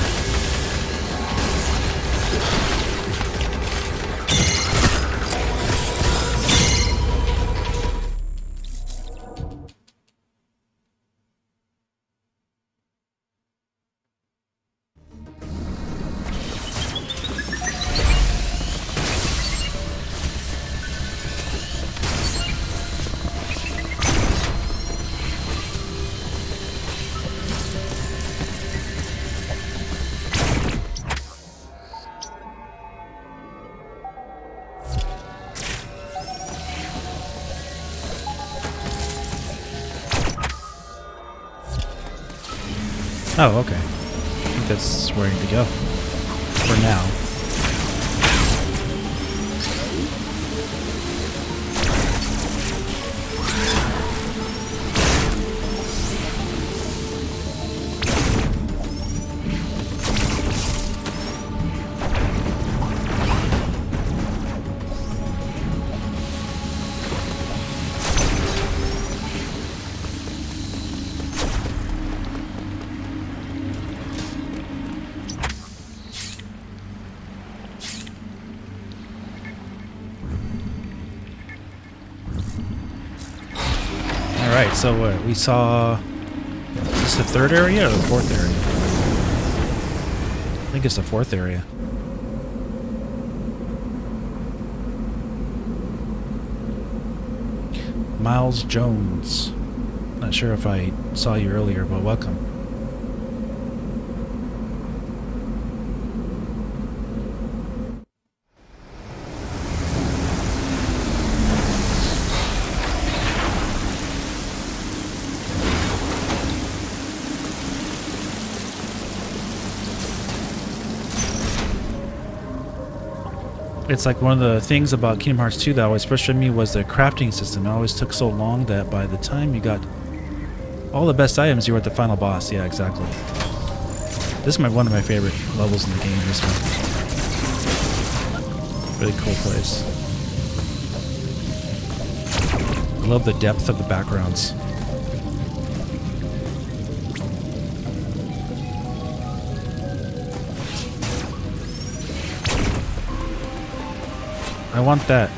Oh, okay. I think that's where I need to go. For now. Alright, so what? We saw... Is this the third area or the fourth area? I think it's the fourth area. Miles Jones. Not sure if I saw you earlier, but welcome. It's like one of the things about Kingdom Hearts 2 that always frustrated me was the crafting system. It always took so long that by the time you got all the best items, you were at the final boss. Yeah, exactly. This is one of my favorite levels in the game, this one. Really cool place. I love the depth of the backgrounds. I want that.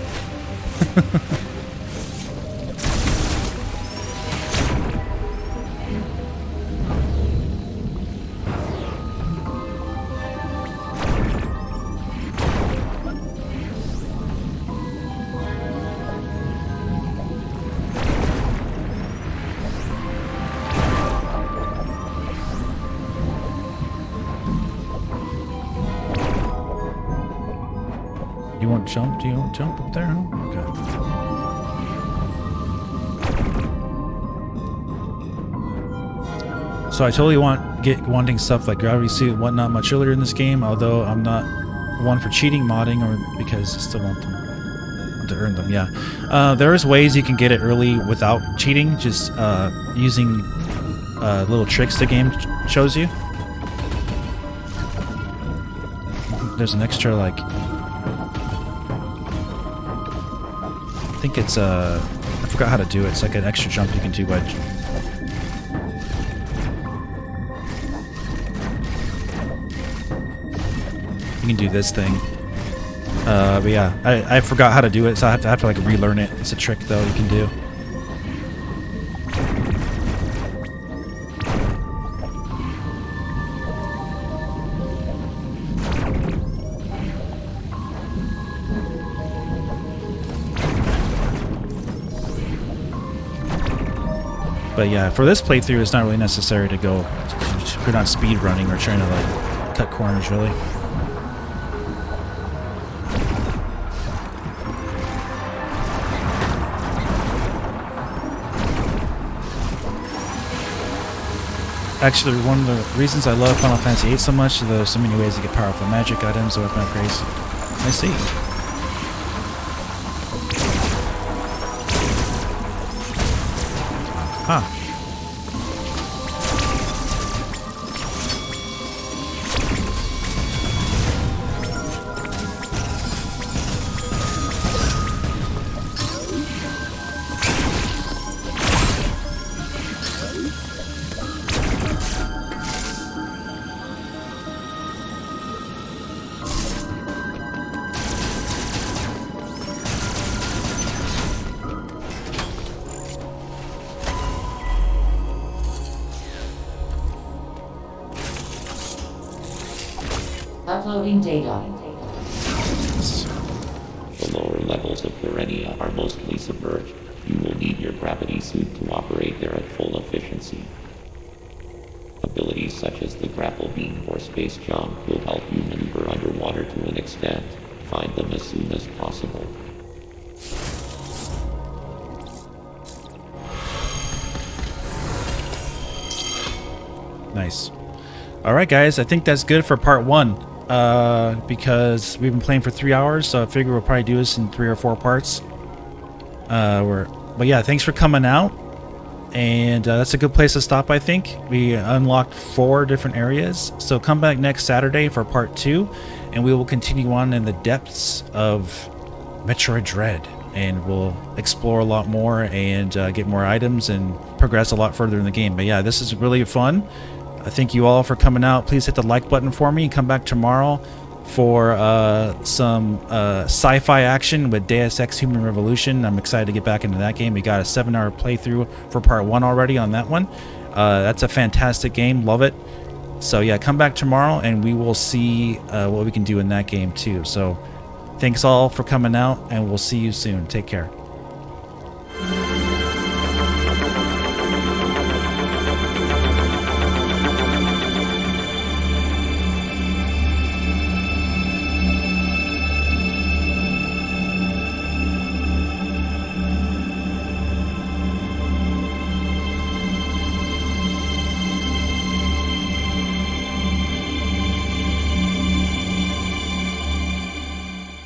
You want jump? Do you want jump up there? Okay. So I totally wanting stuff like gravity suit and whatnot much earlier in this game, although I'm not one for cheating, modding, or because I still want to earn them. Yeah, there is ways you can get it early without cheating, just using little tricks the game shows you. There's an extra like. I think it's I forgot how to do it. It's like an extra jump you can do by. You can do this thing. But yeah, I forgot how to do it, so I have to like relearn it. It's a trick though you can do. But yeah, for this playthrough, it's not really necessary to go. You're not speed running or trying to like cut corners, really. Actually, one of the reasons I love Final Fantasy VIII so much is there's so many ways to get powerful magic items or weapon upgrades. I see. Huh. Uploading data. The lower levels of Pyrenia are mostly submerged. You will need your gravity suit to operate there at full efficiency. Abilities such as the grapple beam or space jump will help you maneuver underwater to an extent. Find them as soon as possible. Nice. All right, guys. I think that's good for part 1. Because we've been playing for 3 hours, so I figure we'll probably do this in 3 or 4 parts. But yeah, thanks for coming out. And that's a good place to stop, I think. We unlocked 4 different areas. So come back next Saturday for part 2, and we will continue on in the depths of Metroid Dread. And we'll explore a lot more and get more items and progress a lot further in the game. But yeah, this is really fun. I thank you all for coming out. Please hit the like button for me and come back tomorrow for some sci-fi action with Deus Ex Human Revolution. I'm excited to get back into that game. We got a 7-hour playthrough for part 1 already on that one. That's a fantastic game. Love it. So yeah, come back tomorrow and we will see what we can do in that game too. So thanks all for coming out, and we'll see you soon. Take care.